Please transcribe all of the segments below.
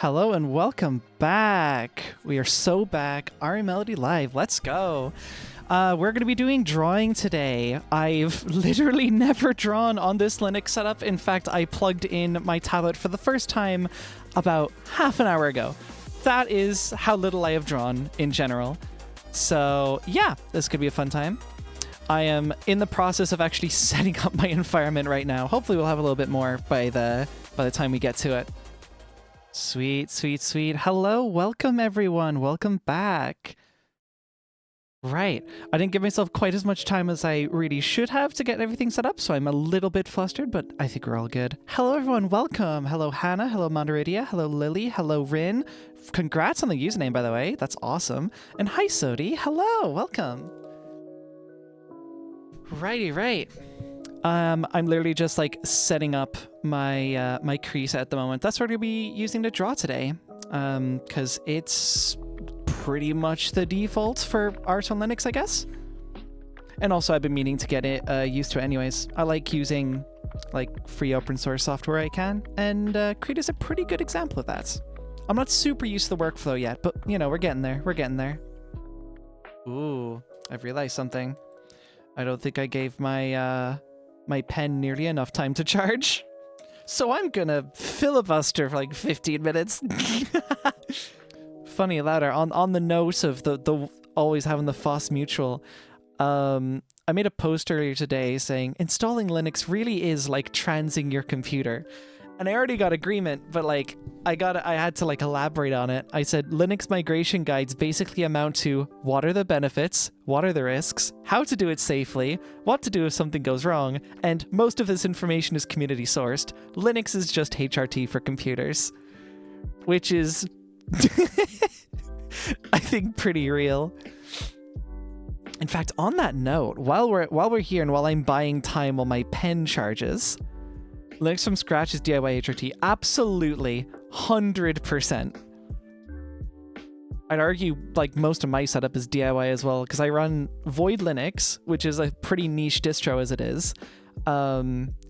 Hello and welcome back. We are so back. ariMelody Live. Let's go. We're going to be doing drawing today. I've literally never drawn on this Linux setup. In fact, I plugged in my tablet for the first time about half an hour ago. That is how little I have drawn in general. So yeah, this could be a fun time. I am in the process of actually setting up my environment right now. Hopefully we'll have a little bit more by the time we get to it. Sweet, sweet, sweet. Hello, welcome everyone. Welcome back. Right. I didn't give myself quite as much time as I really should have to get everything set up, so I'm a little bit flustered, but I think we're all good. Hello everyone, welcome. Hello Hannah, hello Mondaridia, hello Lily, hello Rin. Congrats on the username, by the way. That's awesome. And hi Sodi, hello, welcome. Righty, right. I'm literally just like setting up my my crease at the moment. That's what we're gonna be using to draw today, because it's pretty much the default for art on Linux, I guess. And also, I've been meaning to get it used to it anyways. I like using like free open source software I can, and Krita is a pretty good example of that. I'm not super used to the workflow yet, but you know, we're getting there. We're getting there. Ooh, I've realized something. I don't think I gave my my pen nearly enough time to charge. So I'm gonna filibuster for like 15 minutes. Funny louder on the note of the always having the FOSS mutual. I made a post earlier today saying installing Linux really is like transing your computer. And I already got agreement, but like I had to like elaborate on it. I said Linux migration guides basically amount to what are the benefits, what are the risks, how to do it safely, what to do if something goes wrong, and most of this information is community sourced. Linux is just HRT for computers, which is I think pretty real. In fact, on that note, while we're here and while I'm buying time while my pen charges, Linux from scratch is DIY HRT. Absolutely, 100%. I'd argue like most of my setup is DIY as well, because I run Void Linux, which is a pretty niche distro as it is.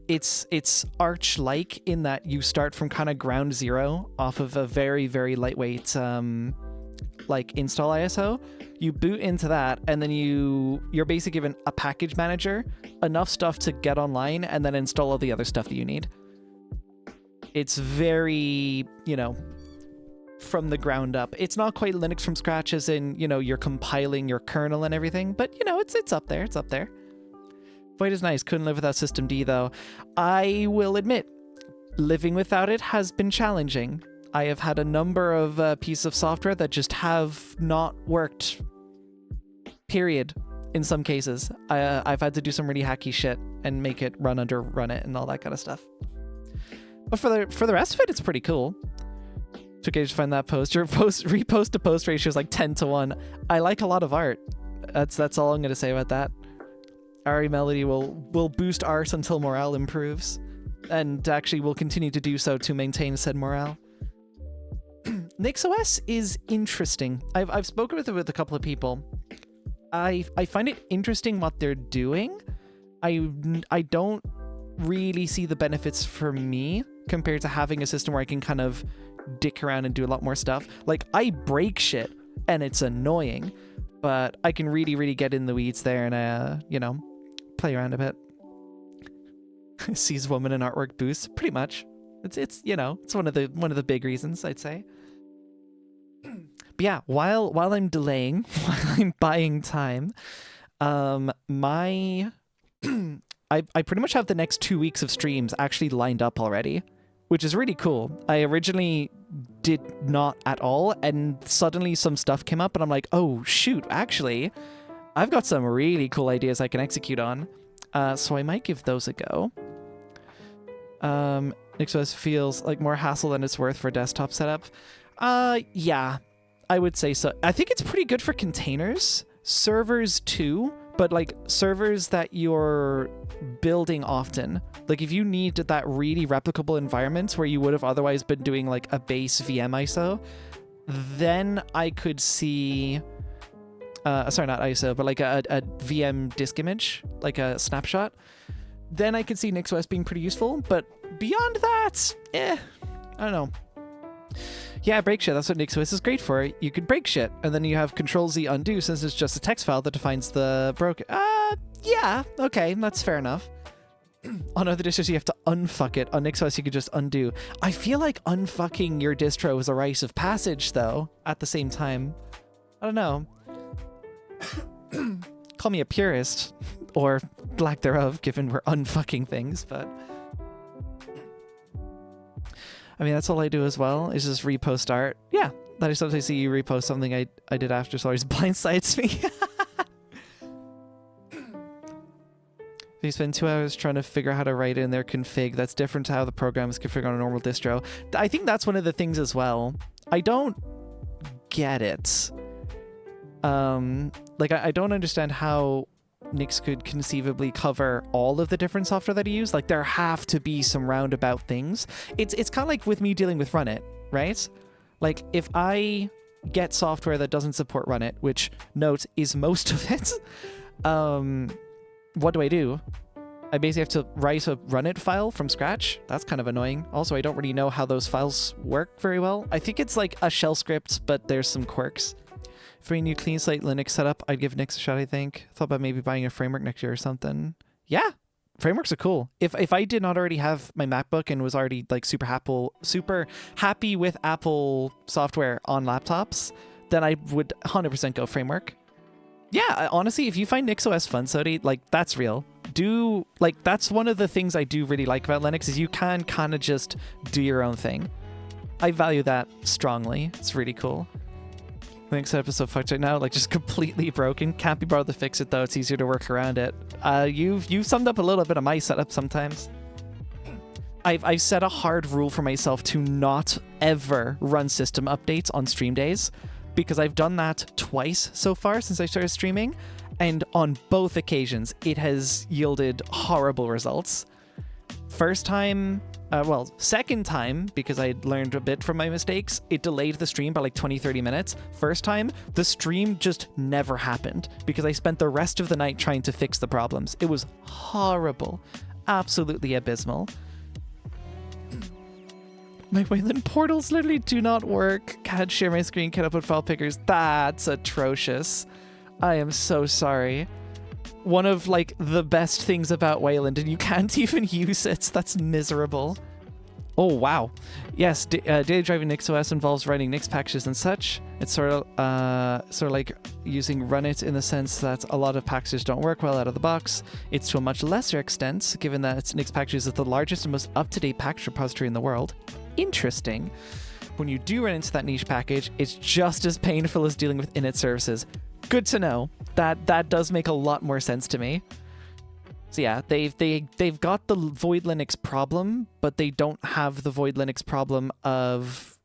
It's Arch-like in that you start from kind of ground zero off of a very, very lightweight like install ISO. You boot into that, and then you're basically given a package manager, enough stuff to get online, and then install all the other stuff that you need. It's very, you know, from the ground up. It's not quite Linux from scratch as in, you know, you're compiling your kernel and everything, but, you know, it's up there. It's up there. Void is nice. Couldn't live without System D, though. I will admit, living without it has been challenging. I have had a number of pieces of software that just have not worked, period, in some cases. I've had to do some really hacky shit and make it run it and all that kind of stuff. But for the rest of it, it's pretty cool. Took ages to find that post. Your repost to post ratio is like 10:1. I like a lot of art. That's all I'm going to say about that. ariMelody will boost art until morale improves, and actually will continue to do so to maintain said morale. NixOS is interesting. I've spoken with it with a couple of people. I find it interesting what they're doing. I don't really see the benefits for me compared to having a system where I can kind of dick around and do a lot more stuff. Like, I break shit and it's annoying, but I can really, really get in the weeds there and you know, play around a bit. Sees woman in artwork boost, pretty much. It's you know, it's one of the big reasons, I'd say. But yeah, while I'm delaying, while I'm buying time, I pretty much have the next 2 weeks of streams actually lined up already, which is really cool. I originally did not at all, and suddenly some stuff came up and I'm like, oh shoot, actually, I've got some really cool ideas I can execute on. So I might give those a go. NixOS feels like more hassle than it's worth for desktop setup. Yeah, I would say so. I think it's pretty good for containers, servers too, but like servers that you're building often. Like if you need that really replicable environment where you would have otherwise been doing like a base VM ISO, then I could see, sorry, not ISO, but like a VM disk image, like a snapshot. Then I could see NixOS being pretty useful, but beyond that, I don't know. Yeah, break shit. That's what NixOS is great for. You could break shit, and then you have Control-Z undo since it's just a text file that defines the broken. Yeah, okay, that's fair enough. On other distros, you have to unfuck it. On NixOS, you could just undo. I feel like unfucking your distro is a rite of passage, though, at the same time. I don't know. Call me a purist, or lack thereof, given we're unfucking things, but... I mean, that's all I do as well, is just repost art. Yeah, that I sometimes see you repost something I did after, so always blindsides me. They spend 2 hours trying to figure out how to write in their config. That's different to how the program is configured on a normal distro. I think that's one of the things as well. I don't get it. Like, I don't understand how Nix could conceivably cover all of the different software that he used. Like, there have to be some roundabout things. It's kind of like with me dealing with Runit, right? Like, if I get software that doesn't support Runit, which, note, is most of it, what do? I basically have to write a Runit file from scratch. That's kind of annoying. Also, I don't really know how those files work very well. I think it's like a shell script, but there's some quirks. For a new clean slate Linux setup, I'd give Nix a shot, I think. Thought about maybe buying a framework next year or something. Yeah, frameworks are cool. If I did not already have my MacBook and was already like super happy with Apple software on laptops, then I would 100% go framework. Yeah, honestly, if you find NixOS fun, Sodi, like, that's real. That's one of the things I do really like about Linux, is you can kind of just do your own thing. I value that strongly. It's really cool. Linux setup is so fucked right now, like, just completely broken. Can't be bothered to fix it, though. It's easier to work around it. You've summed up a little bit of my setup sometimes. I've set a hard rule for myself to not ever run system updates on stream days, because I've done that twice so far since I started streaming, and on both occasions it has yielded horrible results. Second time, because I learned a bit from my mistakes, it delayed the stream by like 20-30 minutes. First time, the stream just never happened because I spent the rest of the night trying to fix the problems. It was horrible. Absolutely abysmal. My Wayland portals literally do not work. Can't share my screen, can't upload file pickers. That's atrocious. I am so sorry. One of, like, the best things about Wayland, and you can't even use it. That's miserable. Oh, wow. Yes, daily driving NixOS involves writing Nix packages and such. It's sort of like using Runit in the sense that a lot of packages don't work well out of the box. It's to a much lesser extent, given that Nix packages is the largest and most up-to-date package repository in the world. Interesting. When you do run into that niche package, it's just as painful as dealing with init services. Good to know. That does make a lot more sense to me. So yeah, they've got the Void Linux problem, but they don't have the Void Linux problem of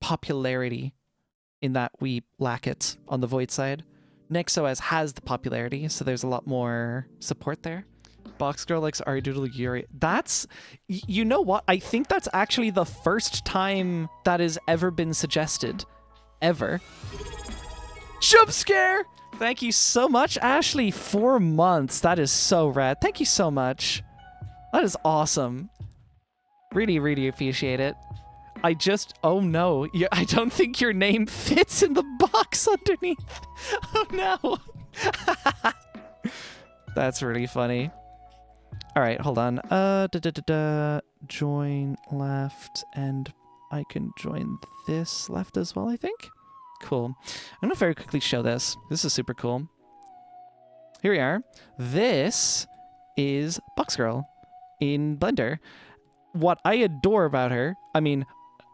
popularity, in that we lack it on the Void side. NixOS has the popularity, so there's a lot more support there. Boxgirl likes ariDoodle Yuri. That's... You know what? I think that's actually the first time that has ever been suggested. Ever. Jump scare! Thank you so much, Ashley. 4 months. That is so rad. Thank you so much. That is awesome. Really, really appreciate it. Oh no. I don't think your name fits in the box underneath. Oh no. That's really funny. All right, hold on. Join left, and I can join this left as well, I think. Cool. I'm gonna very quickly show this. This is super cool. Here we are. This is boxgirl in Blender. What I adore about her, I mean,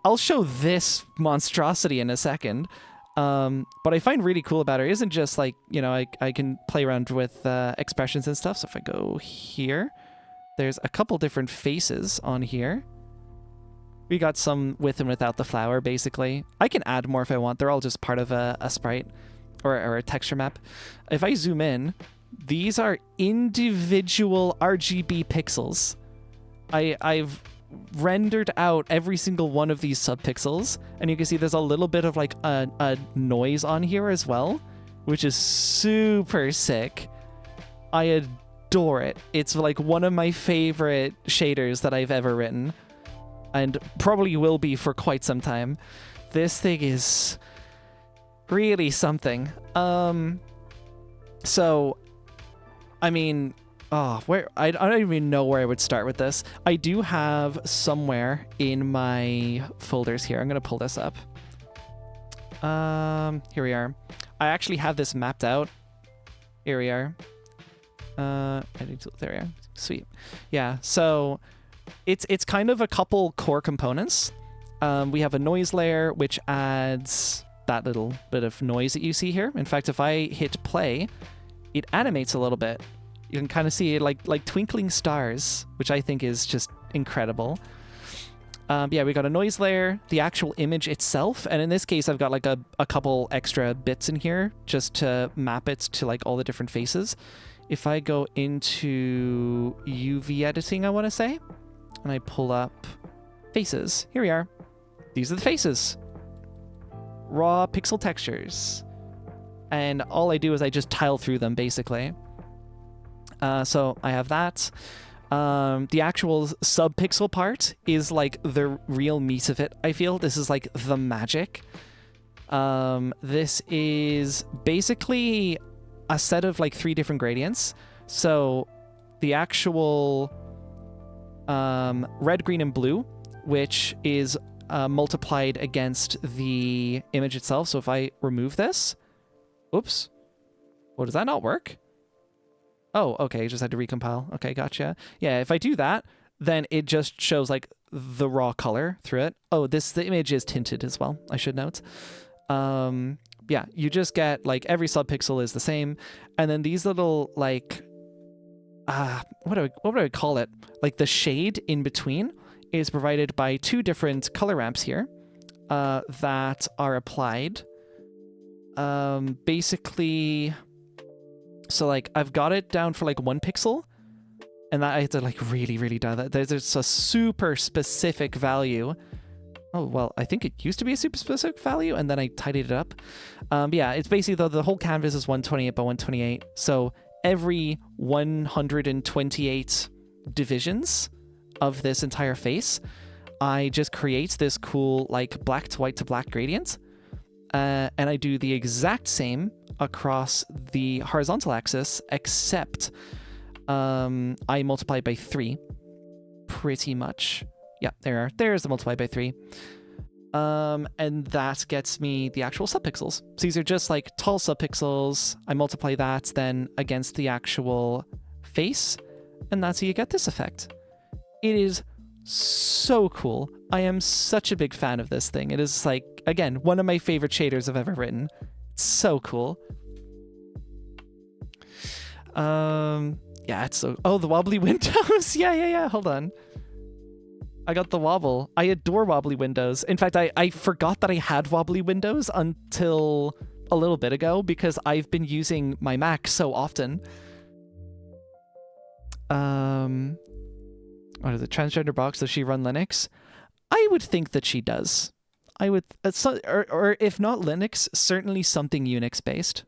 I'll show this monstrosity in a second. What I find really cool about her isn't just like, you know, I can play around with expressions and stuff. So if I go here, there's a couple different faces on here. We got some with and without the flower, basically. I can add more if I want. They're all just part of a sprite or a texture map. If I zoom in, these are individual RGB pixels. I've rendered out every single one of these subpixels, and you can see there's a little bit of like a noise on here as well, which is super sick. I adore it. It's like one of my favorite shaders that I've ever written. and probably will be for quite some time. This thing is really something. So, I mean, I don't even know where I would start with this. I do have somewhere in my folders here. I'm gonna pull this up. Here we are. I actually have this mapped out. Here we are. There we are. Sweet. Yeah. So it's kind of a couple core components. We have a noise layer, which adds that little bit of noise that you see here. In fact, if I hit play, it animates a little bit. You can kind of see it like twinkling stars, which I think is just incredible. Yeah, we got a noise layer, the actual image itself, and in this case, I've got like a couple extra bits in here just to map it to like all the different faces. If I go into UV editing, I want to say, and I pull up faces, here we are. These are the faces. Raw pixel textures. And all I do is I just tile through them, basically. So I have that. The actual sub-pixel part is like the real meat of it, I feel. This is like the magic. This is basically a set of like 3 different gradients. So the actual red, green, and blue, which is multiplied against the image itself. So if I remove this, oops, well, does that not work? Oh, okay, just had to recompile. Okay, gotcha. Yeah, if I do that, then it just shows like the raw color through it. Oh, the image is tinted as well, I should note. Yeah, you just get like every subpixel is the same, and then these little like what do I call it? Like the shade in between is provided by 2 different color ramps here that are applied. Basically, so like I've got it down for like 1 pixel, and that I have to like really dial that. There's a super specific value. Oh, well, I think it used to be a super specific value, and then I tidied it up. Yeah, it's basically the whole canvas is 128 by 128. So every 128 divisions of this entire face, I just create this cool like black to white to black gradient. And I do the exact same across the horizontal axis, except I multiply by 3, pretty much. Yeah, there's the multiply by 3. And that gets me the actual subpixels. So these are just like tall subpixels. I multiply that then against the actual face, and that's how you get this effect. It is so cool. I am such a big fan of this thing. It is like, again, one of my favorite shaders I've ever written. It's so cool. Yeah, it's so... Oh, the wobbly windows. Yeah. Hold on. I got the wobble. I adore wobbly windows. In fact, I forgot that I had wobbly windows until a little bit ago because I've been using my Mac so often. What is it? Transgender box, does she run Linux? I would think that she does. I would, or if not Linux, certainly something Unix based,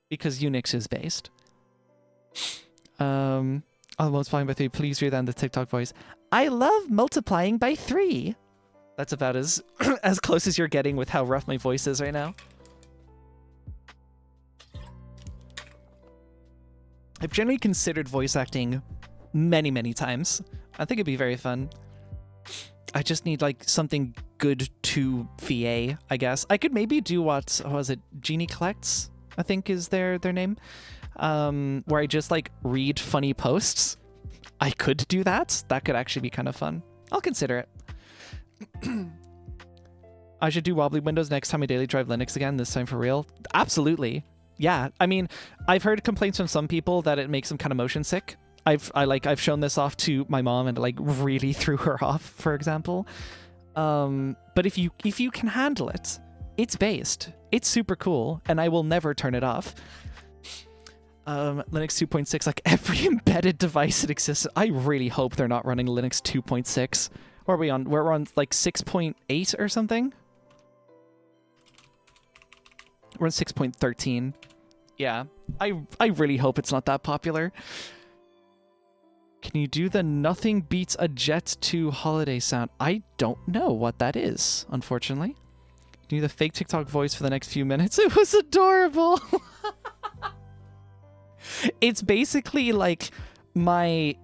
because Unix is based. Oh, multiplying by 3. Please read that in the TikTok voice. I love multiplying by 3. That's about as as close as you're getting with how rough my voice is right now. I've generally considered voice acting many times. I think it'd be very fun. I just need like something good to VA, I guess. I could maybe do what was it? Genie Collects, I think is their name. Where I just like read funny posts. I could do that. That could actually be kind of fun. I'll consider it. I should do wobbly windows next time I daily drive Linux again, this time for real. Absolutely. Yeah. I mean, I've heard complaints from some people that it makes them kind of motion sick. I've shown this off to my mom and it, like, really threw her off, for example. But if you can handle it, it's based. It's super cool, and I will never turn it off. Linux 2.6, like every embedded device that exists. I really hope they're not running Linux 2.6. What are we on? We're on like 6.8 or something. We're on 6.13. Yeah, I really hope it's not that popular. Can you do the nothing beats a Jet 2 holiday sound? I don't know what that is, unfortunately. Can you do the fake TikTok voice for the next few minutes? It was adorable. It's basically like my,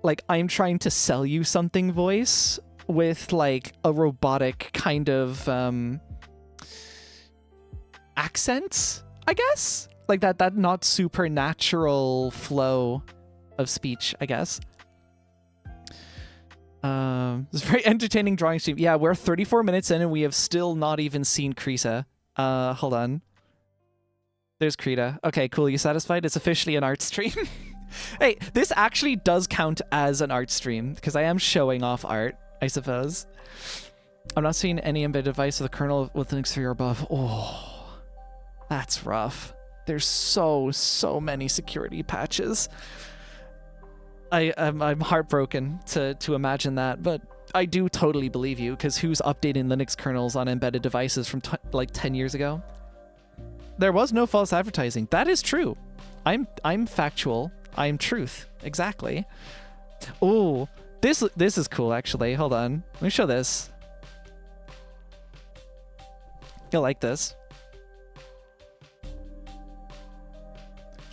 like, I'm trying to sell you something voice with like a robotic kind of accent, I guess. Like that not supernatural flow of speech, I guess. It's a very entertaining drawing stream. Yeah, we're 34 minutes in and we have still not even seen Krisa. Hold on. There's Krita. Okay, cool. You satisfied? It's officially an art stream. Hey, this actually does count as an art stream because I am showing off art, I suppose. I'm not seeing any embedded device with a kernel with Linux 3 or above. Oh, that's rough. There's so many security patches. I'm heartbroken to imagine that, but I do totally believe you, because who's updating Linux kernels on embedded devices from like 10 years ago? There was no false advertising. That is true. I'm factual. I'm truth. Exactly. Oh, this is cool actually. Hold on. Let me show this. You'll like this.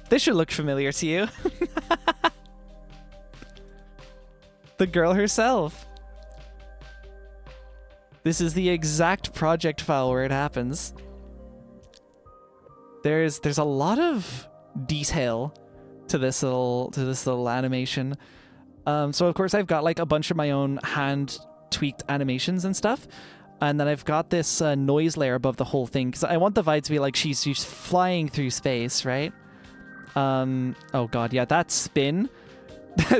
This should look familiar to you. The girl herself. This is the exact project file where it happens. There's a lot of detail to this little animation. So of course I've got like a bunch of my own hand tweaked animations and stuff. And then I've got this noise layer above the whole thing because I want the vibe to be like she's flying through space, right? Oh god, yeah, that spin.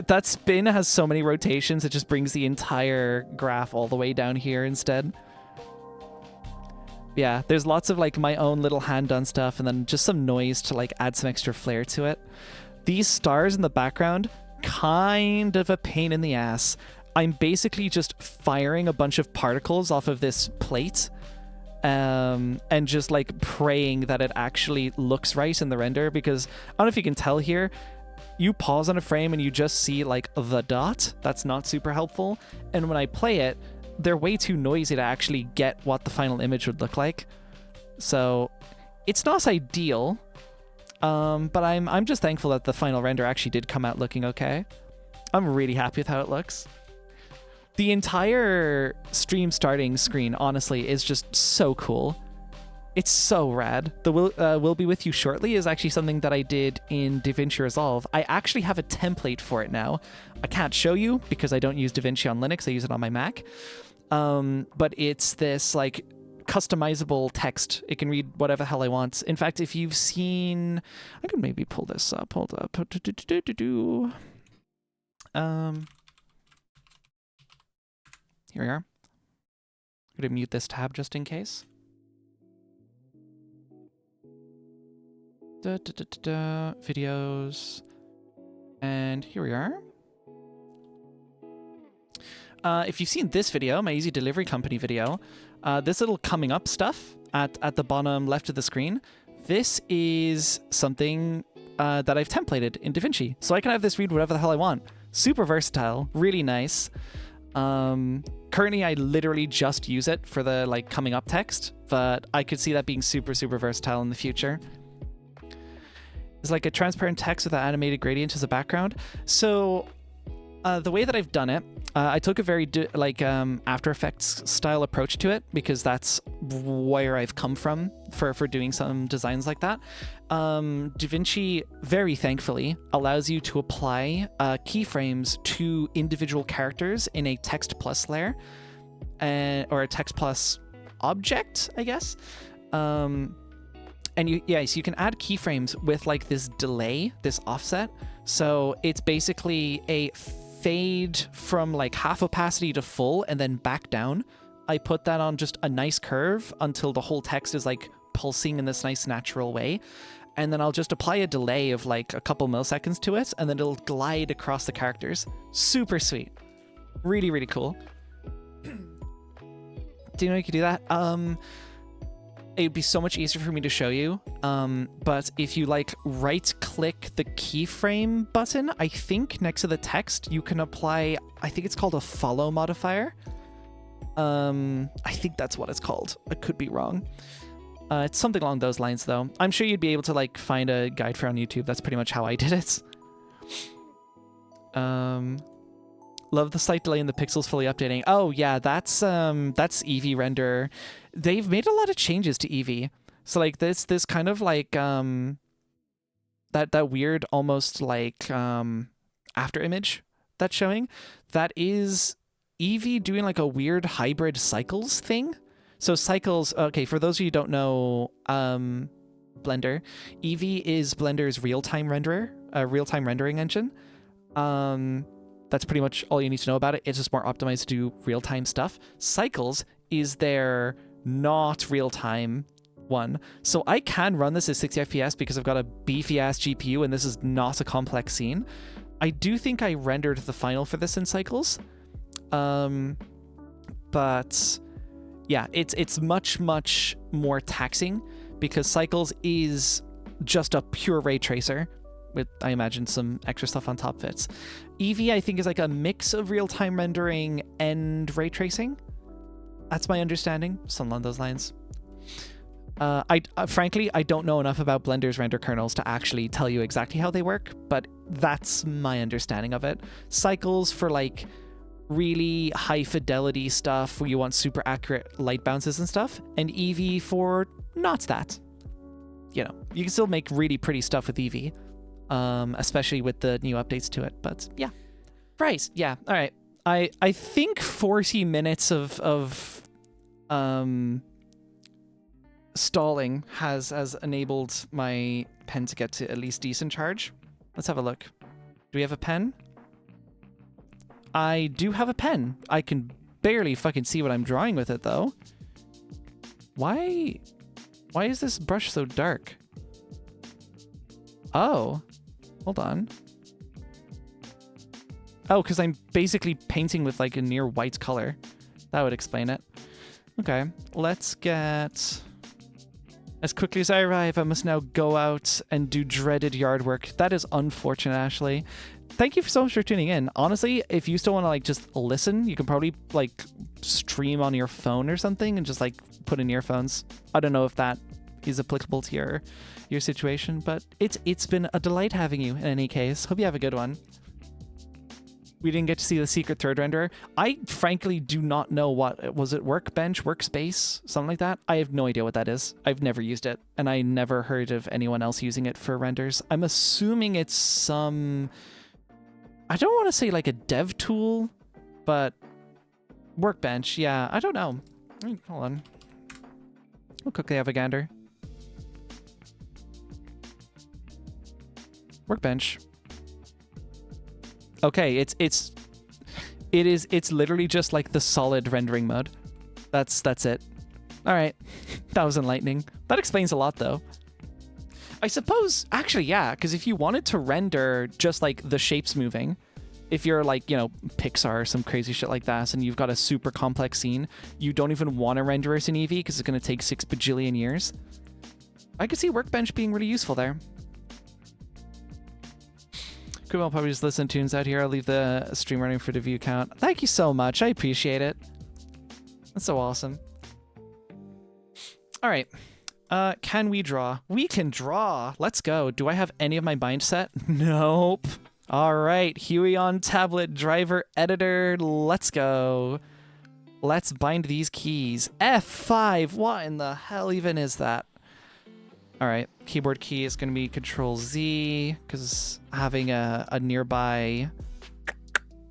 That spin has so many rotations, it just brings the entire graph all the way down here instead. Yeah, there's lots of like my own little hand done stuff and then just some noise to like add some extra flair to it. These stars in the background, kind of a pain in the ass. I'm basically just firing a bunch of particles off of this plate and just like praying that it actually looks right in the render, because I don't know if you can tell here, you pause on a frame and you just see like the dot. That's not super helpful. And when I play it, they're way too noisy to actually get what the final image would look like. So it's not ideal, but I'm just thankful that the final render actually did come out looking okay. I'm really happy with how it looks. The entire stream starting screen, honestly, is just so cool. It's so rad. The will be with you shortly is actually something that I did in DaVinci Resolve. I actually have a template for it now. I can't show you because I don't use DaVinci on Linux. I use it on my Mac. But it's this like customizable text. It can read whatever the hell I want. In fact, if you've seen, I could maybe pull this up. Hold up. Here we are. I'm going to mute this tab just in case. Videos. And here we are. If you've seen this video, my Easy Delivery Company video, this little coming up stuff at the bottom left of the screen, this is something that I've templated in DaVinci. So I can have this read whatever the hell I want. Super versatile, really nice. Currently, I literally just use it for the like coming up text, but I could see that being super versatile in the future. It's like a transparent text with an animated gradient as a background. So the way that I've done it, I took a very After Effects style approach to it because that's where I've come from for doing some designs like that. DaVinci, very thankfully, allows you to apply keyframes to individual characters in a text plus layer, or a text plus object, I guess. And so you can add keyframes with like this delay, this offset. So it's basically a fade from like half opacity to full and then back down. I put that on just a nice curve until the whole text is like pulsing in this nice natural way. And then I'll just apply a delay of like a couple milliseconds to it, and then it'll glide across the characters. Super sweet. Really cool. Do you know you can do that? it'd be so much easier for me to show you. But if you like right click the keyframe button, I think next to the text, you can apply, I think it's called a follow modifier. I think that's what it's called. I could be wrong. It's something along those lines though. I'm sure you'd be able to like find a guide for it on YouTube. That's pretty much how I did it. Love the slight delay in the pixels fully updating. Oh yeah, that's Eevee render. They've made a lot of changes to Eevee. So like this kind of like that weird almost like after image that's showing, that is Eevee doing like a weird hybrid cycles thing. So cycles, okay, for those of you who don't know Blender, Eevee is Blender's real-time renderer, real-time rendering engine. That's pretty much all you need to know about it. It's just more optimized to do real-time stuff. Cycles is their not real-time one. So I can run this at 60 FPS because I've got a beefy-ass GPU and this is not a complex scene. I do think I rendered the final for this in Cycles. But yeah, it's much more taxing because Cycles is just a pure ray tracer with, I imagine, some extra stuff on top of it. Eevee, I think, is like a mix of real-time rendering and ray tracing. That's my understanding, something along those lines. Frankly, I don't know enough about Blender's render kernels to actually tell you exactly how they work, but that's my understanding of it. Cycles for like really high fidelity stuff where you want super accurate light bounces and stuff, and Eevee for not that. You know, you can still make really pretty stuff with Eevee, especially with the new updates to it. But yeah, price, yeah, all right. I think 40 minutes of stalling has enabled my pen to get to at least decent charge. Let's have a look. Do we have a pen? I do have a pen. I can barely fucking see what I'm drawing with it, though. Why is this brush so dark? Oh, hold on. Oh, because I'm basically painting with like a near white color. That would explain it. Okay, let's get... As quickly as I arrive, I must now go out and do dreaded yard work. That is unfortunate, Ashley. Thank you so much for tuning in. Honestly, if you still want to like just listen, you can probably like stream on your phone or something and just like put in earphones. I don't know if that is applicable to your situation, but it's been a delight having you in any case. Hope you have a good one. We didn't get to see the secret third renderer. I frankly do not know what was it, workbench, workspace, something like that. I have no idea what that is. I've never used it, and I never heard of anyone else using it for renders. I'm assuming it's some, I don't want to say like a dev tool, but workbench. Yeah, I don't know. Hold on. We'll quickly have a gander. Workbench. Okay, it's literally just like the solid rendering mode. That's it. All right, that was enlightening. That explains a lot, though. I suppose, actually, yeah, because if you wanted to render just like the shapes moving, if you're like, you know, Pixar or some crazy shit like that, and you've got a super complex scene, you don't even want to render it in Eevee because it's going to take 6 bajillion years. I could see Workbench being really useful there. Cool, I'll probably just listen to tunes out here. I'll leave the stream running for the view count. Thank you so much. I appreciate it. That's so awesome. All right. Can we draw? We can draw. Let's go. Do I have any of my bind set? Nope. All right. Huey on tablet, driver, editor. Let's go. Let's bind these keys. F5. What in the hell even is that? All right, keyboard key is going to be Control Z because having a nearby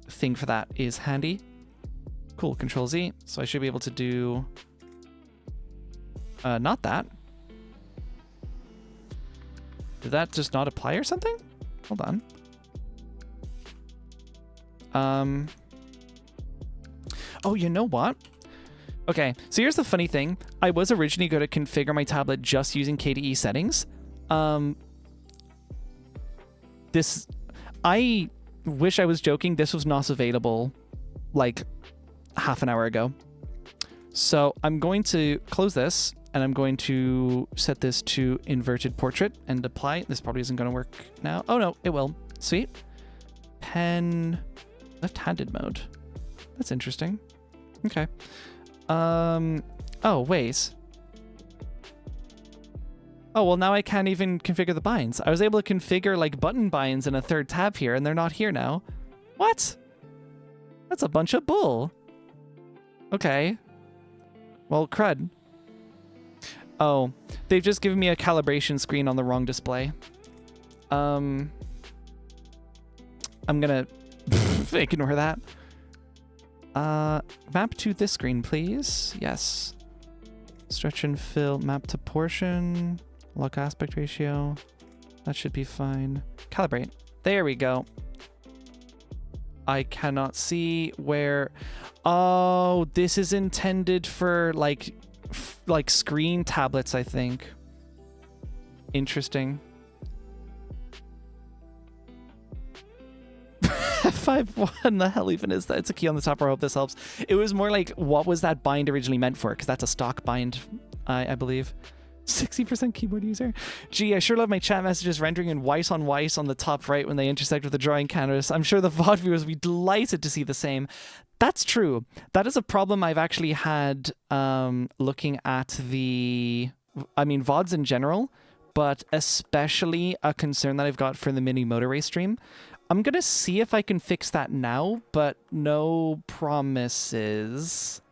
thing for that is handy. Cool, Control Z. So I should be able to do not that. Did that just not apply or something? Hold on. Oh, you know what? Okay, so here's the funny thing. I was originally going to configure my tablet just using KDE settings. I wish I was joking. This was not available like half an hour ago. So I'm going to close this and I'm going to set this to inverted portrait and apply. This probably isn't going to work now. Oh no, it will. Sweet. Pen left-handed mode. That's interesting. Okay. Oh, ways. Oh, well, now I can't even configure the binds. I was able to configure like button binds in a third tab here, and they're not here now. What? That's a bunch of bull. Okay. Well, crud. Oh, they've just given me a calibration screen on the wrong display. I'm gonna ignore that. Map to this screen, please. Yes. Stretch and fill, map to portion, lock aspect ratio. That should be fine. Calibrate. There we go. I cannot see where... Oh, this is intended for like screen tablets, I think. Interesting. F5.1, the hell even is that? It's a key on the top row. I hope this helps. It was more like, what was that bind originally meant for? Because that's a stock bind, I believe. 60% keyboard user. Gee, I sure love my chat messages rendering in white on the top right when they intersect with the drawing canvas. I'm sure the VOD viewers will be delighted to see the same. That's true. That is a problem I've actually had looking at the... I mean, VODs in general, but especially a concern that I've got for the mini motor race stream. I'm going to see if I can fix that now, but no promises.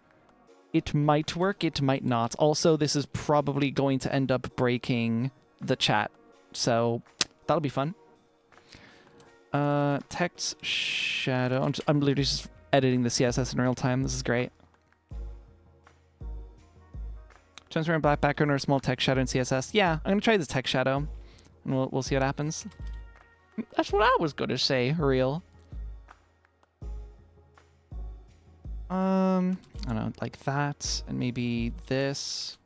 It might work, it might not. Also, this is probably going to end up breaking the chat, so that'll be fun. Text shadow. I'm literally just editing the CSS in real time. This is great. Transparent black background or a small text shadow in CSS. Yeah, I'm gonna try the text shadow, and we'll see what happens. That's what I was gonna say, real. I don't know, like that, and maybe this.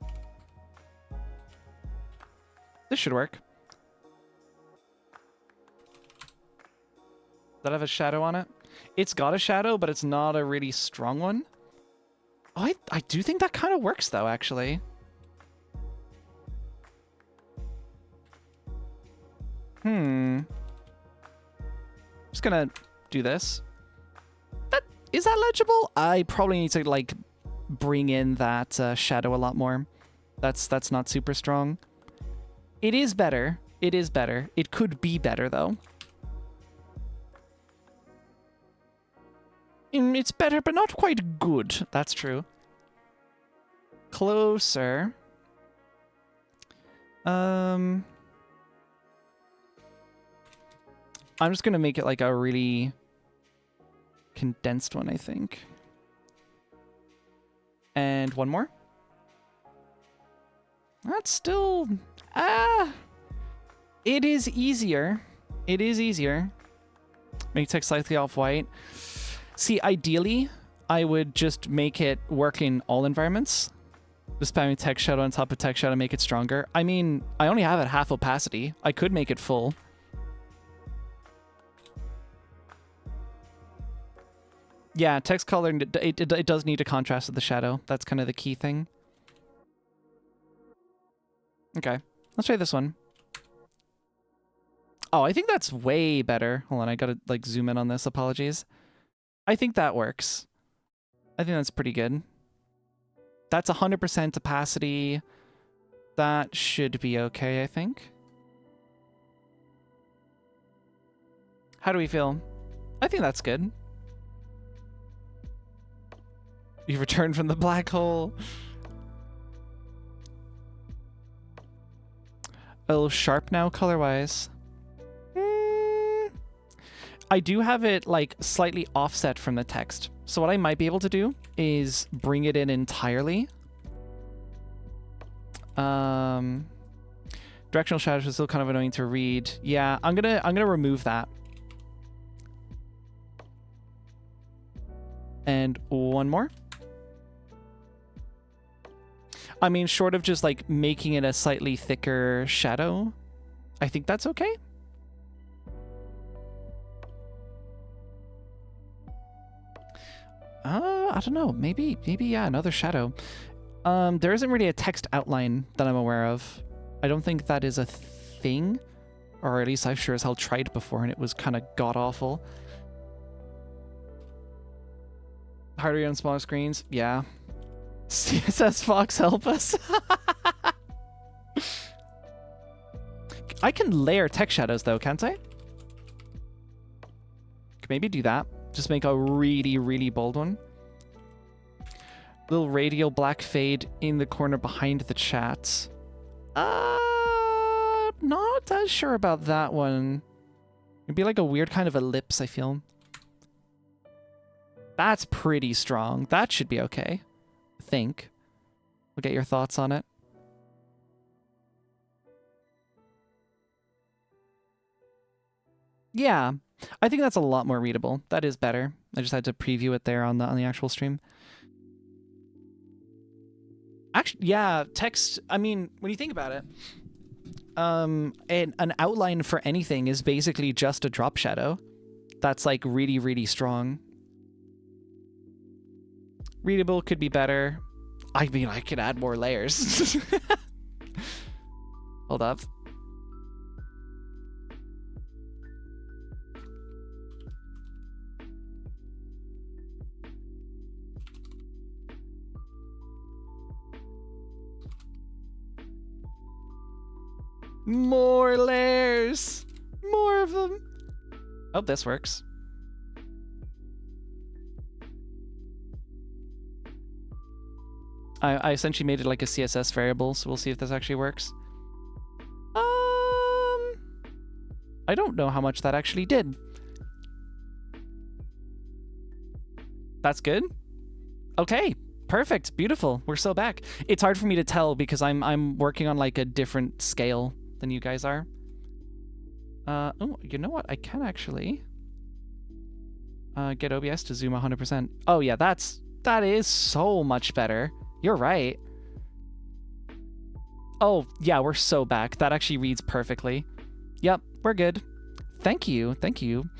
This should work. Does that have a shadow on it? It's got a shadow, but it's not a really strong one. Oh, I do think that kind of works, though, actually. Just gonna do this. Is that legible? I probably need to like bring in that shadow a lot more. That's not super strong. It is better. It is better. It could be better though. It's better, but not quite good. That's true. Closer. I'm just gonna make it like a really condensed one, I think. And one more. That's still... It is easier. It is easier. Make text slightly off-white. See, ideally, I would just make it work in all environments. Just spamming text shadow on top of text shadow, make it stronger. I mean, I only have it half opacity. I could make it full. Yeah, text color, it does need to contrast with the shadow. That's kind of the key thing. Okay, let's try this one. Oh, I think that's way better. Hold on, I gotta like zoom in on this. Apologies. I think that works. I think that's pretty good. That's 100% opacity. That should be okay, I think. How do we feel? I think that's good. You've returned from the black hole. A little sharp now, color-wise. I do have it, like, slightly offset from the text. So what I might be able to do is bring it in entirely. Directional shadows are still kind of annoying to read. Yeah, I'm gonna remove that. And one more. I mean, short of just like making it a slightly thicker shadow, I think that's okay. I don't know. Maybe yeah, another shadow. There isn't really a text outline that I'm aware of. I don't think that is a thing, or at least I've sure as hell tried before and it was kind of god-awful. Harder on smaller screens? Yeah. CSS Fox, help us. I can layer text shadows though, can't I? Could maybe do that. Just make a really, really bold one. Little radial black fade in the corner behind the chat. Not as sure about that one. It'd be like a weird kind of ellipse, I feel. That's pretty strong. That should be okay. I think. We'll get your thoughts on it. Yeah, I think that's a lot more readable. That is better. I just had to preview it there on the actual stream. Actually, yeah, text, I mean, when you think about it, an outline for anything is basically just a drop shadow. That's like really, really strong. Readable could be better. I mean, I could add more layers. Hold up. More layers! More of them! Oh, this works. I essentially made it like a CSS variable, so we'll see if this actually works. I don't know how much that actually did. That's good? Okay. Perfect. Beautiful. We're so back. It's hard for me to tell because I'm working on like a different scale than you guys are. Oh, you know what? I can actually get OBS to zoom 100%. Oh yeah, that is so much better. You're right. Oh yeah, we're so back. That actually reads perfectly. Yep, we're good. Thank you. Thank you.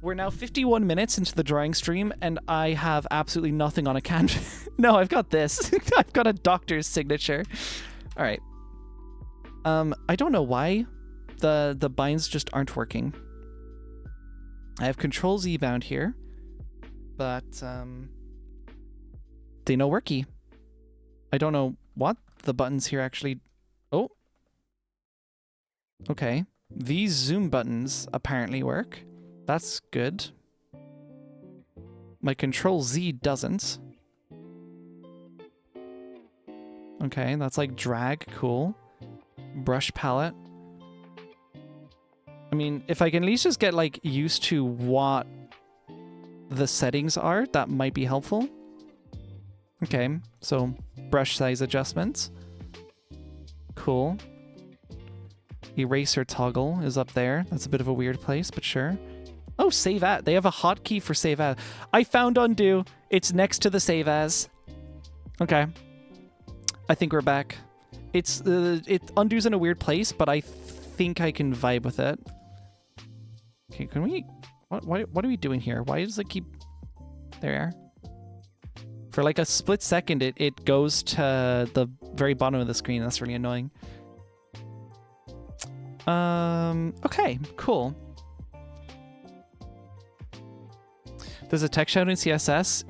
We're now 51 minutes into the drawing stream, and I have absolutely nothing on a canvas. No, I've got this. I've got a doctor's signature. All right. I don't know why the binds just aren't working. I have Control Z bound here, but they no worky. I don't know what the buttons here actually. Oh. Okay. These zoom buttons apparently work. That's good. My Control Z doesn't. Okay, that's like drag. Cool. Brush palette. I mean, if I can at least just get like used to what the settings are, that might be helpful. Okay, so brush size adjustments. Cool. Eraser toggle is up there. That's a bit of a weird place, but sure. Oh, save as. They have a hotkey for save as. I found undo. It's next to the save as. Okay. I think we're back. It's it undo's in a weird place, but I think I can vibe with it. Okay, can we? What are we doing here? Why does it keep? There. For like a split second, it goes to the very bottom of the screen. That's really annoying. Okay, cool. There's a text shadow in CSS.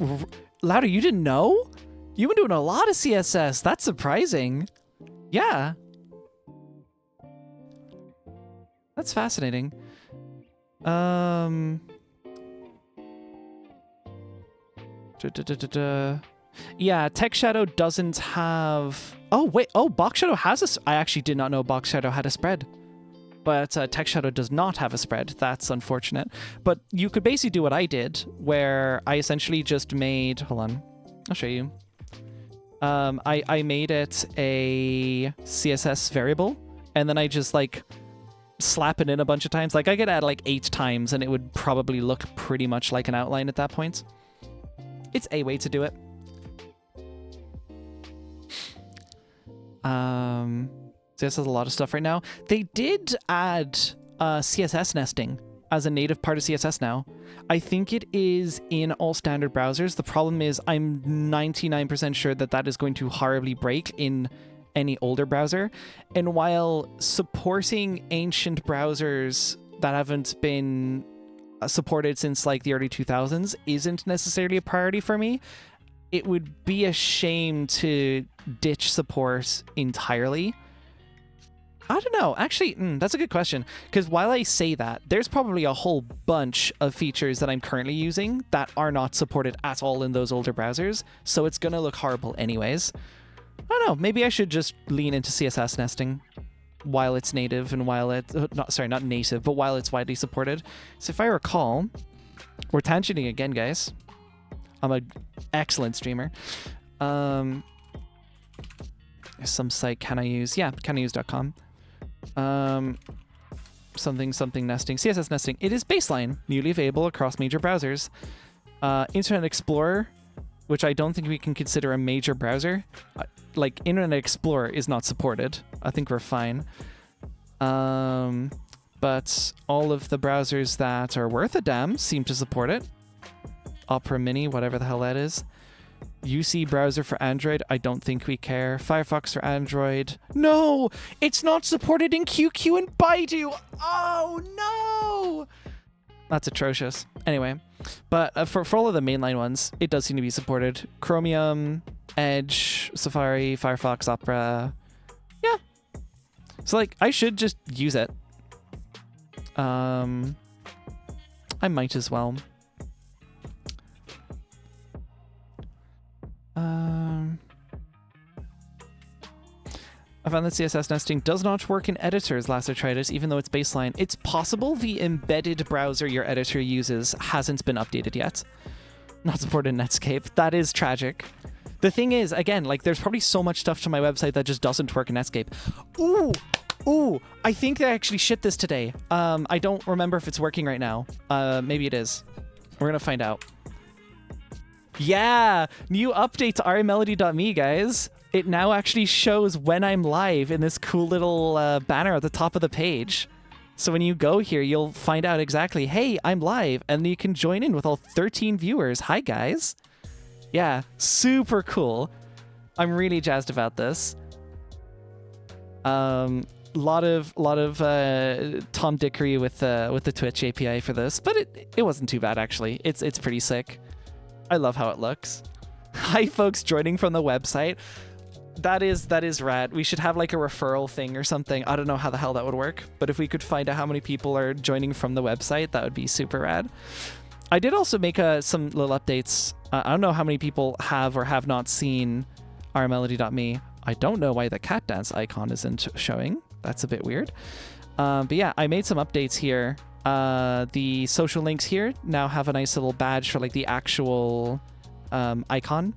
Louder, you didn't know? You've been doing a lot of CSS. That's surprising. Yeah. That's fascinating. Yeah, text shadow doesn't have... Oh, wait. Oh, box shadow has a... I actually did not know box shadow had a spread. But text shadow does not have a spread. That's unfortunate. But you could basically do what I did, where I essentially just made... Hold on. I'll show you. I made it a CSS variable, and then I just, like, slap it in a bunch of times. Like, I could add, like, 8 times, and it would probably look pretty much like an outline at that point. It's a way to do it. CSS has a lot of stuff right now. They did add CSS nesting as a native part of CSS now. I think it is in all standard browsers. The problem is I'm 99% sure that that is going to horribly break in any older browser. And while supporting ancient browsers that haven't been supported since like the early 2000s isn't necessarily a priority for me, it would be a shame to ditch support entirely. I don't know. Actually, that's a good question. Because while I say that, there's probably a whole bunch of features that I'm currently using that are not supported at all in those older browsers. So it's going to look horrible anyways. I don't know. Maybe I should just lean into CSS nesting while it's native and while it... not native, but while it's widely supported. So if I recall, we're tangenting again, guys. I'm an excellent streamer. Some site can I use? Yeah, caniuse.com. Something nesting, CSS nesting. It is baseline, newly available across major browsers. Internet Explorer, which I don't think we can consider a major browser. Like Internet Explorer is not supported. I think we're fine. But all of the browsers that are worth a damn seem to support it. Opera Mini, whatever the hell that is. UC browser for Android, I don't think we care. Firefox for Android. No! It's not supported in QQ and Baidu! Oh, no! That's atrocious. Anyway, but for all of the mainline ones, it does seem to be supported. Chromium, Edge, Safari, Firefox, Opera. Yeah. So, like, I should just use it. I might as well. I found that CSS nesting does not work in editors last I tried it, even though it's baseline. It's possible the embedded browser your editor uses hasn't been updated yet. Not supported in Netscape. That is tragic. The thing is, again, like there's probably so much stuff to my website that just doesn't work in Netscape. Ooh, I think they actually shipped this today. I don't remember if it's working right now. Maybe it is. We're gonna find out. Yeah, new update to arimelody.me, guys. It now actually shows when I'm live in this cool little banner at the top of the page. So when you go here, you'll find out exactly, hey, I'm live, and you can join in with all 13 viewers. Hi, guys. Yeah, super cool. I'm really jazzed about this. Lot of Tom Dickery with the Twitch API for this, but it wasn't too bad actually. It's pretty sick. I love how it looks. Hi, folks joining from the website. That is rad. We should have like a referral thing or something. I don't know how the hell that would work, but if we could find out how many people are joining from the website, that would be super rad. I did also make some little updates. I don't know how many people have or have not seen arimelody.me. I don't know why the cat dance icon isn't showing. That's a bit weird. But yeah, I made some updates here. The social links here now have a nice little badge for like the actual icon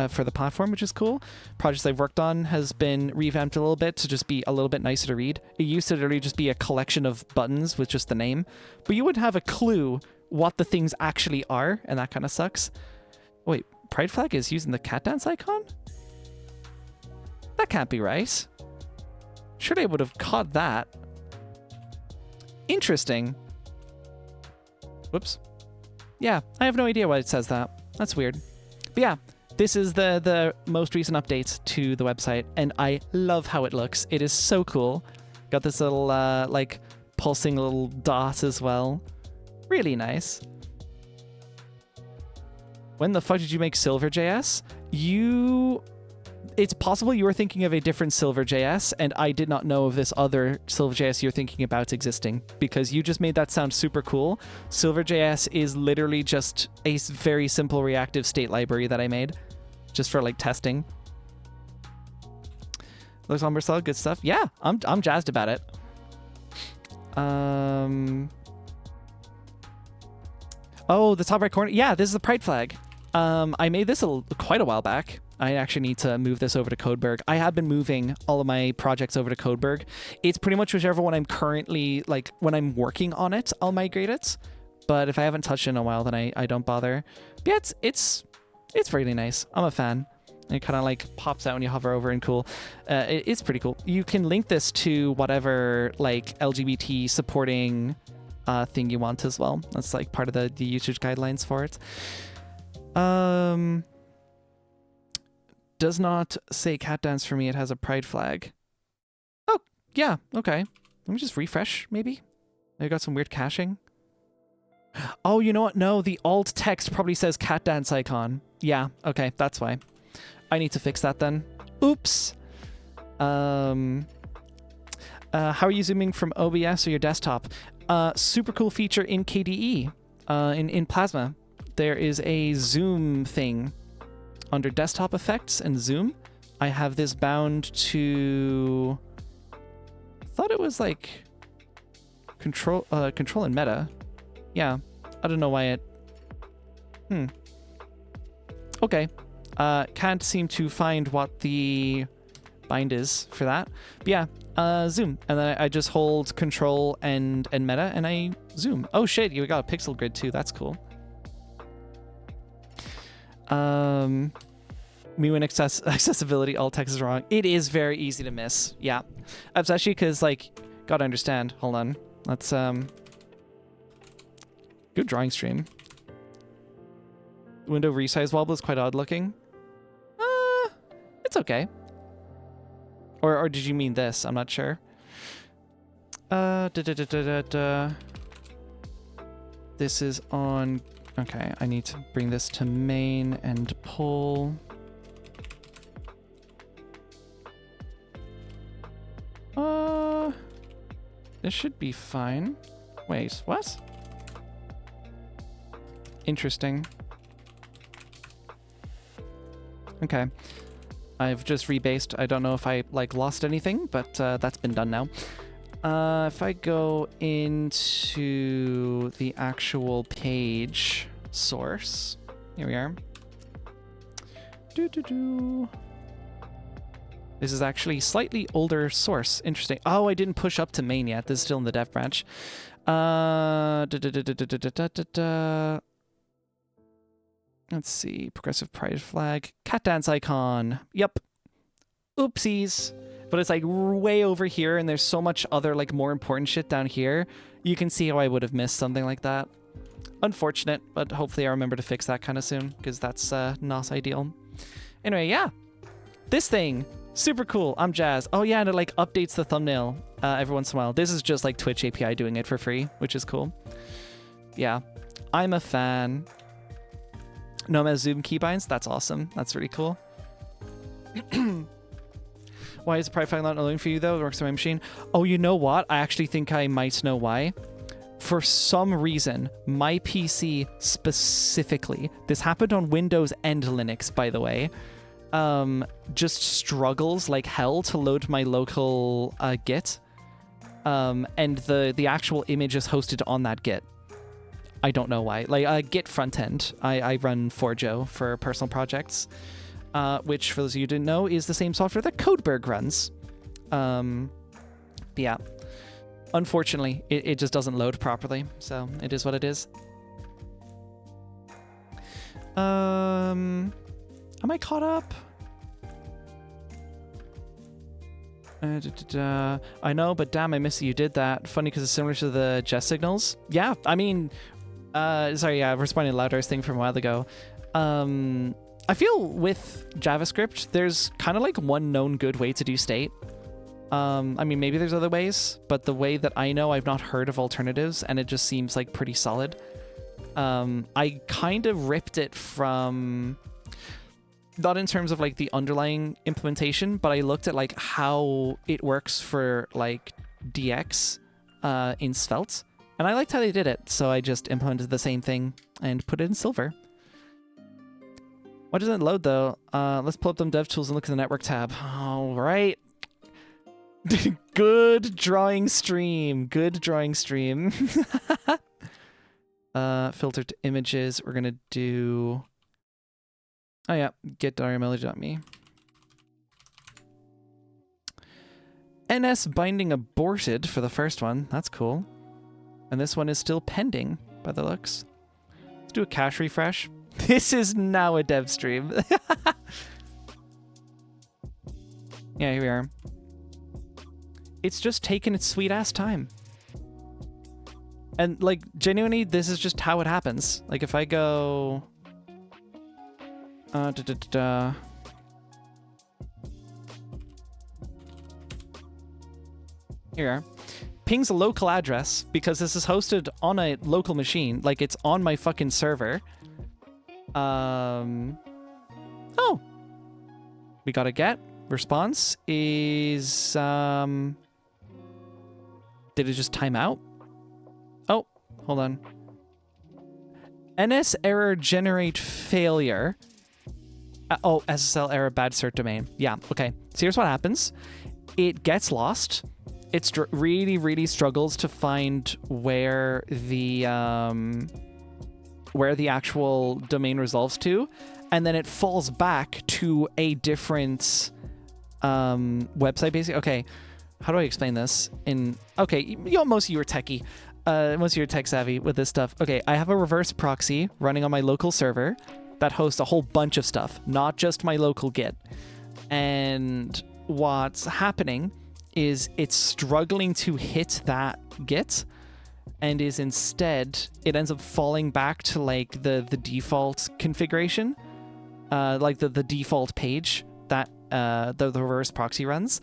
for the platform, which is cool. Projects I've worked on has been revamped a little bit to just be a little bit nicer to read. It used to literally just be a collection of buttons with just the name, but you wouldn't have a clue what the things actually are, and that kind of sucks. Wait, Pride Flag is using the cat dance icon? That can't be right. Surely I would have caught that. Interesting. Whoops. Yeah, I have no idea why it says that. That's weird. But yeah, this is the most recent update to the website, and I love how it looks. It is so cool. Got this little, like, pulsing little dot as well. Really nice. When the fuck did you make Silver.js? It's possible you were thinking of a different Silver.js, and I did not know of this other Silver.js you're thinking about existing, because you just made that sound super cool. Silver.js is literally just a very simple reactive state library that I made, just for like testing. Looks on Marcel, good stuff. Yeah, I'm jazzed about it. Oh, the top right corner. Yeah, this is the Pride flag. I made this quite a while back. I actually need to move this over to Codeberg. I have been moving all of my projects over to Codeberg. It's pretty much whichever one I'm currently, like, when I'm working on it, I'll migrate it. But if I haven't touched it in a while, then I don't bother. But yeah, it's really nice. I'm a fan. It kind of like pops out when you hover over and cool. It's pretty cool. You can link this to whatever like LGBT supporting thing you want as well. That's like part of the usage guidelines for it. Does not say cat dance for me. It has a pride flag. Oh, yeah, okay. Let me just refresh, maybe. I got some weird caching. Oh, you know what? No, the alt text probably says cat dance icon. Yeah, okay, that's why. I need to fix that then. Oops. How are you zooming from OBS or your desktop? Super cool feature in KDE, in Plasma. There is a zoom thing under desktop effects and zoom. I have this bound to, I thought it was like control and meta. Yeah, I don't know why it, okay. Can't seem to find what the bind is for that. But yeah, zoom. And then I just hold control and meta and I zoom. Oh shit, you got a pixel grid too. That's cool. Me when accessibility alt text is wrong. It is very easy to miss. Yeah. Especially because, like, gotta understand. Hold on. Let's, good drawing stream. Window resize wobble is quite odd looking. It's okay. Or did you mean this? I'm not sure. This is on... Okay, I need to bring this to main and pull. This should be fine. Wait, what? Interesting. Okay. I've just rebased. I don't know if I like lost anything, but that's been done now. If I go into the actual page source, here we are. This is actually slightly older source. Interesting. Oh, I didn't push up to main yet. This is still in the dev branch. Let's see. Progressive pride flag. Cat dance icon. Yep. Oopsies. But it's like way over here and there's so much other like more important shit down here. You can see how I would have missed something like that. Unfortunate, but hopefully I remember to fix that kind of soon because that's not ideal. Anyway, yeah. This thing. Super cool. I'm jazzed. Oh yeah, and it like updates the thumbnail every once in a while. This is just like Twitch API doing it for free, which is cool. Yeah. I'm a fan. Nomad zoom keybinds. That's awesome. That's really cool. Why is the pride flag not loading for you though? It works on my machine. Oh, you know what? I actually think I might know why. For some reason, my PC specifically, this happened on Windows and Linux, by the way, just struggles like hell to load my local Git. And the actual image is hosted on that Git. I don't know why. Like Git front end. I run Forjo for personal projects, which for those of you who didn't know is the same software that Codeberg runs. Yeah. Unfortunately, it just doesn't load properly, so it is what it is. Am I caught up? I know, but damn, I miss that you did that. Funny because it's similar to the jest signals. Yeah, I mean, sorry, yeah, responding to Loudar's thing from a while ago. I feel with JavaScript, there's kind of like one known good way to do state. I mean, maybe there's other ways, but the way that I know, I've not heard of alternatives, and it just seems like pretty solid. I kind of ripped it from, not in terms of like the underlying implementation, but I looked at like how it works for like DX in Svelte, and I liked how they did it, so I just implemented the same thing and put it in Silver. Why doesn't it load though? Let's pull up them dev tools and look at the network tab. All right. Good drawing stream. Good drawing stream. Filter to images. We're gonna do. Oh yeah, get.arimelody.me. NS binding aborted for the first one. That's cool. And this one is still pending by the looks. Let's do a cache refresh. This is now a dev stream. Yeah, here we are. It's just taking its sweet ass time. And like genuinely, this is just how it happens. Like if I go, here, pings a local address because this is hosted on a local machine. Like it's on my fucking server. Oh, we got a get. Response is, did it just time out? Oh, hold on. NS error generate failure. Oh, SSL error bad cert domain. Yeah, okay. So here's what happens. It gets lost. It really struggles to find where the actual domain resolves to, and then it falls back to a different website basically. Okay, how do I explain this? Okay, most of you are techie. Most of you are tech savvy with this stuff. Okay, I have a reverse proxy running on my local server that hosts a whole bunch of stuff, not just my local Git. And what's happening is it's struggling to hit that Git, and is instead, it ends up falling back to like the default configuration, like the default page that the reverse proxy runs,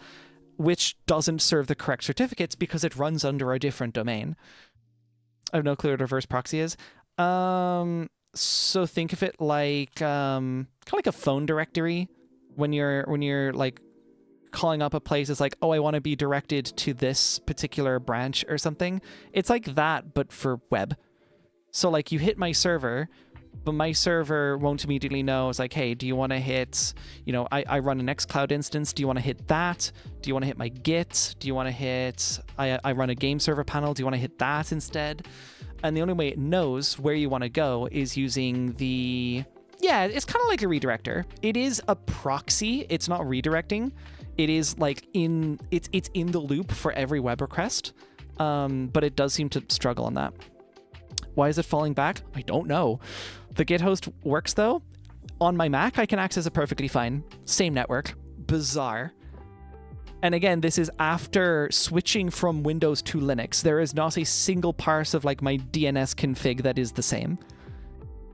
which doesn't serve the correct certificates because it runs under a different domain. I have no clue what reverse proxy is. So think of it like kind of like a phone directory. When you're like calling up a place, it's like, oh, I want to be directed to this particular branch or something. It's like that, but for web. So like you hit my server, but my server won't immediately know. It's like, hey, do you want to hit, I run an xCloud instance. Do you want to hit that? Do you want to hit my Git? Do you want to hit, I run a game server panel. Do you want to hit that instead? And the only way it knows where you want to go is using it's kind of like a redirector. It is a proxy. It's not redirecting. It is like it's in the loop for every web request. But it does seem to struggle on that. Why is it falling back? I don't know. The Git host works though. On my Mac, I can access it perfectly fine. Same network. Bizarre. And again, this is after switching from Windows to Linux. There is not a single parse of like my DNS config that is the same.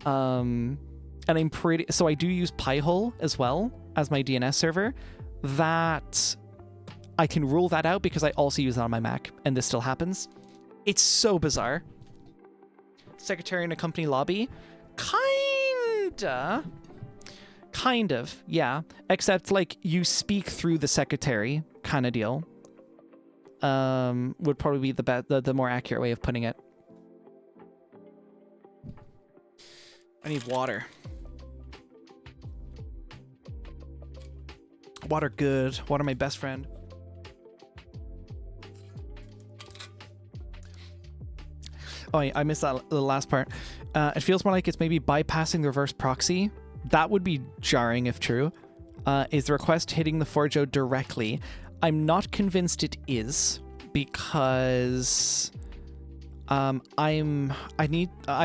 And so I do use Pi-hole as well as my DNS server. That I can rule that out because I also use it on my Mac, and this still happens. It's so bizarre. Secretary in a company lobby? Kind of, yeah. Except like you speak through the secretary kind of deal. Would probably be the more accurate way of putting it. I need water. Water good. Water my best friend. Oh, I missed the last part. It feels more like it's maybe bypassing the reverse proxy. That would be jarring if true. Is the request hitting the Forjo directly? I'm not convinced it is, because I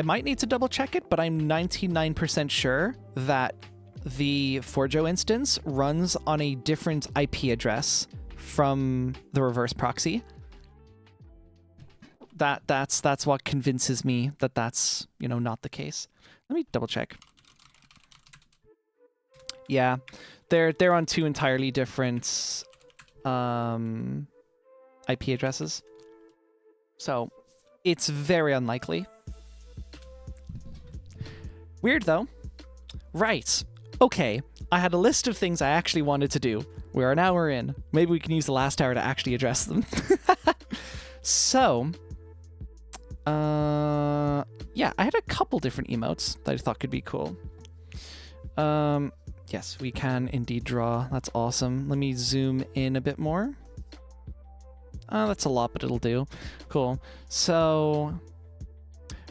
might need to double check it, but I'm 99% sure that the Forjo instance runs on a different IP address from the reverse proxy. That's what convinces me that that's, not the case. Let me double check. Yeah, they're on two entirely different IP addresses. So it's very unlikely. Weird though. Right. Okay. I had a list of things I actually wanted to do. We are an hour in. Maybe we can use the last hour to actually address them. So, yeah, I had a couple different emotes that I thought could be cool. Yes, we can indeed draw. That's awesome. Let me zoom in a bit more. That's a lot, but it'll do. Cool. So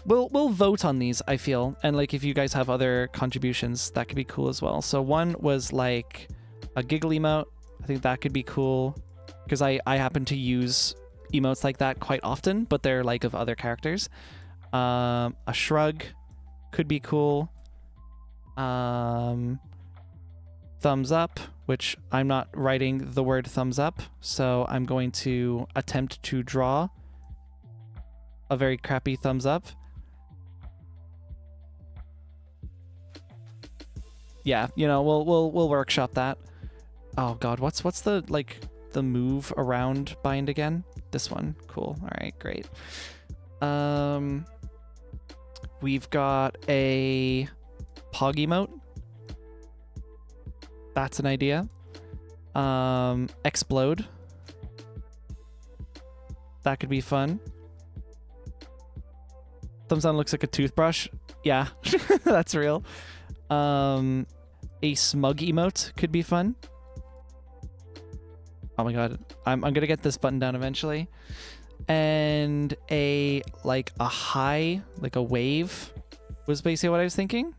we'll vote on these, I feel. And like if you guys have other contributions, that could be cool as well. So one was like a giggle emote. I think that could be cool because I happen to use emotes like that quite often, but they're like of other characters. A shrug could be cool. Thumbs up, which I'm not writing the word thumbs up, so I'm going to attempt to draw a very crappy thumbs up. Yeah, you know, we'll workshop that. Oh god, what's the like the move around bind again? This one. Cool. All right, great. We've got a pog emote. That's an idea. Explode. That could be fun. Thumbs down looks like a toothbrush. Yeah, that's real. A smug emote could be fun. Oh my god, I'm gonna get this button down eventually. And a high, like a wave was basically what I was thinking.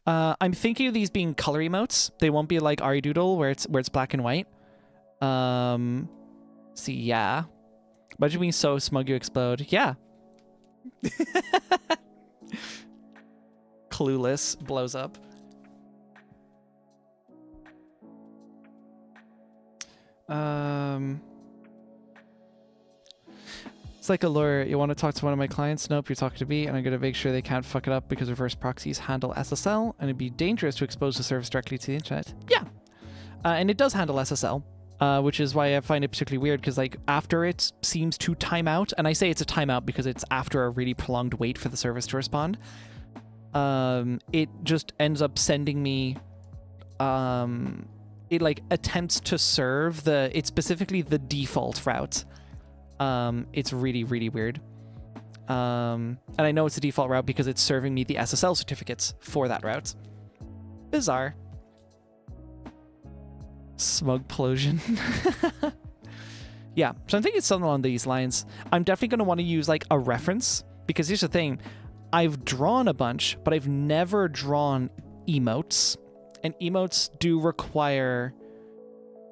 I'm thinking of these being color emotes. They won't be like ariDoodle where it's black and white. See, yeah. Imagine being so smug you explode. Yeah. Clueless blows up. It's like a lawyer. You want to talk to one of my clients? Nope, you're talking to me, and I'm going to make sure they can't fuck it up because reverse proxies handle SSL, and it'd be dangerous to expose the service directly to the internet. Yeah. And it does handle SSL, which is why I find it particularly weird, because like after it seems to time out, and I say it's a timeout because it's after a really prolonged wait for the service to respond, it just ends up sending me, it like attempts to serve it's specifically the default route. It's really, really weird. And I know it's a default route because it's serving me the SSL certificates for that route. Bizarre. Smugplosion. Yeah, so I'm thinking something along these lines. I'm definitely going to want to use like a reference, because here's the thing. I've drawn a bunch, but I've never drawn emotes. And emotes do require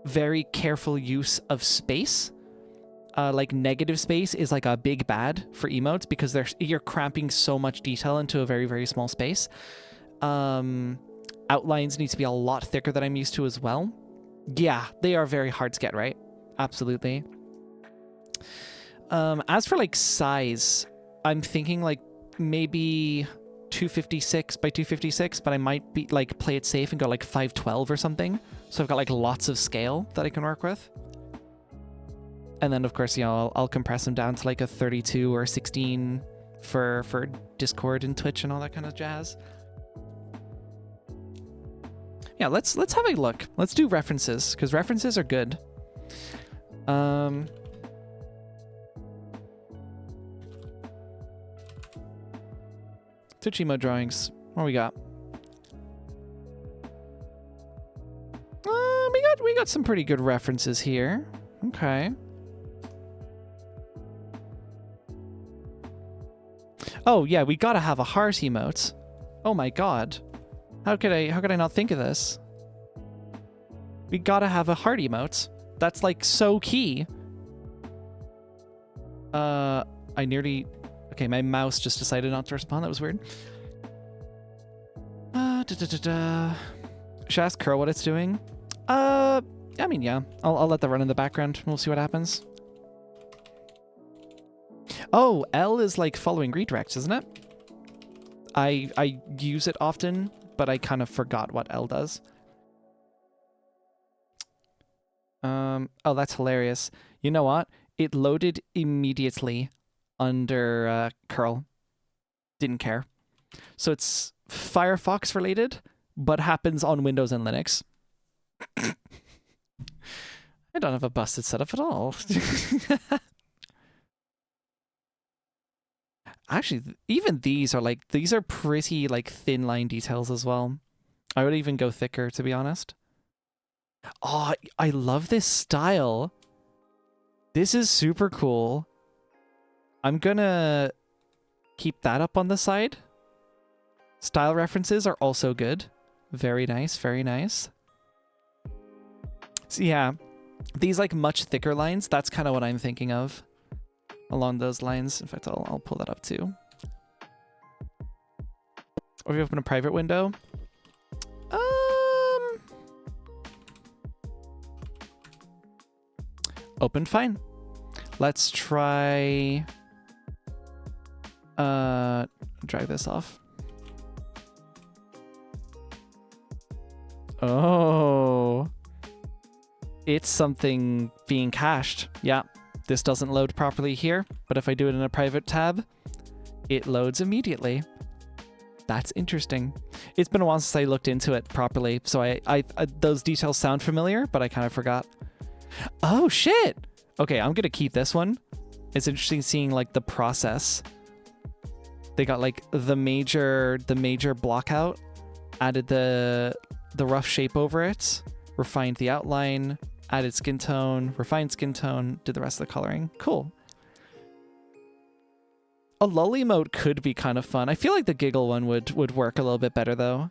very careful use of space. Like negative space is like a big bad for emotes because you're cramping so much detail into a very, very small space. Outlines need to be a lot thicker than I'm used to as well. Yeah, they are very hard to get right. Absolutely. As for like size, I'm thinking like maybe 256 by 256, but I might be like play it safe and go like 512 or something. So I've got like lots of scale that I can work with. And then of course, you know, I'll compress them down to like a 32 or 16 for Discord and Twitch and all that kind of jazz. Yeah, let's have a look. Let's do references, because references are good. Twitch emote drawings. What we got? We got some pretty good references here. Okay. Oh yeah, we gotta have a heart emote. Oh my god. How could I not think of this? We gotta have a heart emote. That's like so key. Okay, my mouse just decided not to respond. That was weird. Should I ask Curl what it's doing? I mean, yeah. I'll let that run in the background. We'll see what happens. Oh, L is like following redirects, isn't it? I use it often, but I kind of forgot what L does. Oh, that's hilarious. You know what? It loaded immediately under curl. Didn't care. So it's Firefox related, but happens on Windows and Linux. I don't have a busted setup at all. Actually, even these are pretty like thin line details as well. I would even go thicker, to be honest. Oh, I love this style. This is super cool. I'm gonna keep that up on the side. Style references are also good. Very nice, very nice. So yeah, these like much thicker lines, that's kind of what I'm thinking of. Along those lines. In fact, I'll pull that up too. Or if you open a private window. Open, fine. Let's try... drag this off. Oh. It's something being cached. Yeah. This doesn't load properly here, but if I do it in a private tab, it loads immediately. That's interesting. It's been a while since I looked into it properly, so I those details sound familiar, but I kind of forgot. Oh shit! Okay, I'm gonna keep this one. It's interesting seeing like the process. They got like the major block out, added the rough shape over it, refined the outline, added skin tone, refined skin tone, did the rest of the coloring. Cool. A lull emote could be kind of fun. I feel like the giggle one would work a little bit better though.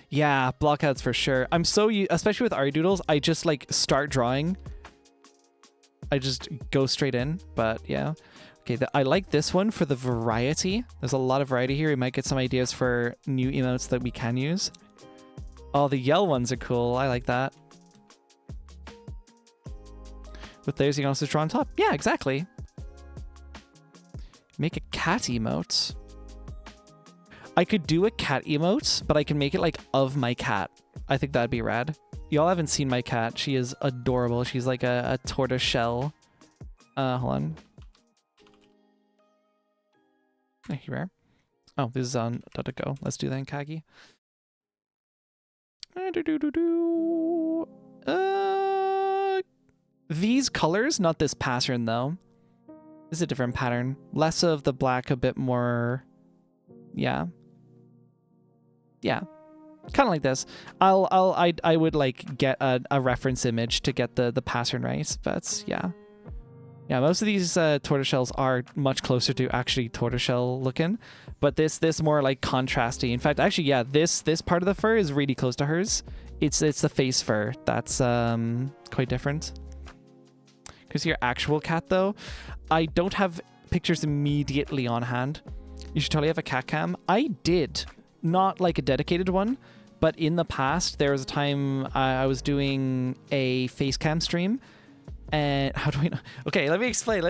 Yeah, blockouts for sure. I'm so especially with ariDoodles, I just like start drawing. I just go straight in, but yeah. Okay, I like this one for the variety. There's a lot of variety here. We might get some ideas for new emotes that we can use. Oh, the yell ones are cool. I like that. With those, you can also draw on top. Yeah, exactly. Make a cat emote. I could do a cat emote, but I can make it like of my cat. I think that'd be rad. Y'all haven't seen my cat. She is adorable. She's like a tortoise shell. Hold on. Here we are. Oh, this is on .go. Let's do that in Kagi. These colors, not this pattern though. This is a different pattern. Less of the black, a bit more. Yeah. Yeah. Kind of like this. I would like get a reference image to get the pattern right, but yeah. Yeah, most of these tortoiseshells are much closer to actually tortoiseshell looking, but this more like contrasty. In fact, actually, yeah, this part of the fur is really close to hers. It's the face fur that's quite different. Because your actual cat though, I don't have pictures immediately on hand. You should totally have a cat cam. I did, not like a dedicated one, but in the past there was a time I was doing a face cam stream. And how do we know? Okay, let me explain. I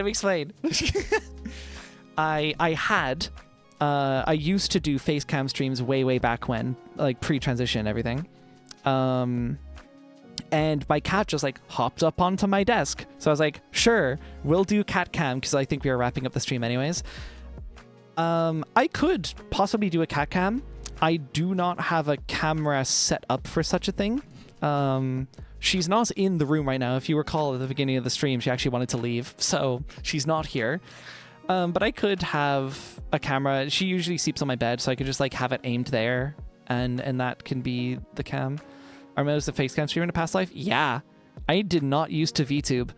used to do face cam streams way back when, like pre-transition and everything. And my cat just like hopped up onto my desk. So I was like, sure, we'll do cat cam because I think we were wrapping up the stream anyways. I could possibly do a cat cam. I do not have a camera set up for such a thing. She's not in the room right now. If you recall at the beginning of the stream, she actually wanted to leave, so she's not here. But I could have a camera. She usually sleeps on my bed, so I could just like have it aimed there, and that can be the cam. I remember the face cam streamer in a past life. Yeah, I did not used to VTube,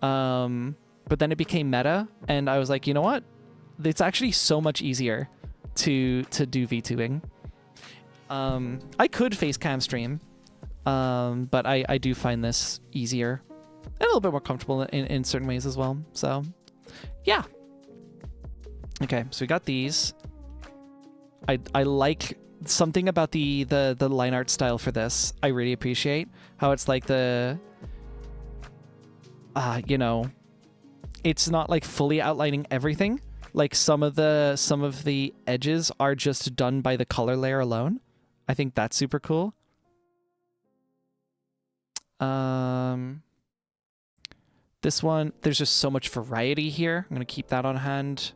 but then it became meta, and I was like, you know what? It's actually so much easier to do VTubing. I could face cam stream. But I do find this easier and a little bit more comfortable in certain ways as well. So, yeah. Okay, so we got these. I like something about the line art style for this. I really appreciate how it's like the, you know, it's not like fully outlining everything. Like some of the edges are just done by the color layer alone. I think that's super cool. This one, there's just so much variety here. I'm gonna keep that on hand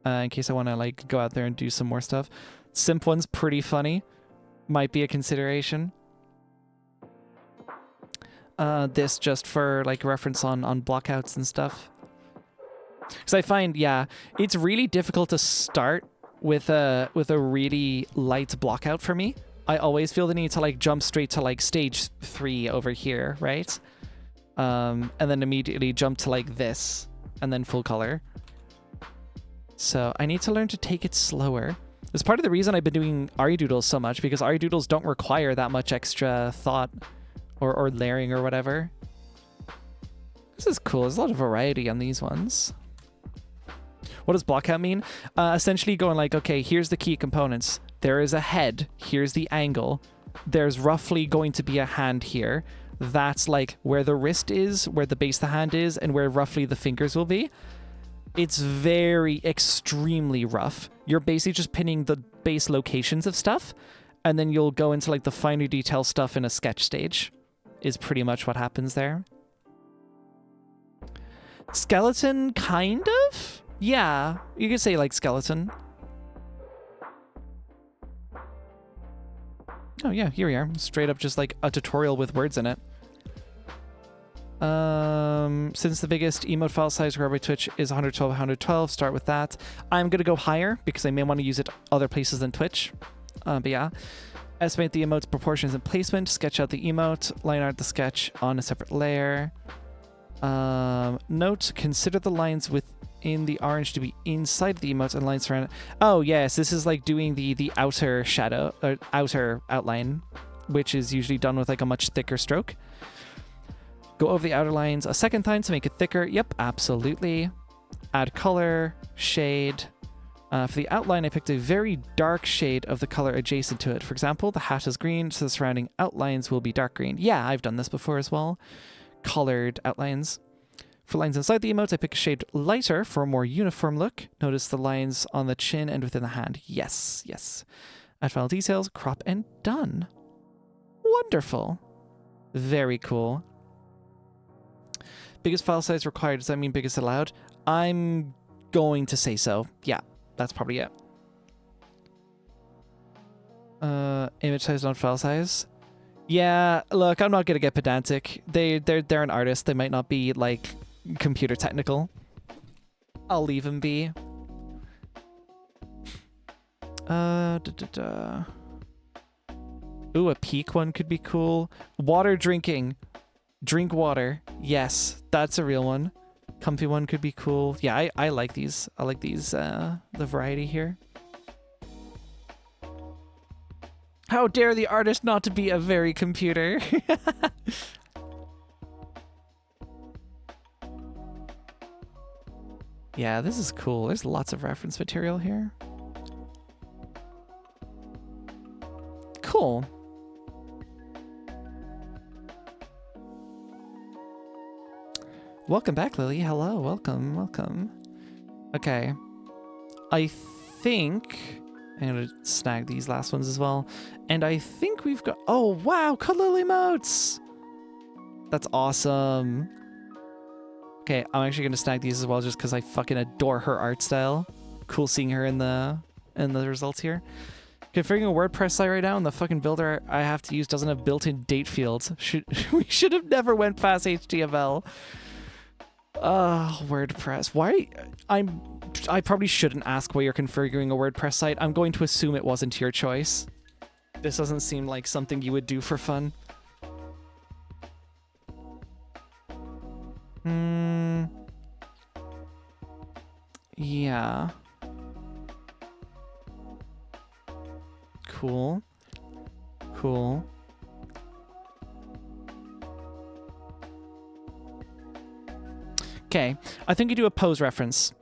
in case I want to like go out there and do some more stuff. Simp one's pretty funny. Might be a consideration. This just for like reference on blockouts and stuff. Because I find, yeah, it's really difficult to start with a really light blockout for me. I always feel the need to like jump straight to like stage 3 over here, right? And then immediately jump to like this and then full color. So I need to learn to take it slower. It's part of the reason I've been doing ariDoodles so much, because ariDoodles don't require that much extra thought or layering or whatever. This is cool. There's a lot of variety on these ones. What does blockout mean? Essentially going like, okay, here's the key components. There is a head. Here's the angle. There's roughly going to be a hand here. that's like where the wrist is, where the base of the hand is, and where roughly the fingers will be. It's very extremely rough. You're basically just pinning the base locations of stuff, and then you'll go into like the finer detail stuff in a sketch stage, is pretty much what happens there. Skeleton, kind of? Yeah, you could say like skeleton. Oh yeah, here we are. Straight up just like a tutorial with words in it. Since the biggest emote file size required by Twitch is 112, 112, start with that. I'm going to go higher because I may want to use it other places than Twitch. But yeah. Estimate the emote's proportions and placement. Sketch out the emote. Line art the sketch on a separate layer. Note, consider the lines within the orange to be inside the emote and lines around it. Oh, yes. This is like doing the outer shadow, or outer outline, which is usually done with like a much thicker stroke. Go over the outer lines a second time to make it thicker. Yep, absolutely. Add color, shade. For the outline, I picked a very dark shade of the color adjacent to it. For example, the hat is green, so the surrounding outlines will be dark green. Yeah, I've done this before as well. Colored outlines. For lines inside the emotes, I pick a shade lighter for a more uniform look. Notice the lines on the chin and within the hand. Yes, yes. Add final details, crop, and done. Wonderful. Very cool. Biggest file size required. Does that mean biggest allowed? I'm going to say so. Yeah, that's probably it. Image size, not file size. Yeah, look, I'm not gonna get pedantic. They're an artist. They might not be like computer technical. I'll leave them be. Ooh, a peak one could be cool. Water drinking. Drink water. Yes, that's a real one. Comfy one could be cool. Yeah, I like these. I like these, the variety here. How dare the artist not to be a very computer? Yeah, this is cool. There's lots of reference material here. Cool. Welcome back, Lily. Hello, welcome, welcome. Okay. I think I'm gonna snag these last ones as well. And I think we've got, oh wow, cuddle emotes! That's awesome. Okay, I'm actually gonna snag these as well just because I fucking adore her art style. Cool seeing her in the results here. Configuring a WordPress site right now, and the fucking builder I have to use doesn't have built-in date fields. We should have never went past HTML. WordPress. Why? I probably shouldn't ask why you're configuring a WordPress site. I'm going to assume it wasn't your choice. This doesn't seem like something you would do for fun. Yeah. Cool. Cool. Okay, I think you do a pose reference.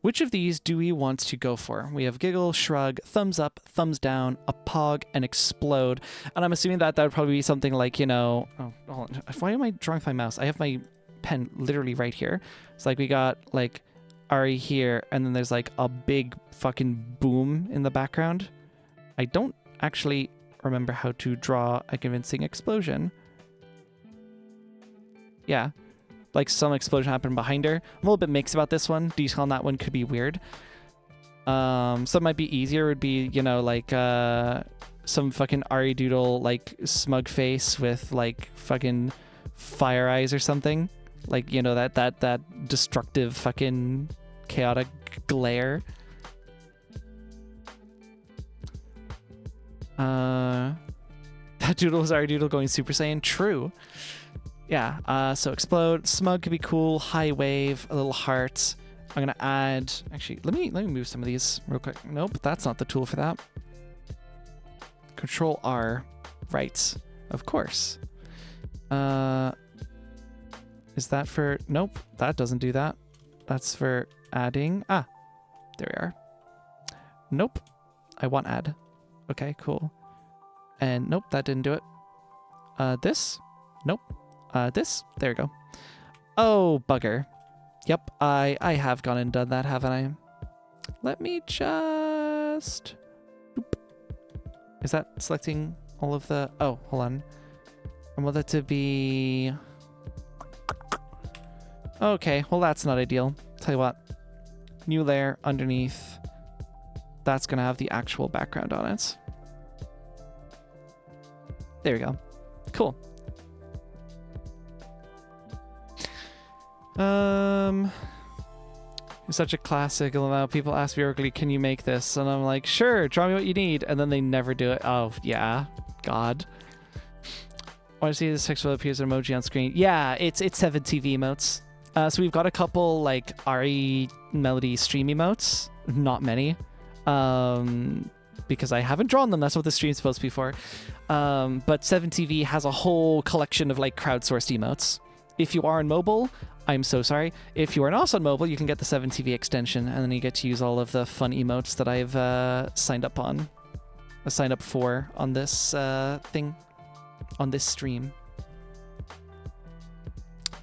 Which of these do we want to go for? We have giggle, shrug, thumbs up, thumbs down, a pog, and explode. And I'm assuming that would probably be something like, you know... Oh, hold on. Why am I drawing with my mouse? I have my pen literally right here. It's like we got, like, Ari here, and then there's, like, a big fucking boom in the background. I don't actually remember how to draw a convincing explosion. Yeah, like some explosion happened behind her. I'm a little bit mixed about this one. Detail on that one could be weird. Some might be easier would be, you know, like some fucking Ari Doodle, like smug face with like fucking fire eyes or something. Like, you know, that destructive fucking chaotic glare. That Doodle was Ari Doodle going Super Saiyan. True. Yeah, so explode. Smug could be cool. High wave, a little heart. I'm gonna add, actually, let me move some of these real quick. Nope, that's not the tool for that. Control R. Right, of course. Is that for, nope, that doesn't do that. That's for adding, there we are. Nope, I want add. Okay, cool. And nope, that didn't do it. This? Nope. This? There we go. Oh, bugger. Yep, I have gone and done that, haven't I? Let me just... Boop. Is that selecting all of the... Oh, hold on. I want that to be... Okay, well that's not ideal. Tell you what. New layer underneath. That's going to have the actual background on it. There we go. Cool. It's such a classic amount. People ask me regularly, can you make this? And I'm like, sure, draw me what you need. And then they never do it. Oh, yeah. God. I want to see this text will appears an emoji on screen. Yeah, it's 7TV emotes. So we've got a couple like Ari Melody stream emotes. Not many. Because I haven't drawn them. That's what the stream's supposed to be for. But 7TV has a whole collection of like crowdsourced emotes. If you are on mobile, I'm so sorry. If you are not on mobile, you can get the 7TV extension, and then you get to use all of the fun emotes that I've signed up for on this thing, on this stream.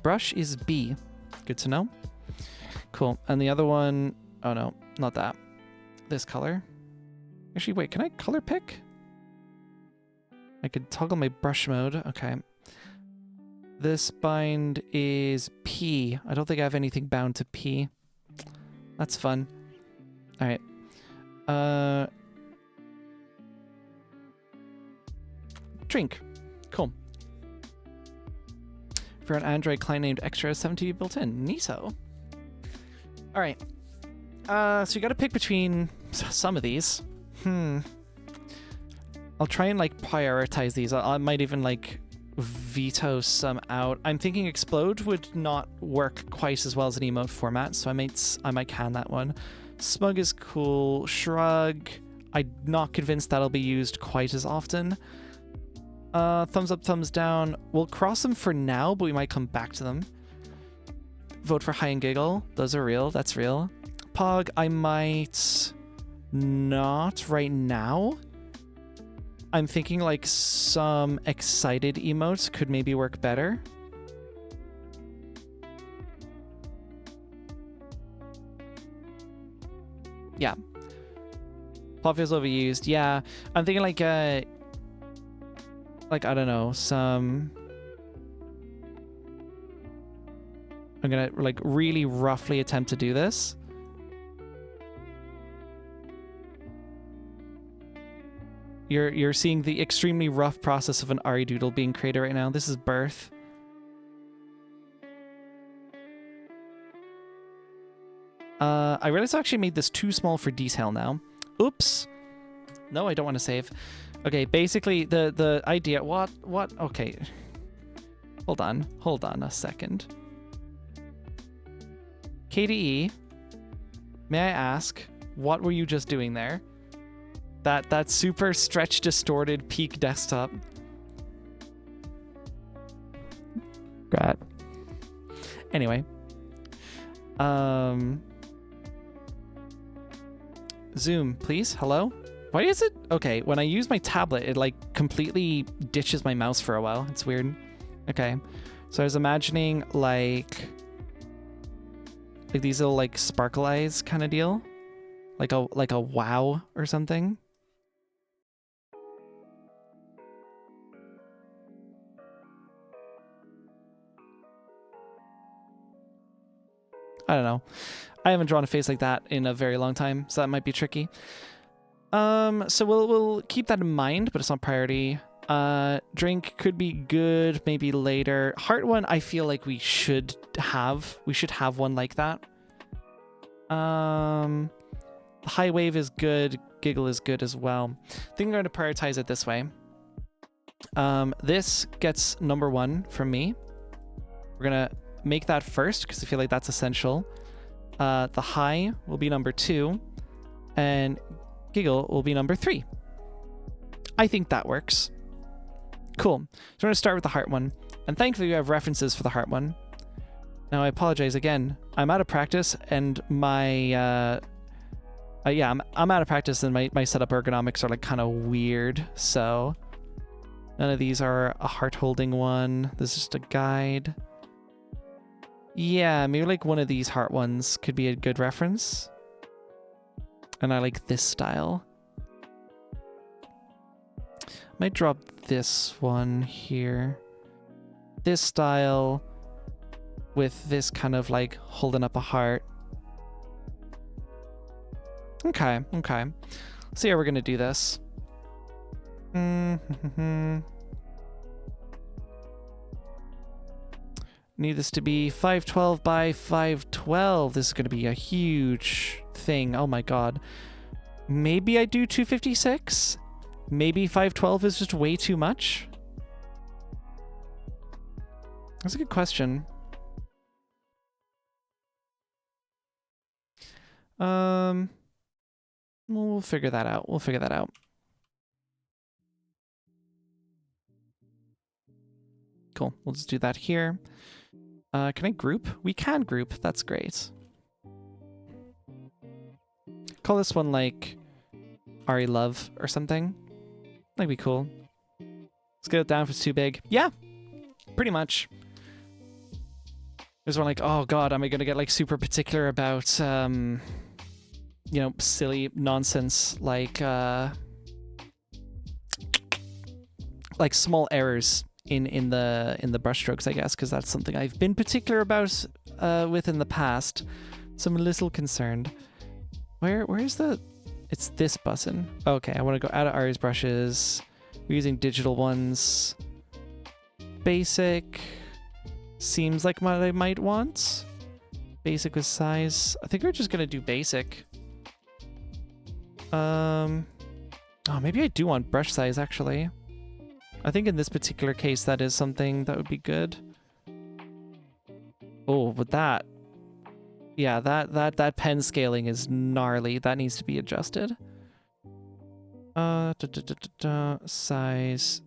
Brush is B. Good to know. Cool. And the other one, oh no, not that. This color. Actually, wait, can I color pick? I could toggle my brush mode. Okay. This bind is P. I don't think I have anything bound to P. That's fun. All right. Drink. Cool. For an Android client named Extra 7TV built in. Neato. All right. So you got to pick between some of these. I'll try and like prioritize these. I might even like veto some out. I'm thinking Explode would not work quite as well as an emote format, so I might can that one. Smug is cool. Shrug, I'm not convinced that'll be used quite as often. Thumbs up, thumbs down. We'll cross them for now, but we might come back to them. Vote for High and Giggle. Those are real. That's real. Pog, I might not right now. I'm thinking like some excited emotes could maybe work better. Yeah. Plot feels overused. Yeah. I'm thinking like I don't know, some... I'm gonna like really roughly attempt to do this. You're seeing the extremely rough process of an Ari doodle being created right now. This is birth. I realized I actually made this too small for detail now. Oops. No, I don't want to save. Okay, basically the idea... What? Okay. Hold on a second. KDE, may I ask, what were you just doing there? That super stretch distorted peak desktop. Great. Anyway. Zoom, please. Hello? Why is it... Okay, when I use my tablet, it like completely ditches my mouse for a while. It's weird. Okay. So I was imagining like these little like sparkle eyes kind of deal. Like a wow or something. I don't know. I haven't drawn a face like that in a very long time, so that might be tricky. So we'll keep that in mind, but it's not priority. Drink could be good, maybe later. Heart one, I feel like we should have one like that. High wave is good, giggle is good as well. I think I'm going to prioritize it this way. This gets number 1 from me. We're gonna make that first because I feel like that's essential. The high will be number 2, and giggle will be number 3. I think that works. Cool. So we're going to start with the heart one, and thankfully we have references for the heart one. Now I apologize again. I'm out of practice, and my I'm out of practice, and my setup ergonomics are like kind of weird. So None of these are a heart-holding one. This is just a guide. Yeah, maybe like one of these heart ones could be a good reference. And I like this style. Might drop this one here. This style with this kind of like holding up a heart. Okay, okay. Let's see how we're gonna do this. Need this to be 512 by 512. This is gonna be a huge thing. Oh my god. Maybe I do 256? Maybe 512 is just way too much? That's a good question. We'll figure that out. We'll figure that out. Cool. We'll just do that here. Can I group? We can group. That's great. Call this one like ariLove or something. That'd be cool. Let's get it down if it's too big. Yeah, pretty much. There's one like, oh god, am I gonna get like super particular about you know, silly nonsense like small errors in the brush strokes, I guess, because that's something I've been particular about with in the past. So I'm a little concerned. Where's the... It's this button. Okay, I want to go out of Ari's brushes. We're using digital ones. Basic. Seems like what I might want. Basic with size. I think we're just gonna do basic. Oh, maybe I do want brush size, actually. I think in this particular case, that is something that would be good. Oh, but that... Yeah, that pen scaling is gnarly. That needs to be adjusted. Size.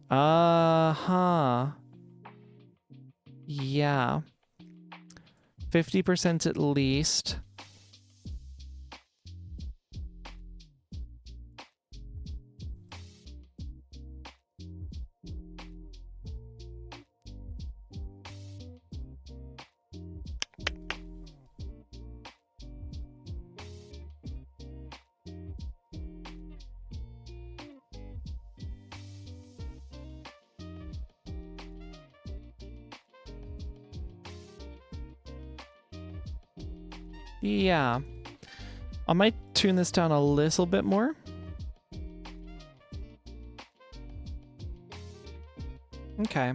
Yeah. 50% at least. Yeah. I might tune this down a little bit more. Okay.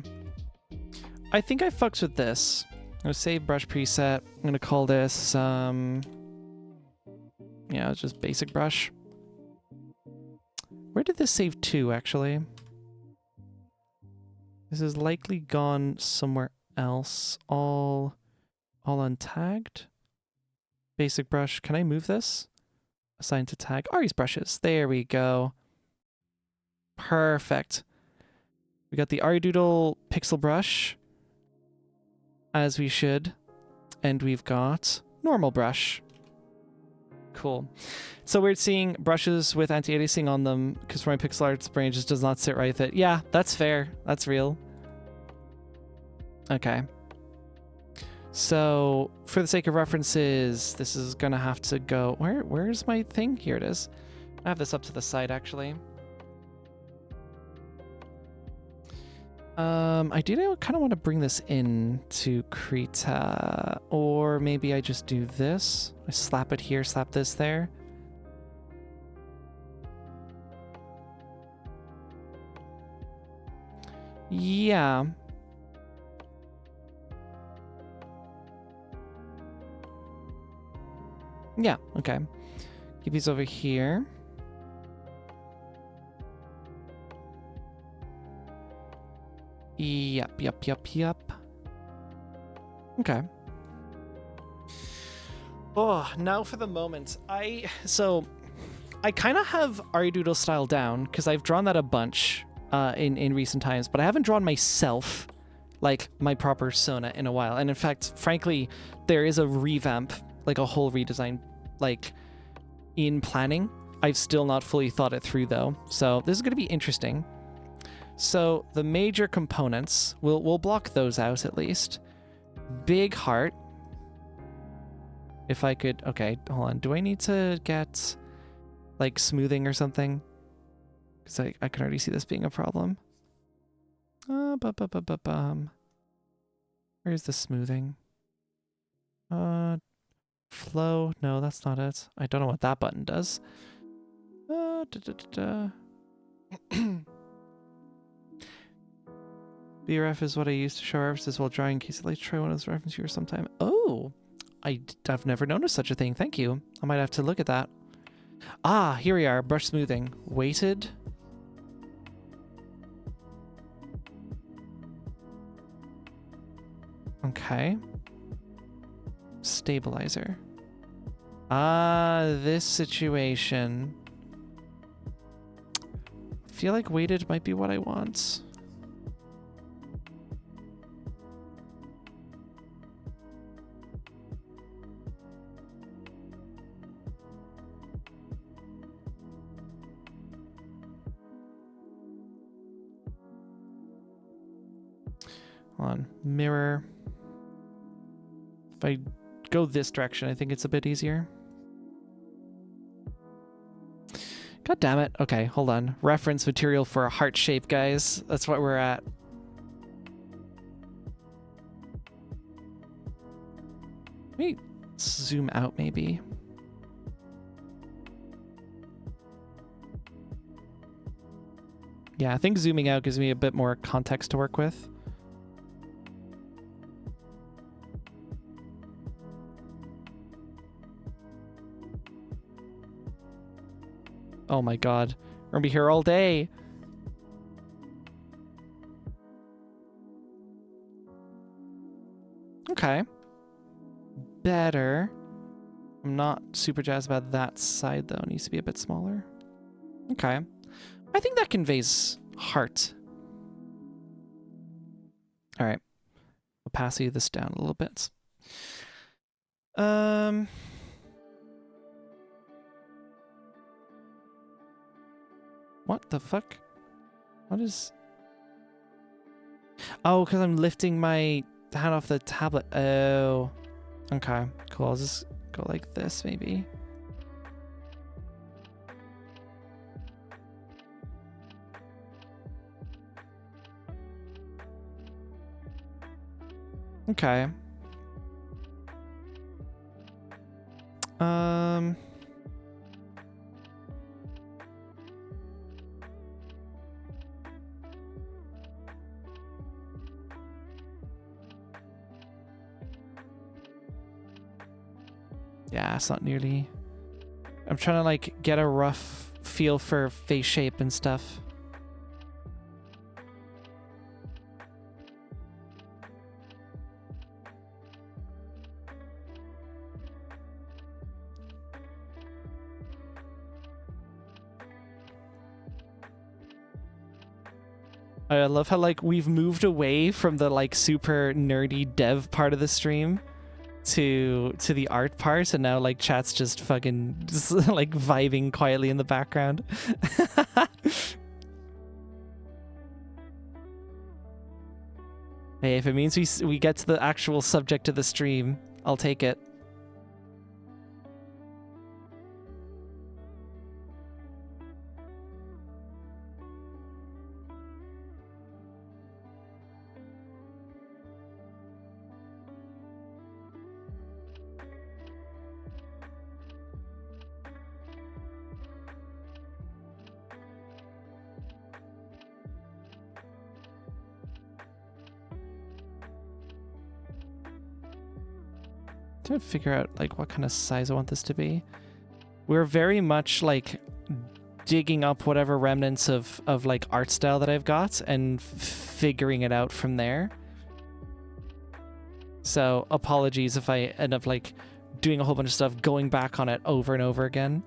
I think I fucks with this. I'm gonna save brush preset. I'm gonna call this, yeah, it's just basic brush. Where did this save to, actually? This is likely gone somewhere else. All untagged. Basic brush. Can I move this? Assign to tag. Ari's brushes. There we go. Perfect. We got the ariDoodle pixel brush, as we should. And we've got normal brush. Cool. So we're seeing brushes with anti-aliasing on them because my pixel art's brain just does not sit right with it. Yeah, that's fair. That's real. Okay. So, for the sake of references, this is gonna have to go... Where's my thing? Here it is. I have this up to the side, actually. I do kind of want to bring this in to Krita. Or maybe I just do this. I slap it here, slap this there. Yeah. Yeah, okay. Keep these over here. Yep. Okay. Oh, now for the moment. I kind of have ariDoodle style down because I've drawn that a bunch in recent times, but I haven't drawn myself, like my proper persona, in a while. And in fact, frankly, there is a revamp, like a whole redesign, like in planning. I've still not fully thought it through though, so this is going to be interesting. So the major components, we'll block those out at least. Big heart. If I could, okay, hold on. Do I need to get like smoothing or something? Because I can already see this being a problem. Where's the smoothing? Flow. No, that's not it. I don't know what that button does. BRF is what I use to show references while drawing in case I'd like to try one of those reference viewers sometime. Oh, I've never noticed such a thing. Thank you. I might have to look at that. Ah, here we are. Brush smoothing. Weighted. Okay. Stabilizer. Ah, this situation. I feel like weighted might be what I want. Hold on. Mirror. If I go this direction, I think it's a bit easier. God damn it. Okay, hold on. Reference material for a heart shape, guys. That's what we're at. Let me zoom out, maybe. Yeah, I think zooming out gives me a bit more context to work with. Oh my god. We're gonna be here all day. Okay. Better. I'm not super jazzed about that side, though. It needs to be a bit smaller. Okay. I think that conveys heart. Alright. Opacity this down a little bit. What the fuck? What is... Oh, because I'm lifting my hand off the tablet. Oh. Okay, cool. I'll just go like this, maybe. Okay. Yeah, it's not nearly... I'm trying to, like, get a rough feel for face shape and stuff. I love how, like, we've moved away from the, like, super nerdy dev part of the stream to the art part, and now like chat's just fucking just, like vibing quietly in the background. Hey, if it means we get to the actual subject of the stream, I'll take it. Trying to figure out like what kind of size I want this to be. We're very much like digging up whatever remnants of like art style that I've got and figuring it out from there. So apologies if I end up like doing a whole bunch of stuff, going back on it over and over again.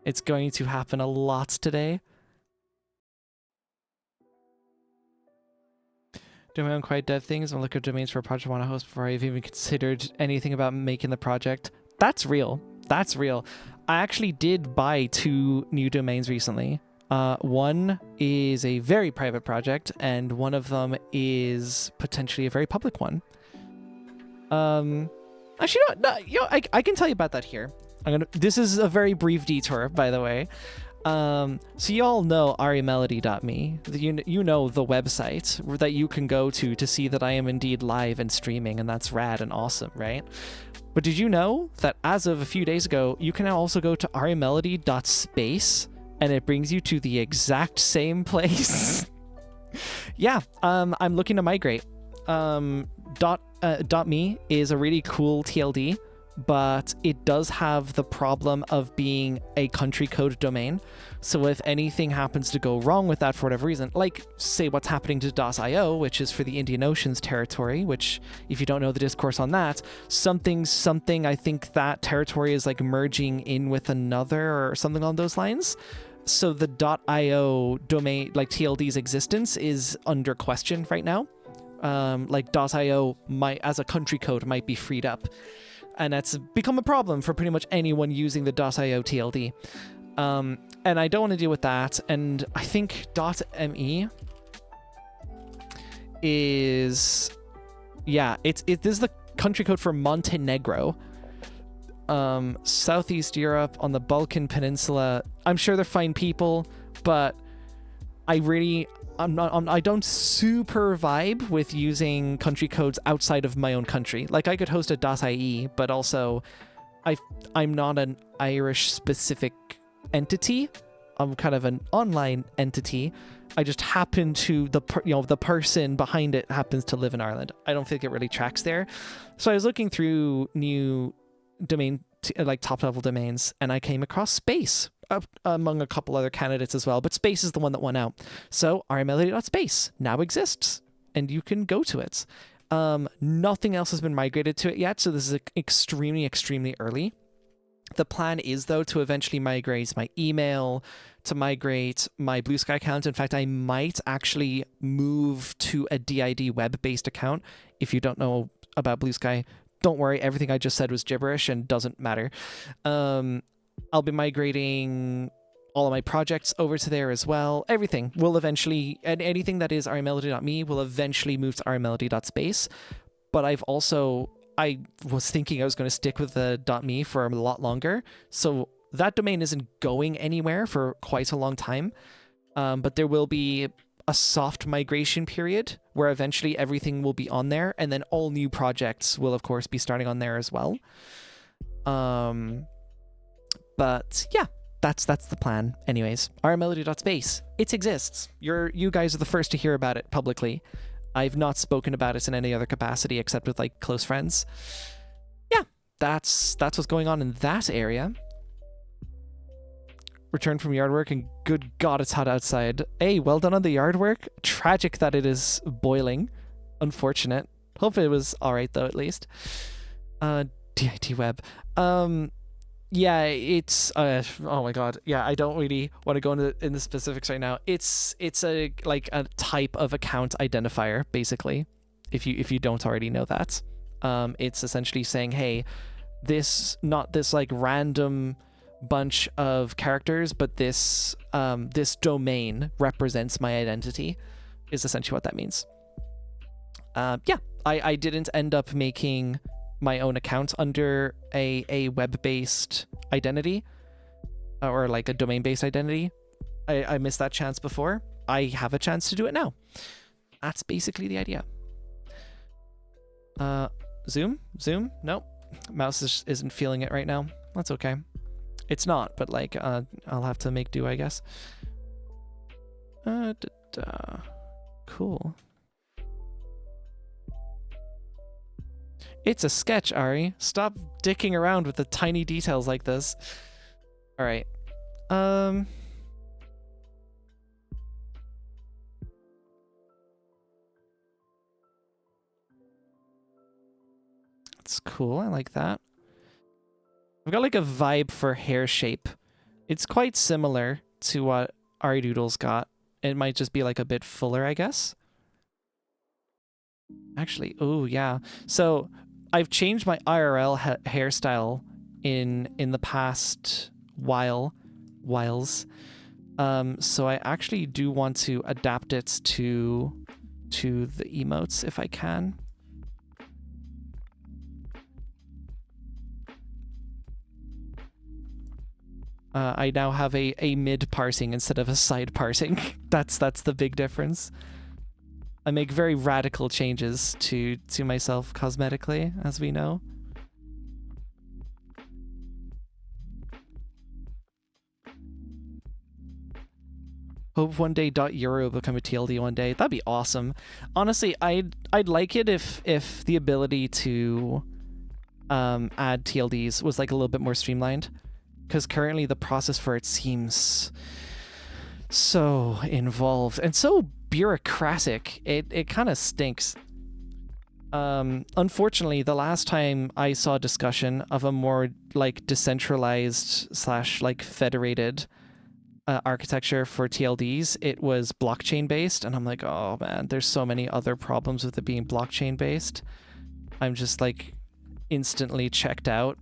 It's going to happen a lot today. Do my own quiet dev things and look at domains for a project I want to host before I've even considered anything about making the project. That's real. That's real. I actually did buy 2 new domains recently. One is a very private project, and one of them is potentially a very public one. Actually, I can tell you about that here. This is a very brief detour, by the way. So you all know arimelody.me. You know the website that you can go to see that I am indeed live and streaming, and that's rad and awesome, right? But did you know that as of a few days ago, you can now also go to arimelody.space, and it brings you to the exact same place? Yeah, I'm looking to migrate. .me is a really cool TLD, but it does have the problem of being a country code domain. So if anything happens to go wrong with that for whatever reason, like say what's happening to .io, which is for the Indian Ocean's territory, which if you don't know the discourse on that, something, I think that territory is like merging in with another or something along those lines. So the .io domain, like TLD's existence, is under question right now. Like .io might, as a country code, might be freed up. And that's become a problem for pretty much anyone using the .io TLD. And I don't want to deal with that. And I think .me is... Yeah, this is the country code for Montenegro. Southeast Europe, on the Balkan Peninsula. I'm sure they're fine people, but I don't super vibe with using country codes outside of my own country. Like, I could host a .ie, but also I'm not an Irish specific entity. I'm kind of an online entity. I just happen to the person behind it happens to live in Ireland. I don't think it really tracks there. So I was looking through new domain like top level domains, and I came across Space among a couple other candidates as well, but Space is the one that won out. So arimelody.space now exists, and you can go to it. Nothing else has been migrated to it yet, so this is extremely early. The plan is, though, to eventually migrate my email, to migrate my Blue Sky account. In fact, I might actually move to a DID web-based account. If you don't know about Blue Sky, don't worry, everything I just said was gibberish and doesn't matter. I'll be migrating all of my projects over to there as well. Everything will eventually, and anything that is arimelody.me will eventually move to arimelody.space. But I was thinking I was going to stick with the .me for a lot longer. So that domain isn't going anywhere for quite a long time. But there will be a soft migration period where eventually everything will be on there, and then all new projects will of course be starting on there as well. But yeah, that's the plan. Anyways, arimelody.space, it exists. You guys are the first to hear about it publicly. I've not spoken about it in any other capacity except with like close friends. Yeah, that's what's going on in that area. Returned from yard work, and good God, it's hot outside. Hey, well done on the yard work. Tragic that it is boiling. Unfortunate. Hopefully it was all right though, at least. DIT web. Yeah, it's oh my God. Yeah, I don't really want to go into the specifics right now. It's a type of account identifier, basically. If you don't already know that. It's essentially saying, hey, not this like random bunch of characters, but this domain represents my identity, is essentially what that means. Yeah, I didn't end up making my own account under a web-based identity or like a domain-based identity. I missed that chance before. I have a chance to do it now. That's basically the idea. Zoom? Nope. Mouse isn't feeling it right now. That's okay. It's not, but like, I'll have to make do, I guess. Cool. It's a sketch, Ari. Stop dicking around with the tiny details like this. All right. That's cool. I like that. I've got like a vibe for hair shape. It's quite similar to what ariDoodle's got. It might just be like a bit fuller, I guess. Actually, oh yeah. So I've changed my IRL hairstyle in the past whiles. So I actually do want to adapt it to the emotes if I can. I now have a mid parsing instead of a side parsing. that's the big difference. I make very radical changes to myself cosmetically, as we know. Hope one day .euro will become a TLD one day. That'd be awesome. Honestly, I'd like it if the ability to add TLDs was like a little bit more streamlined, because currently the process for it seems so involved and so bureaucratic. It kind of stinks. Unfortunately, the last time I saw a discussion of a more like decentralized / like federated architecture for TLDs, it was blockchain based, and I'm like, oh man, there's so many other problems with it being blockchain based. I'm just like instantly checked out.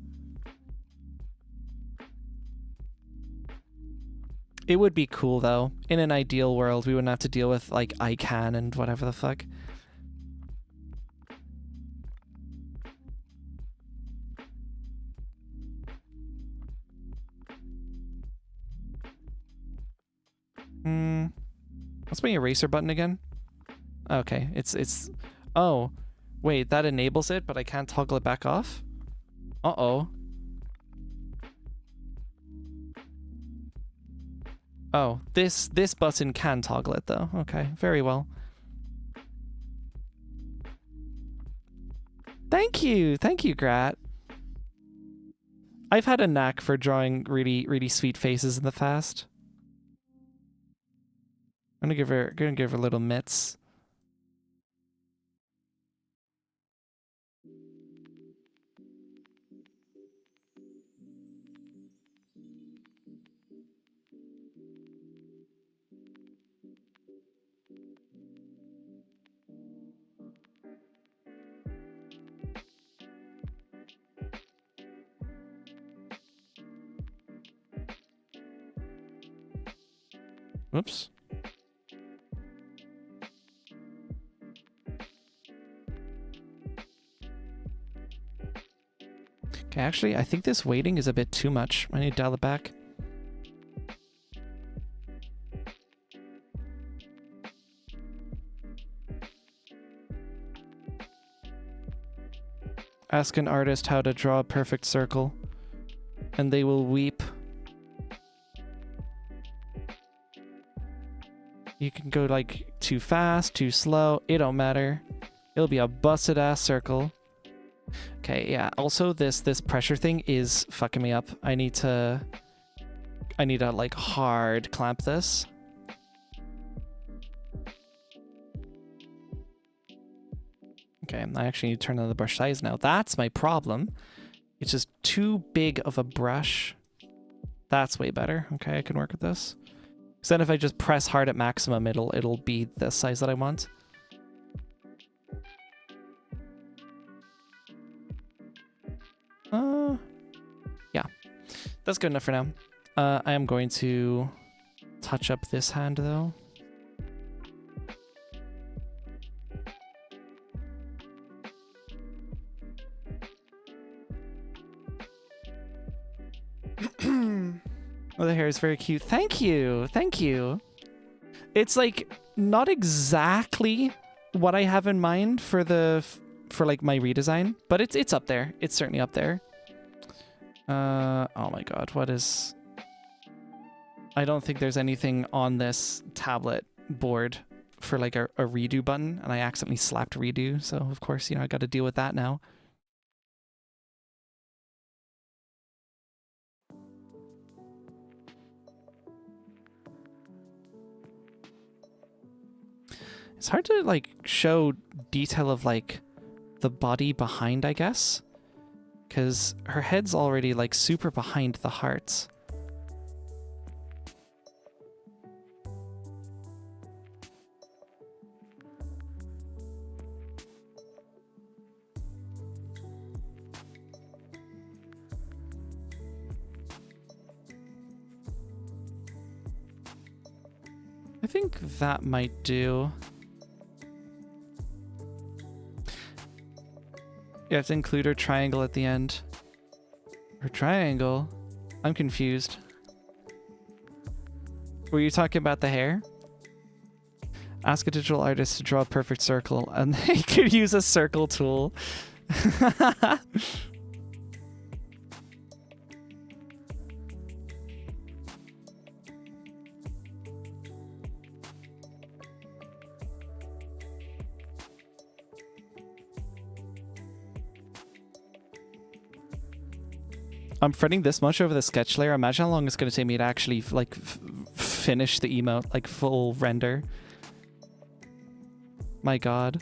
It would be cool though. In an ideal world, we wouldn't have to deal with like ICANN and whatever the fuck. What's my eraser button again? Okay, it's... Oh, wait, that enables it, but I can't toggle it back off? Uh-oh. Oh, this button can toggle it, though. Okay, very well. Thank you, Grat. I've had a knack for drawing really sweet faces in the past. I'm gonna give her little mitts. Whoops. Okay, actually, I think this waiting is a bit too much. I need to dial it back. Ask an artist how to draw a perfect circle, and they will weep. You can go like too fast, too slow, it don't matter. It'll be a busted ass circle. Okay, yeah. Also, this pressure thing is fucking me up. I need to like hard clamp this. Okay, I actually need to turn on the brush size now. That's my problem. It's just too big of a brush. That's way better. Okay, I can work with this. So then if I just press hard at maximum, it'll be the size that I want. Yeah. That's good enough for now. I am going to touch up this hand though. Oh, the hair is very cute. Thank you. Thank you. It's like not exactly what I have in mind for like my redesign, but it's up there. It's certainly up there. Oh my god, what is... I don't think there's anything on this tablet board for like a redo button, and I accidentally slapped redo, so of course, you know, I got to deal with that now. It's hard to like show detail of like the body behind, I guess, because her head's already like super behind the heart. I think that might do. You have to include her triangle at the end. Her triangle? I'm confused. Were you talking about the hair? Ask a digital artist to draw a perfect circle, and they could use a circle tool. I'm fretting this much over the sketch layer. Imagine how long it's going to take me to actually like finish the emote, like full render. My God.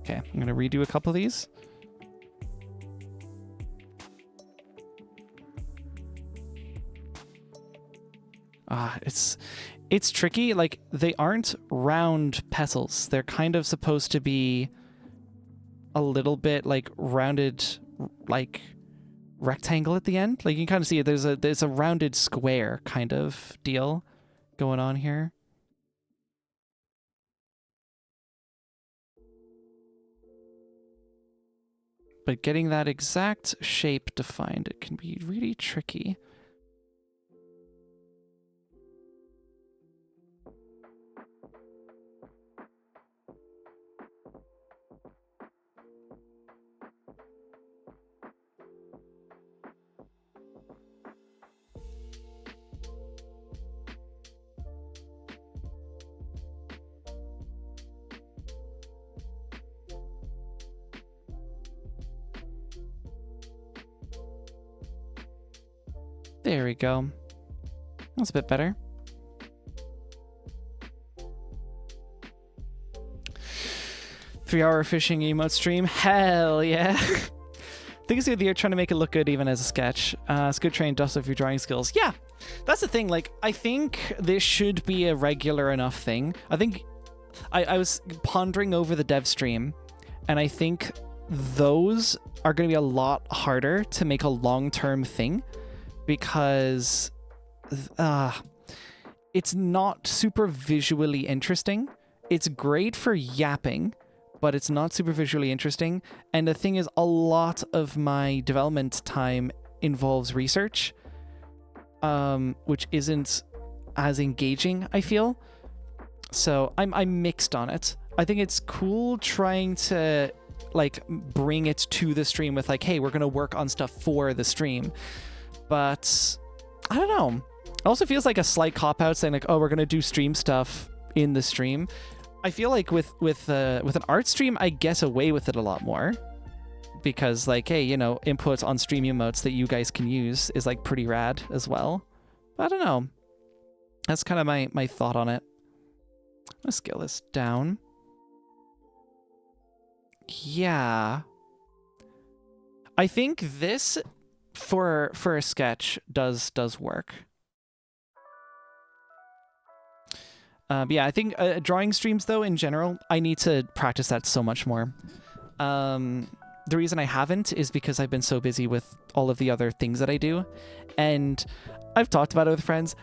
Okay, I'm going to redo a couple of these. It's tricky. Like, they aren't round petals. They're kind of supposed to be a little bit like rounded, like rectangle at the end. Like, you can kind of see it. There's a rounded square kind of deal going on here. But getting that exact shape defined, it can be really tricky. There we go. That's a bit better. Three-hour fishing emote stream. Hell yeah. I think it's the idea trying to make it look good even as a sketch. It's good training dust of your drawing skills. Yeah, that's the thing. Like, I think this should be a regular enough thing. I think I was pondering over the dev stream, and I think those are going to be a lot harder to make a long-term thing. Because it's not super visually interesting. It's great for yapping, but it's not super visually interesting. And the thing is, a lot of my development time involves research, which isn't as engaging, I feel. So I'm mixed on it. I think it's cool trying to like bring it to the stream with like, hey, we're going to work on stuff for the stream. But I don't know. It also feels like a slight cop-out saying like, oh, we're going to do stream stuff in the stream. I feel like with an art stream, I get away with it a lot more. Because like, hey, you know, inputs on stream emotes that you guys can use is like pretty rad as well. But I don't know. That's kind of my thought on it. I'm going to scale this down. Yeah. I think this... For a sketch does work. But yeah, I think drawing streams though in general, I need to practice that so much more. The reason I haven't is because I've been so busy with all of the other things that I do, and I've talked about it with friends.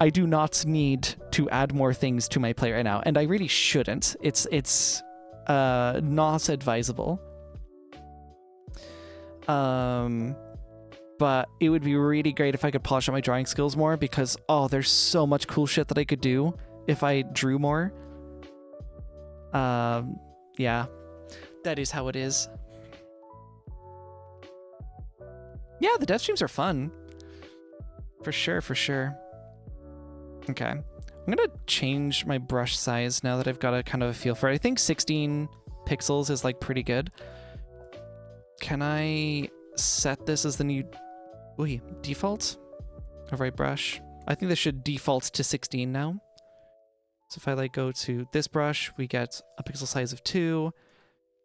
I do not need to add more things to my plate right now, and I really shouldn't. It's not advisable. But it would be really great if I could polish up my drawing skills more because, oh, there's so much cool shit that I could do if I drew more. Yeah, that is how it is. Yeah, the dev streams are fun. For sure, for sure. Okay. I'm going to change my brush size now that I've got a kind of a feel for it. I think 16 pixels is like pretty good. Can I set this as the new... Wait, default? Override brush. I think this should default to 16 now. So if I like go to this brush, we get a pixel size of 2. And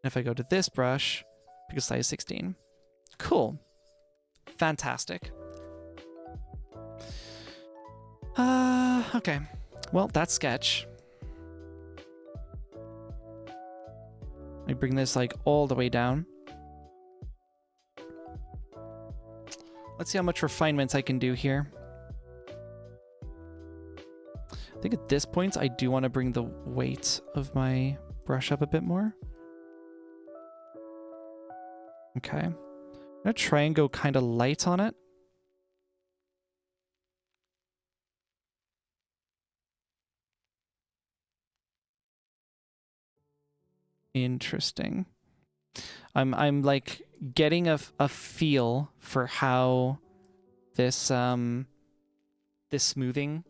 if I go to this brush, pixel size 16. Cool. Fantastic. Okay. Well, that's sketch. Let me bring this like all the way down. Let's see how much refinements I can do here. I think at this point, I do want to bring the weight of my brush up a bit more. Okay. I'm going to try and go kind of light on it. Interesting. I'm like getting a feel for how this this smoothing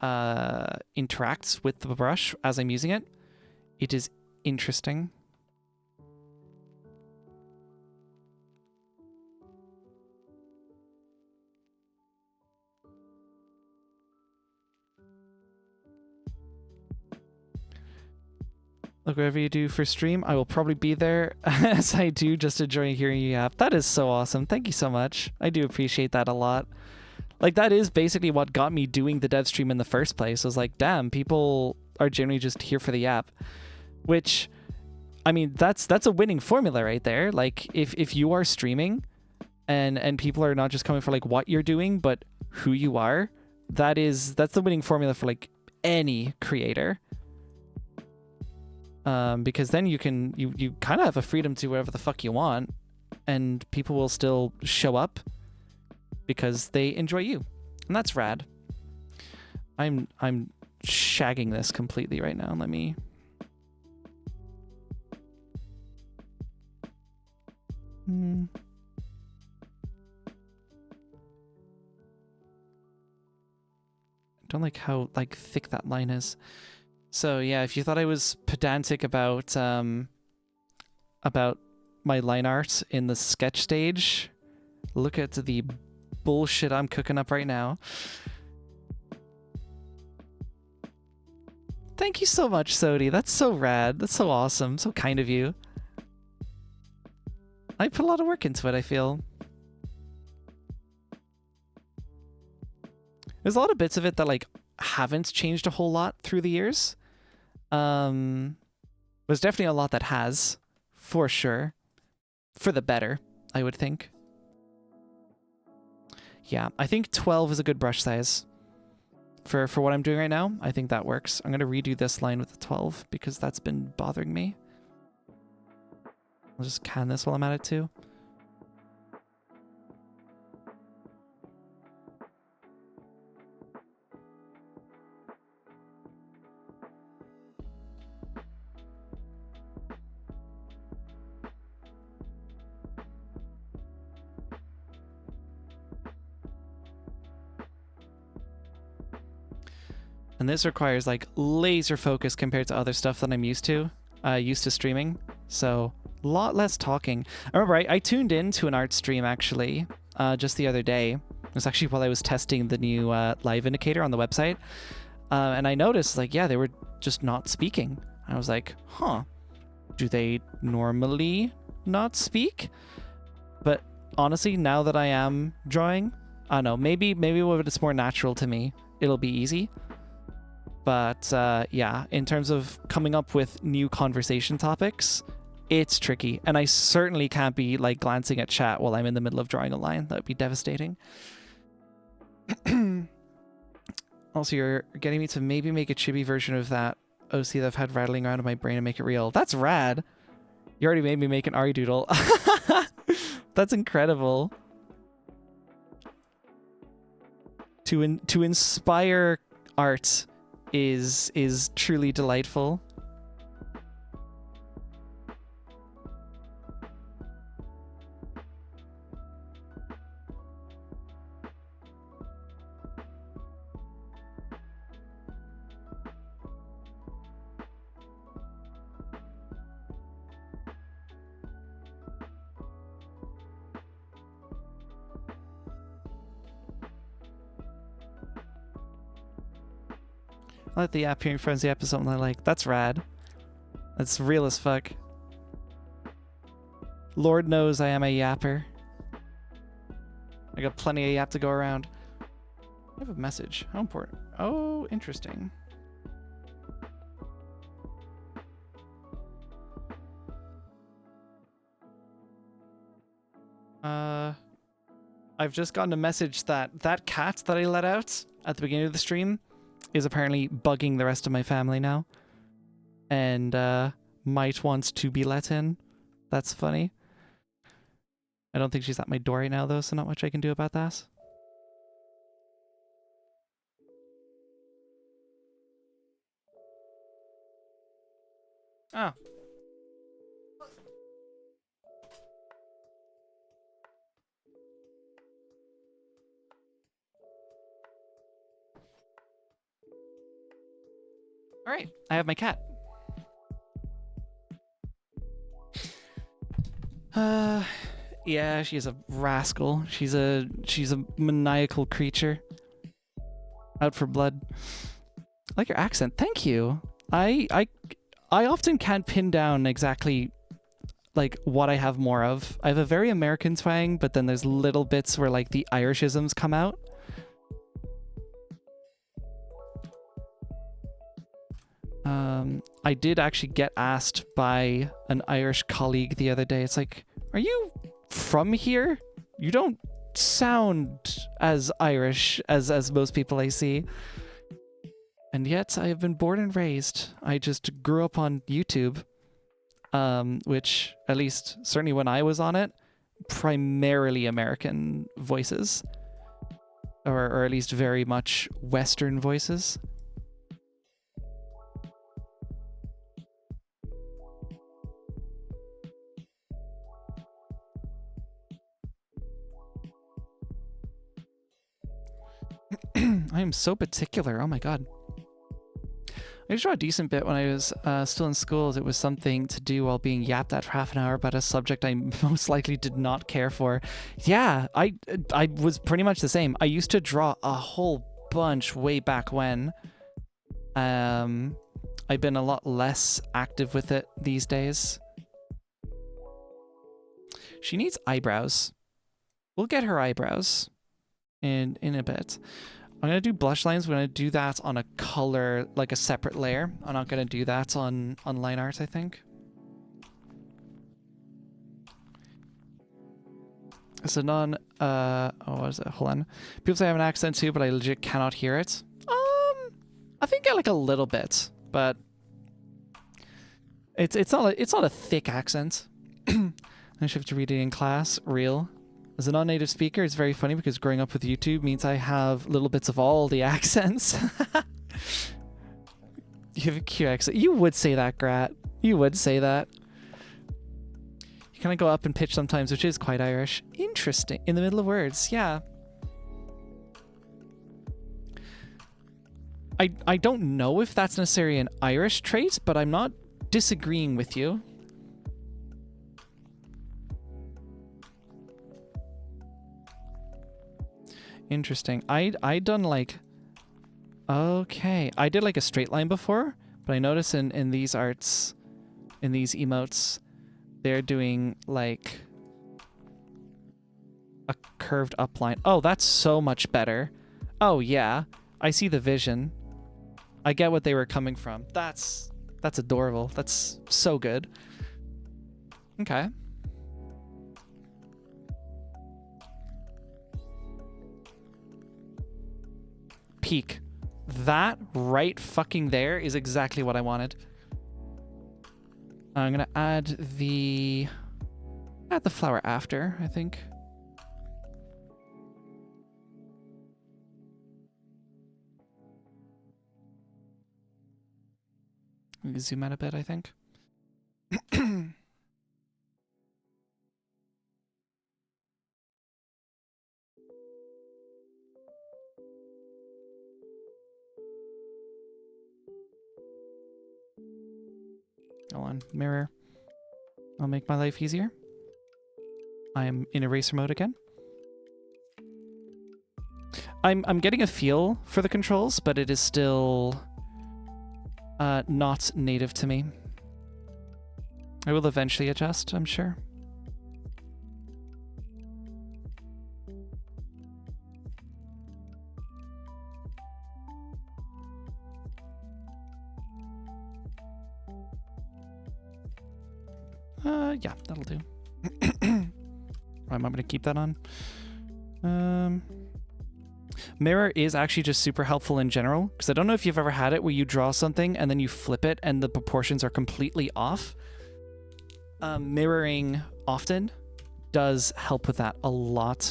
interacts with the brush as I'm using it. It is interesting. Look, whatever you do for stream, I will probably be there as I do, just enjoying hearing you yap. That is so awesome. Thank you so much. I do appreciate that a lot. Like, that is basically what got me doing the dev stream in the first place. I was like, damn, people are generally just here for the yap. Which, I mean, that's a winning formula right there. Like, if you are streaming and people are not just coming for like what you're doing, but who you are, that's the winning formula for like any creator. Because then you kind of have a freedom to do whatever the fuck you want, and people will still show up because they enjoy you, and that's rad. I'm shagging this completely right now. Let me. Don't like how like thick that line is. So yeah, if you thought I was pedantic about my line art in the sketch stage, look at the bullshit I'm cooking up right now. Thank you so much, Sodi. That's so rad. That's so awesome. So kind of you. I put a lot of work into it, I feel. There's a lot of bits of it that like haven't changed a whole lot through the years. There's definitely a lot that has, for sure. For the better, I would think. Yeah, I think 12 is a good brush size. For what I'm doing right now, I think that works. I'm going to redo this line with the 12 because that's been bothering me. I'll just can this while I'm at it too. And this requires like laser focus compared to other stuff that I'm used to streaming. So a lot less talking. I remember I tuned in to an art stream actually just the other day. It was actually while I was testing the new live indicator on the website. And I noticed like, yeah, they were just not speaking. I was like, huh, do they normally not speak? But honestly, now that I am drawing, I don't know, maybe when it's more natural to me, it'll be easy. But yeah, in terms of coming up with new conversation topics, it's tricky. And I certainly can't be like glancing at chat while I'm in the middle of drawing a line. That would be devastating. Also, you're getting me to maybe make a chibi version of that OC that I've had rattling around in my brain and make it real. That's rad. You already made me make an aridoodle. That's incredible. To inspire art is truly delightful. I like the app hearing Frenzy app is something I like. That's rad. That's real as fuck. Lord knows I am a yapper. I got plenty of yap to go around. I have a message. How important? Oh, interesting. I've just gotten a message that that cat that I let out at the beginning of the stream is apparently bugging the rest of my family now. And might want to be let in. That's funny. I don't think she's at my door right now, though, so not much I can do about that. Oh. All right, I have my cat. Yeah, she's a rascal. She's a maniacal creature. Out for blood. I like your accent. Thank you. I often can't pin down exactly like what I have more of. I have a very American twang, but then there's little bits where like the Irishisms come out. I did actually get asked by an Irish colleague the other day. It's like, are you from here? You don't sound as Irish as most people I see. And yet I have been born and raised. I just grew up on YouTube, which, at least certainly when I was on it, primarily American voices, or at least very much Western voices. I am so particular. Oh my god. I used to draw a decent bit when I was still in school. It was something to do while being yapped at for half an hour about a subject I most likely did not care for. Yeah, I was pretty much the same. I used to draw a whole bunch way back when. I've been a lot less active with it these days. She needs eyebrows. We'll get her eyebrows in a bit. I'm going to do blush lines. We're going to do that on a color, like a separate layer. I'm not going to do that on line art, I think. So what is it? Hold on. People say I have an accent too, but I legit cannot hear it. I think I like a little bit, but it's not a thick accent. I should have to read it in class. Real. As a non-native speaker, it's very funny because growing up with YouTube means I have little bits of all the accents. You have a cute accent. You would say that, Grat. You would say that. You kind of go up in pitch sometimes, which is quite Irish. Interesting. In the middle of words, yeah. I don't know if that's necessarily an Irish trait, but I'm not disagreeing with you. Interesting. I done like, okay, I did like a straight line before, but I noticed in these arts, in these emotes, they're doing like a curved up line. Oh, that's so much better. Oh yeah, I see the vision. I get what they were coming from. That's adorable. That's so good. Okay. Peak. That right fucking there is exactly what I wanted. I'm gonna add the flower after, I think. Zoom out a bit, I think. Go on, mirror. I'll make my life easier. I am in eraser mode again. I'm getting a feel for the controls, but it is still not native to me. I will eventually adjust, I'm sure. Yeah, that'll do. I'm going to keep that on. Mirror is actually just super helpful in general, because I don't know if you've ever had it where you draw something and then you flip it and the proportions are completely off. Mirroring often does help with that a lot.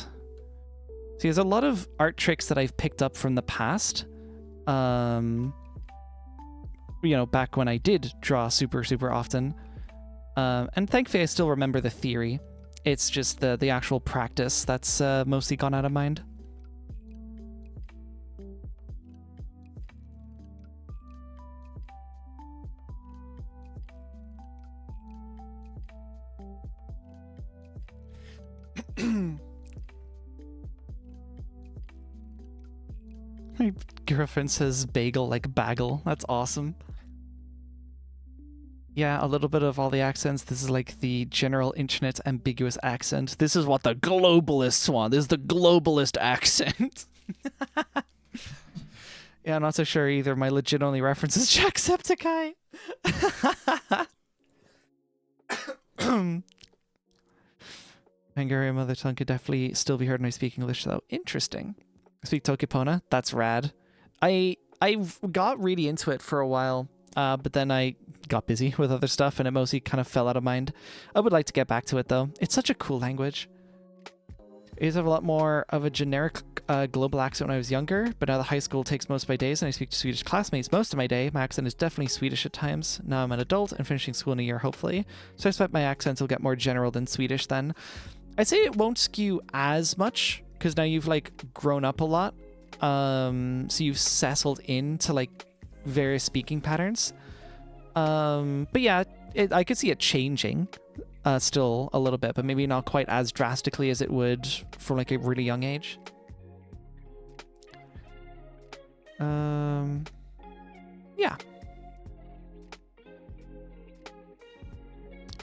See, there's a lot of art tricks that I've picked up from the past. You know, back when I did draw super, super often. And thankfully I still remember the theory. It's just the actual practice that's mostly gone out of mind. My girlfriend says bagel like bagel. That's awesome. Yeah, a little bit of all the accents. This is like the general internet ambiguous accent. This is what the globalists want. This is the globalist accent. Yeah, I'm not so sure either. My legit only reference is Jacksepticeye. Hungarian mother tongue could definitely still be heard when I speak English, though. Interesting. I speak Tokipona. That's rad. I got really into it for a while, but then I got busy with other stuff and it mostly kind of fell out of mind. I would like to get back to it, though. It's such a cool language. I used to have a lot more of a generic global accent when I was younger, but now the high school takes most of my days and I speak to Swedish classmates most of my day. My accent is definitely Swedish at times. Now I'm an adult and finishing school in a year, hopefully. So I expect my accents will get more general than Swedish then. I'd say it won't skew as much, because now you've, like, grown up a lot. So you've settled into, like, various speaking patterns. But yeah, I could see it changing still a little bit, but maybe not quite as drastically as it would from, like, a really young age. Yeah.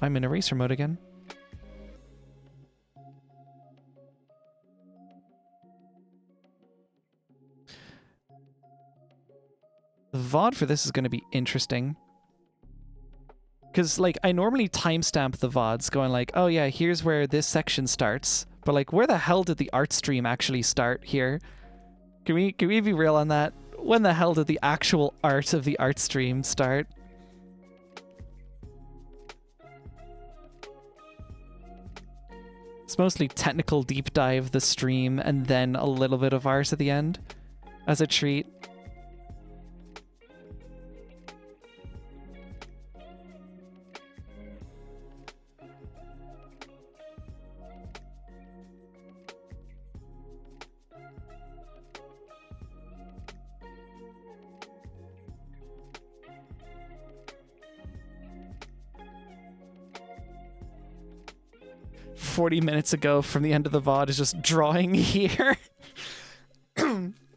I'm in eraser mode again. The VOD for this is going to be interesting. Because, like, I normally timestamp the VODs going like, oh yeah, here's where this section starts. But, like, where the hell did the art stream actually start here? Can we be real on that? When the hell did the actual art of the art stream start? It's mostly technical deep dive, the stream, and then a little bit of art at the end as a treat. $40 ago from the end of the VOD is just drawing here.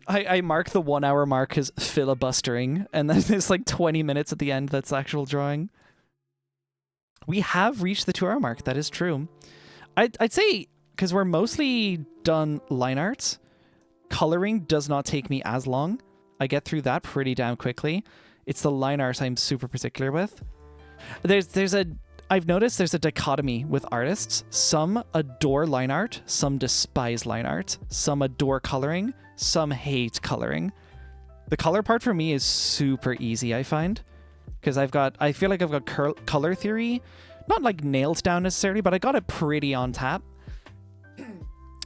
I mark the 1 hour mark as filibustering, and then there's like 20 minutes at the end that's actual drawing. We have reached the 2 hour mark, that is true. I'd say, because we're mostly done line art, coloring does not take me as long. I get through that pretty damn quickly. It's the line art I'm super particular with. I've noticed there's a dichotomy with artists. Some adore line art, some despise line art, some adore coloring, some hate coloring. The color part for me is super easy, I find, because I feel like I've got color theory, not like nailed down necessarily, but I got it pretty on tap.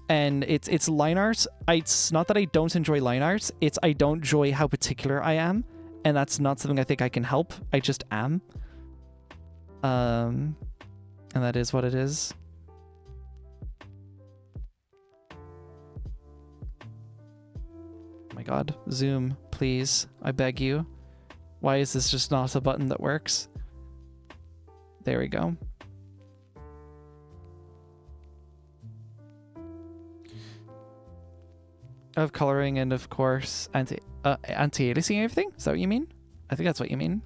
And it's line art. It's not that I don't enjoy line art, it's I don't enjoy how particular I am, and that's not something I think I can help. I just am. And that is what it is. Oh my god, zoom, please. I beg you. Why is this just not a button that works? There we go. Of coloring and of course anti-aliasing everything? Is that what you mean? I think that's what you mean.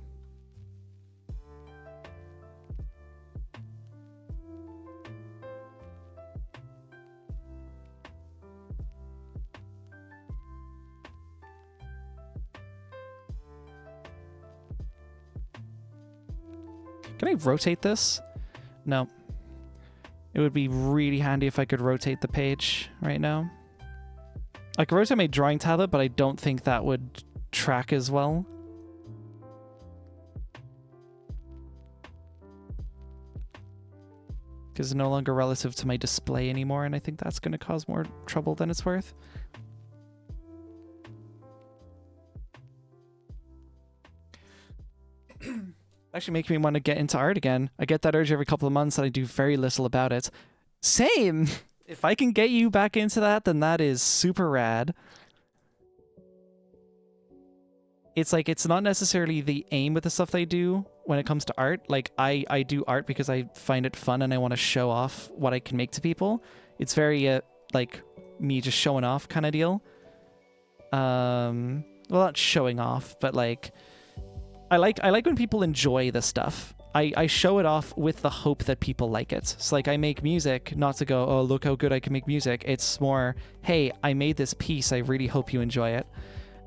Can I rotate this? No. It would be really handy if I could rotate the page right now. I could rotate my drawing tablet, but I don't think that would track as well. Because it's no longer relative to my display anymore, and I think that's going to cause more trouble than it's worth. Actually making me want to get into art again. I get that urge every couple of months and I do very little about it. Same! If I can get you back into that, then that is super rad. It's like, it's not necessarily the aim with the stuff that I do when it comes to art. Like, I do art because I find it fun and I want to show off what I can make to people. It's very, like, me just showing off kind of deal. Well, not showing off, but like, I like when people enjoy the stuff. I show it off with the hope that people like it. So like, I make music not to go, oh, look how good I can make music. It's more, hey, I made this piece. I really hope you enjoy it.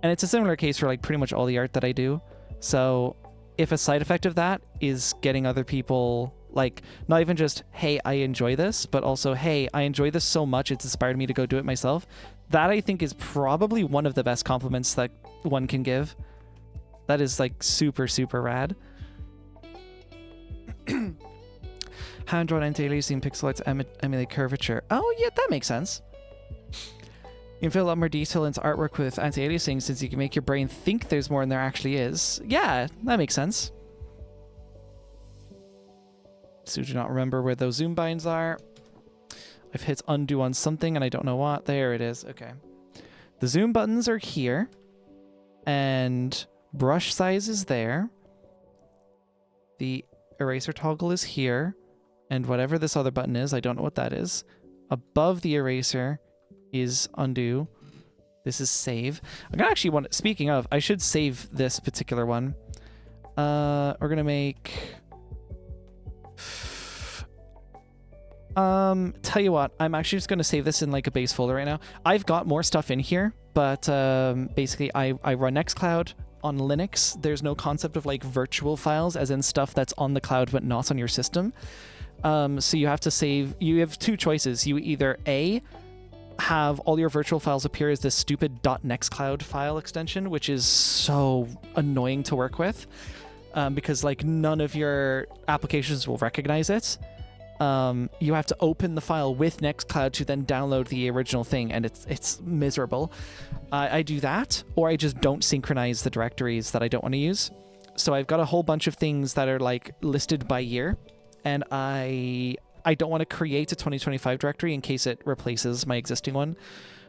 And it's a similar case for like pretty much all the art that I do. So if a side effect of that is getting other people, like, not even just, hey, I enjoy this, but also, hey, I enjoy this so much it's inspired me to go do it myself. That I think is probably one of the best compliments that one can give. That is like super, super rad. Hand-drawn anti-aliasing pixelites emulate curvature. Oh yeah, that makes sense. You can fit a lot more detail into artwork with anti-aliasing since you can make your brain think there's more than there actually is. Yeah, that makes sense. So do not remember where those zoom binds are. I've hit undo on something and I don't know what. There it is. Okay. The zoom buttons are here. And brush size is there. The eraser toggle is here. And whatever this other button is, I don't know what that is. Above the eraser is undo. This is save. I'm gonna actually want, speaking of, I should save this particular one. We're gonna make, tell you what, I'm actually just gonna save this in like a base folder right now. I've got more stuff in here, but basically I run Nextcloud on Linux. There's no concept of like virtual files, as in stuff that's on the cloud but not on your system. So you have to save, you have two choices. You either A, have all your virtual files appear as this stupid .nextcloud file extension, which is so annoying to work with, because like none of your applications will recognize it. You have to open the file with Nextcloud to then download the original thing, and it's miserable. I do that, or I just don't synchronize the directories that I don't want to use. So I've got a whole bunch of things that are like listed by year, and I don't want to create a 2025 directory in case it replaces my existing one.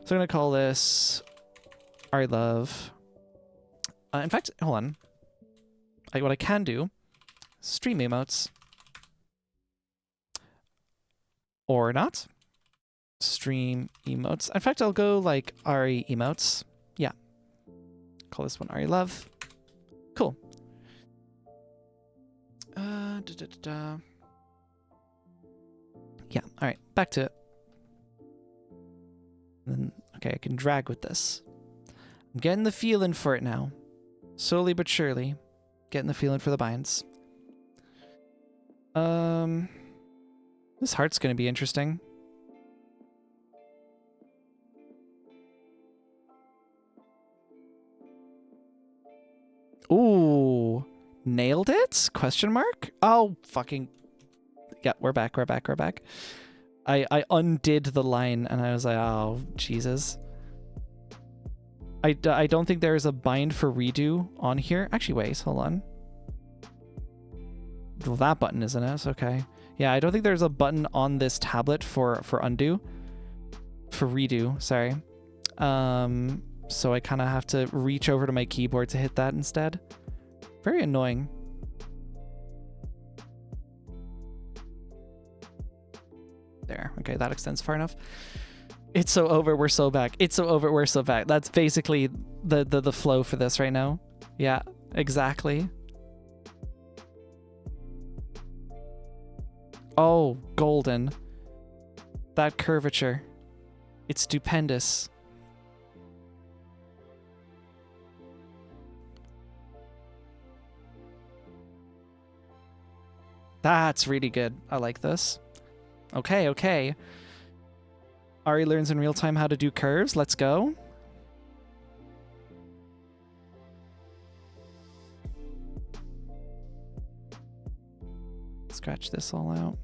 So I'm going to call this ariLove. In fact, hold on. What I can do, stream emotes. Or not. Stream emotes. In fact, I'll go like Ari emotes. Yeah. Call this one ariLove. Cool. Yeah, all right, back to it. And then, okay, I can drag with this. I'm getting the feeling for it now. Slowly but surely, getting the feeling for the binds. This heart's gonna be interesting. Ooh, nailed it? Question mark? Oh, fucking... Yeah, we're back. I undid the line and I was like, oh, Jesus. I don't think there's a bind for redo on here. Actually, wait, hold on. Well, that button isn't it? Okay. Yeah, I don't think there's a button on this tablet for undo. For redo, sorry. So I kind of have to reach over to my keyboard to hit that instead. Very annoying. There. Okay, that extends far enough. It's so over, we're so back. It's so over, we're so back. That's basically the flow for this right now. Yeah, exactly. Oh, golden. That curvature. It's stupendous. That's really good. I like this. Okay, okay. Ari learns in real time how to do curves. Let's go. Scratch this all out.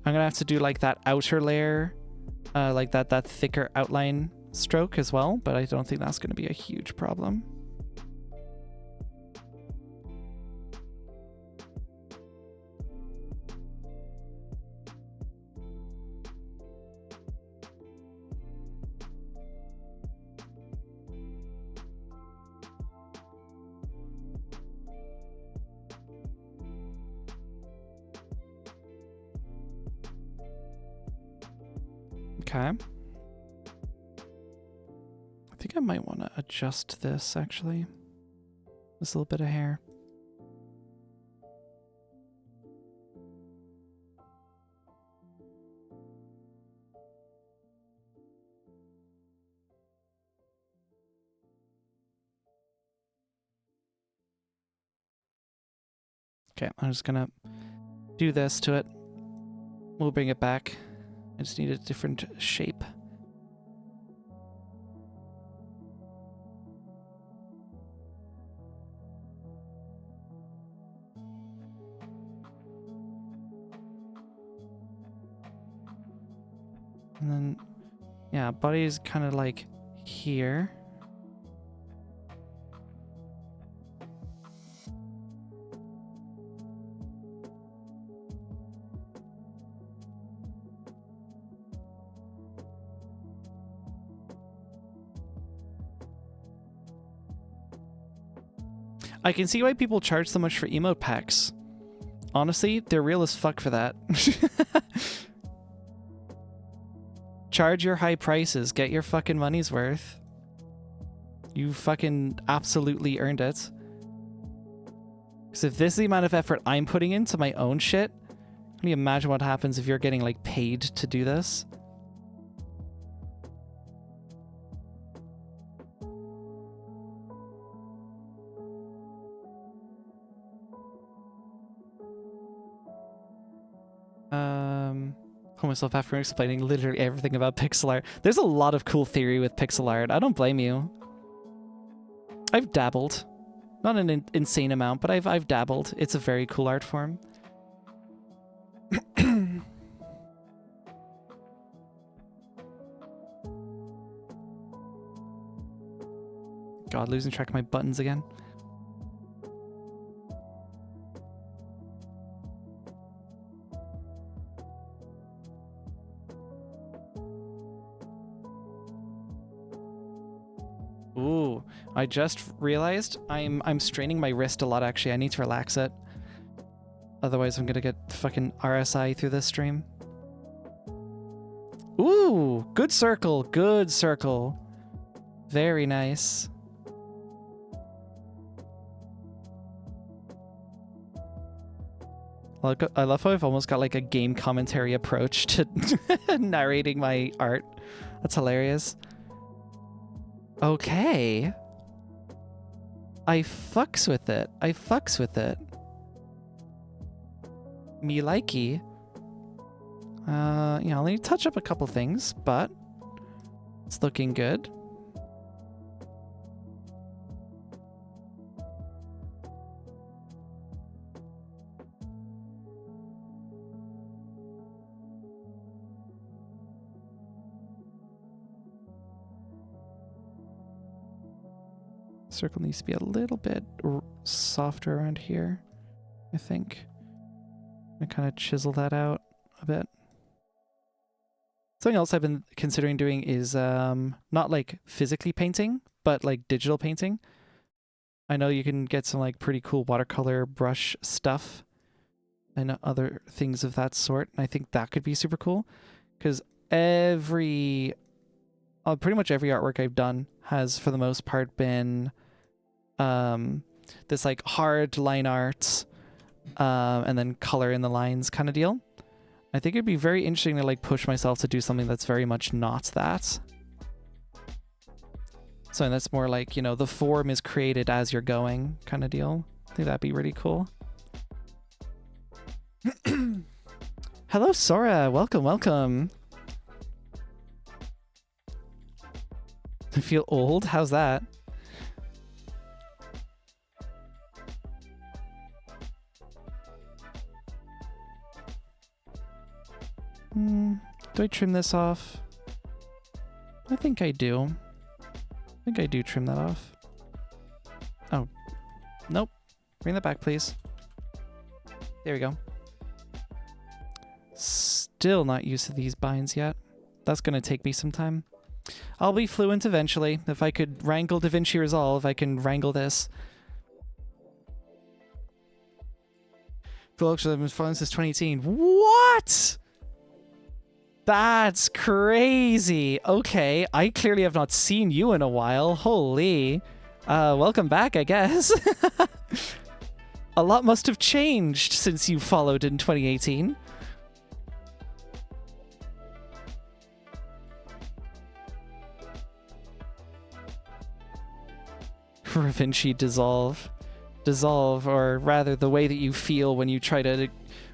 I'm gonna have to do like that outer layer, like that thicker outline stroke as well, but I don't think that's gonna be a huge problem. Okay. I think I might want to adjust this actually. This little bit of hair. Okay, I'm just gonna do this to it. We'll bring it back. I just need a different shape. And then, yeah, body's kind of like here. I can see why people charge so much for emote packs. Honestly, they're real as fuck for that. Charge your high prices. Get your fucking money's worth. You fucking absolutely earned it. Because if this is the amount of effort I'm putting into my own shit, can you imagine what happens if you're getting like paid to do this? Pull myself after explaining literally everything about pixel art. There's a lot of cool theory with pixel art. I don't blame you. I've dabbled. Not an insane amount, but I've dabbled. It's a very cool art form. God, losing track of my buttons again. Ooh, I just realized I'm straining my wrist a lot actually. I need to relax it. Otherwise I'm gonna get fucking RSI through this stream. Ooh, good circle, good circle. Very nice. Look, I love how I've almost got like a game commentary approach to narrating my art. That's hilarious. Okay. I fucks with it. I fucks with it. Me likey. Yeah, I'll need to touch up a couple things, but it's looking good. Circle needs to be a little bit softer around here, I think. I kind of chisel that out a bit. Something else I've been considering doing is not like physically painting, but like digital painting. I know you can get some like pretty cool watercolor brush stuff and other things of that sort. And I think that could be super cool because pretty much every artwork I've done has for the most part been this like hard line art and then color in the lines kind of deal. I think it'd be very interesting to like push myself to do something that's very much not that. Something that's more like, you know, the form is created as you're going kind of deal. I think that'd be really cool. Hello, Sora. Welcome, welcome. I feel old? How's that? Do I trim this off? I think I do. I think I do trim that off. Oh. Nope. Bring that back, please. There we go. Still not used to these binds yet. That's going to take me some time. I'll be fluent eventually. If I could wrangle DaVinci Resolve, I can wrangle this. Philip has been following since 2018. What? That's crazy. Okay, I clearly have not seen you in a while. Holy. Welcome back, I guess. A lot must have changed since you followed in 2018. DaVinci Dissolve. Dissolve, or rather the way that you feel when you try to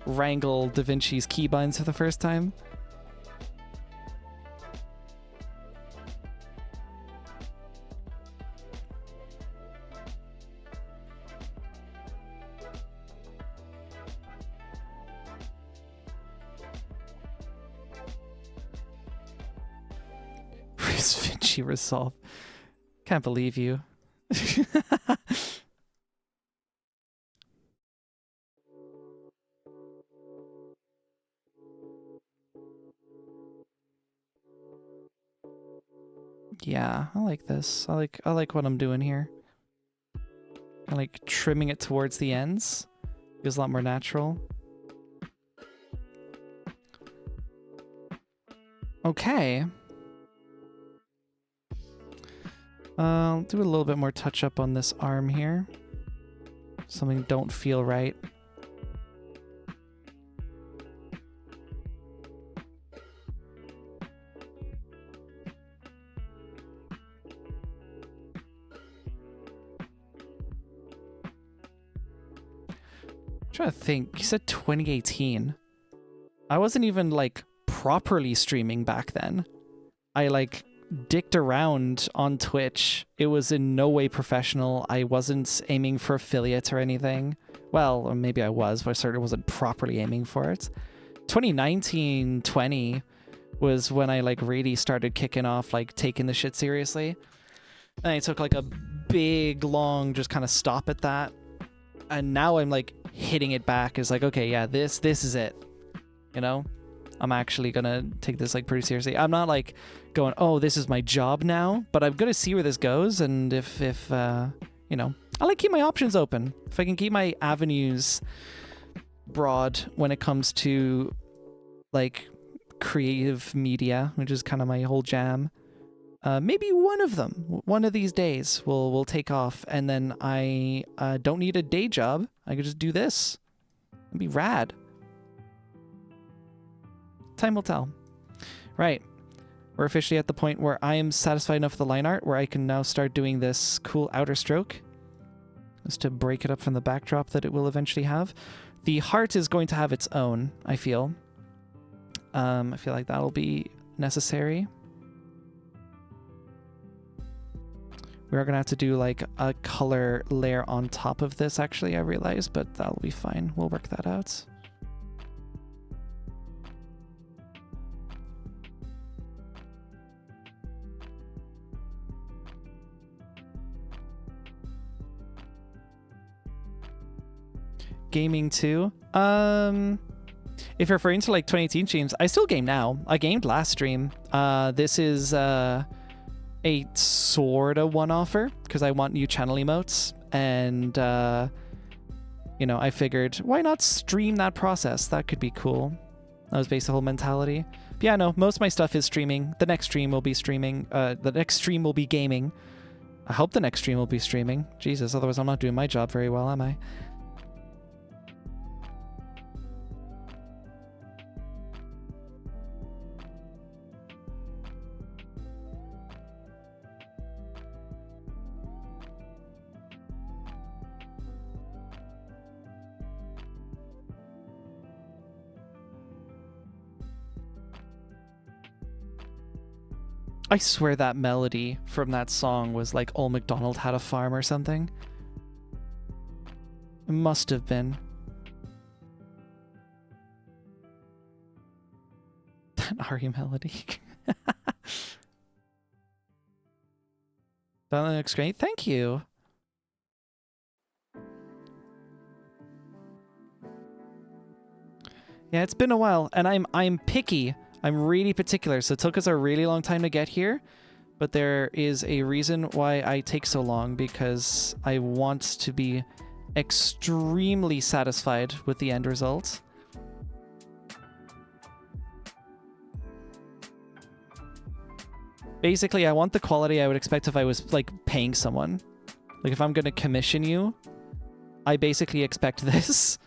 wrangle DaVinci's keybinds for the first time. DaVinci Resolve. Can't believe you. Yeah, I like this. I like what I'm doing here. I like trimming it towards the ends. Feels a lot more natural. Okay. I'll do a little bit more touch up on this arm here. Something don't feel right. I'm trying to think. You said 2018. I wasn't even like properly streaming back then. I like dicked around on Twitch. It was in no way professional. I wasn't aiming for affiliates or anything. Well, or maybe I was, but I certainly wasn't properly aiming for it. 2019-20 was when I like really started kicking off, like taking the shit seriously. And I took like a big, long, just kind of stop at that. And now I'm like hitting it back. It's like, okay, yeah, this is it. You know? I'm actually gonna take this like pretty seriously. I'm not like going, oh, this is my job now, but I'm gonna see where this goes. And if you know, I like keep my options open. If I can keep my avenues broad when it comes to like creative media, which is kind of my whole jam. Maybe one of them, one of these days, will take off, and then I don't need a day job. I could just do this. It'd be rad. Time will tell. Right. We're officially at the point where I am satisfied enough with the line art where I can now start doing this cool outer stroke. Just to break it up from the backdrop that it will eventually have. The heart is going to have its own, I feel. I feel like that'll be necessary. We are going to have to do like a color layer on top of this, actually, I realize, but that'll be fine. We'll work that out. Gaming too. If you're referring to like 2018 streams, I still game now. I gamed last stream. This is a sorta one-offer because I want new channel emotes, and you know, I figured why not stream that process? That could be cool. That was basically the whole mentality. But yeah, no, most of my stuff is streaming. The next stream will be streaming. The next stream will be gaming. I hope the next stream will be streaming. Jesus, otherwise I'm not doing my job very well, am I? I swear that melody from that song was like Old MacDonald Had a Farm or something. It must have been. Ari melody. That looks great. Thank you. Yeah, it's been a while, and I'm picky. I'm really particular, so it took us a really long time to get here. But there is a reason why I take so long, because I want to be extremely satisfied with the end result. Basically, I want the quality I would expect if I was, like, paying someone. Like, if I'm going to commission you, I basically expect this.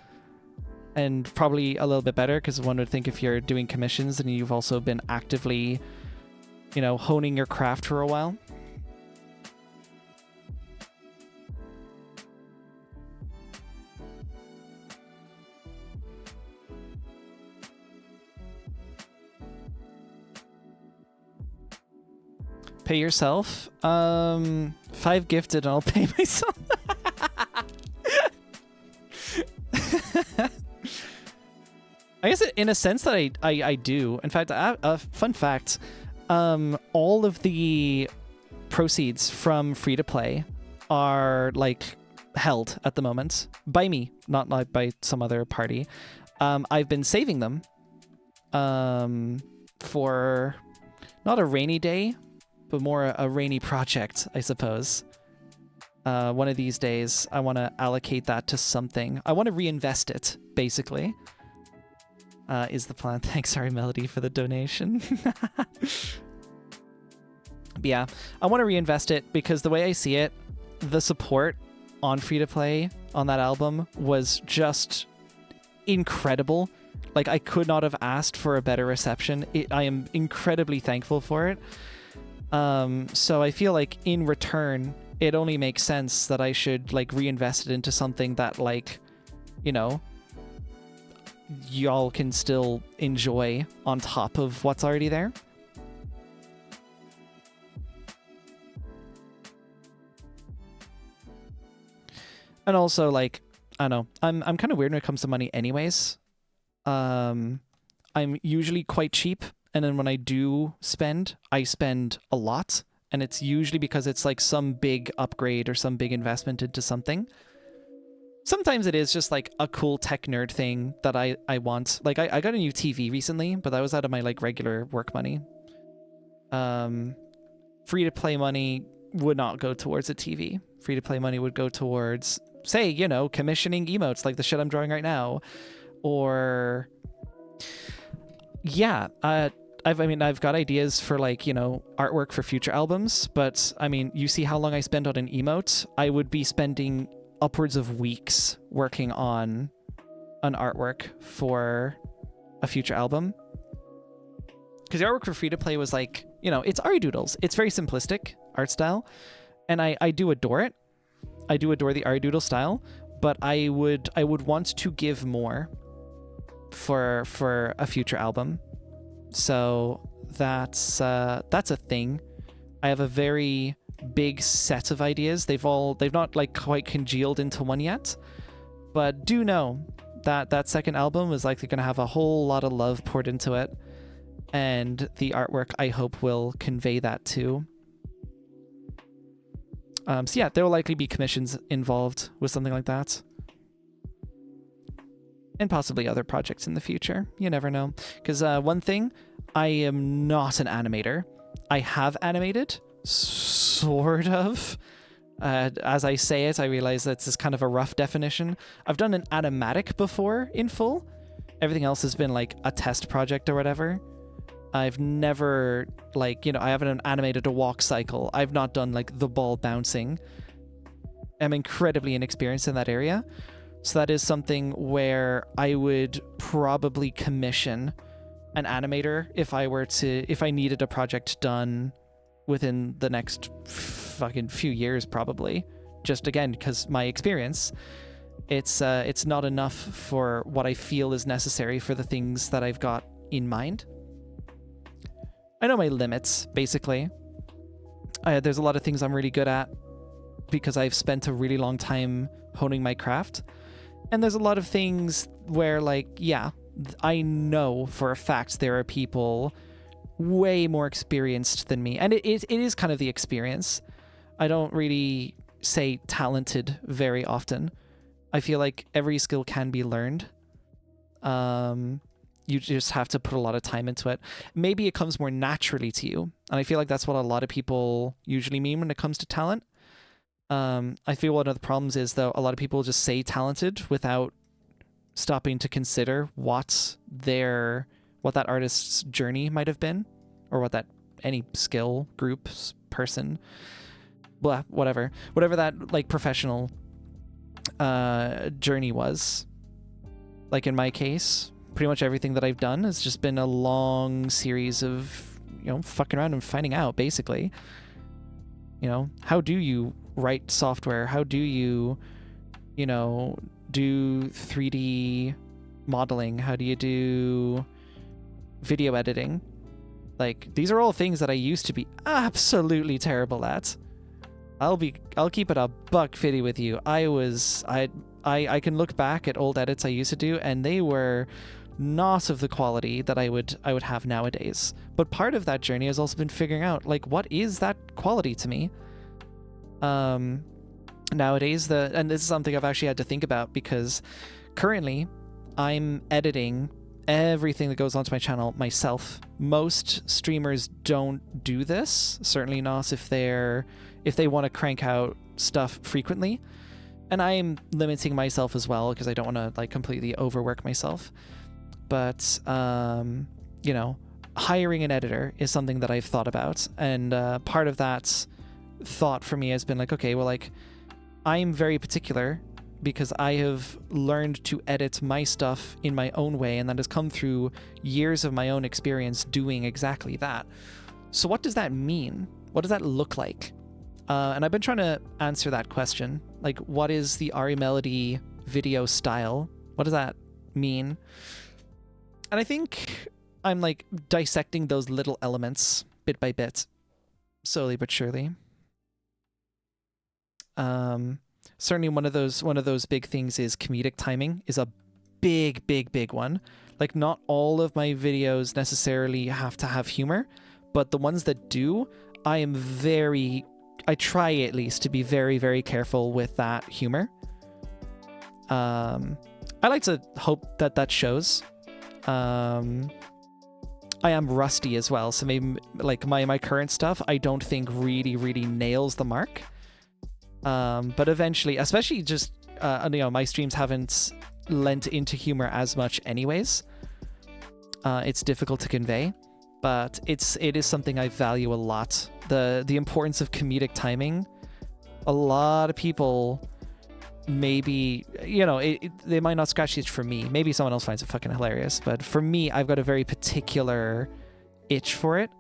And probably a little bit better, because one would think if you're doing commissions, then you've also been actively, you know, honing your craft for a while. Pay yourself? 5 gifted and I'll pay myself. I guess in a sense that I do. In fact, a fun fact, all of the proceeds from free-to-play are, like, held at the moment by me, not like by some other party. I've been saving them for not a rainy day, but more a rainy project, I suppose. One of these days, I want to allocate that to something. I want to reinvest it, basically. Is the plan. Thanks, Sorry Melody, for the donation. But yeah, I want to reinvest it because the way I see it, the support on free-to-play on that album was just incredible. Like, I could not have asked for a better reception. I am incredibly thankful for it. So I feel like in return, it only makes sense that I should, like, reinvest it into something that, like, you know, y'all can still enjoy on top of what's already there. And also, like, I don't know, I'm kind of weird when it comes to money anyways. I'm usually quite cheap, and then when I do spend, I spend a lot, and it's usually because it's like some big upgrade or some big investment into something. Sometimes it is just like a cool tech nerd thing that I want. Like, I got a new TV recently, but that was out of my, like, regular work money. Free-to-play money would not go towards a TV. Free-to-play money would go towards, say, you know, commissioning emotes like the shit I'm drawing right now. Or, yeah, I've got ideas for, like, you know, artwork for future albums, but, I mean, you see how long I spend on an emote? I would be spending upwards of weeks working on an artwork for a future album. Because the artwork for free-to-play was like, you know, it's aridoodles. It's very simplistic art style, and I do adore it. I do adore the aridoodle style, but I would want to give more for a future album. So that's a thing. I have a very big set of ideas. They've not, like, quite congealed into one yet, but do know that that second album is likely going to have a whole lot of love poured into it, and the artwork, I hope, will convey that too. So yeah, there will likely be commissions involved with something like that, and possibly other projects in the future. You never know. Because one thing, I am not an animator. I have animated, sort of. As I say it, I realize that this is kind of a rough definition. I've done an animatic before in full. Everything else has been like a test project or whatever. I've never, like, you know, I haven't animated a walk cycle. I've not done, like, the ball bouncing. I'm incredibly inexperienced in that area. So that is something where I would probably commission an animator if I needed a project done within the next fucking few years, probably. Just again, because my experience, it's not enough for what I feel is necessary for the things that I've got in mind. I know my limits, basically. There's a lot of things I'm really good at because I've spent a really long time honing my craft. And there's a lot of things where, like, yeah, I know for a fact there are people way more experienced than me, and it is kind of the experience. I don't really say talented very often. I feel like every skill can be learned. You just have to put a lot of time into it. Maybe it comes more naturally to you, and I feel like that's what a lot of people usually mean when it comes to talent. I feel one of the problems is, though, a lot of people just say talented without stopping to consider what that artist's journey might have been, or what that any skill group's person, blah, whatever that like professional journey was. Like in my case, pretty much everything that I've done has just been a long series of, fucking around and finding out, basically. How do you write software? How do you, do 3D modeling? How do you do video editing? Like, these are all things that I used to be absolutely terrible at. I'll keep it a buck fitty with you. I can look back at old edits I used to do, and they were not of the quality that I would have nowadays. But part of that journey has also been figuring out, like, what is that quality to me? Nowadays, and this is something I've actually had to think about, because currently I'm editing everything that goes onto my channel myself. Most streamers don't do this, certainly not if they want to crank out stuff frequently. And I'm limiting myself as well, because I don't want to like completely overwork myself. But hiring an editor is something that I've thought about, and part of that thought for me has been like, okay, well, like, I'm very particular because I have learned to edit my stuff in my own way, and that has come through years of my own experience doing exactly that. So what does that mean? What does that look like? And I've been trying to answer that question. Like, what is the ariMelody video style? What does that mean? And I think I'm like dissecting those little elements bit by bit, slowly but surely. Certainly one of those big things is comedic timing is a big one. Like, not all of my videos necessarily have to have humor, but the ones that do, I try at least to be very, very careful with that humor. I like to hope that shows. I am rusty as well, so maybe like my current stuff I don't think really nails the mark. But eventually, especially just my streams haven't lent into humor as much anyways. It's difficult to convey, but it is something I value a lot. The importance of comedic timing. A lot of people maybe, they might not scratch the itch for me. Maybe someone else finds it fucking hilarious, but for me, I've got a very particular itch for it,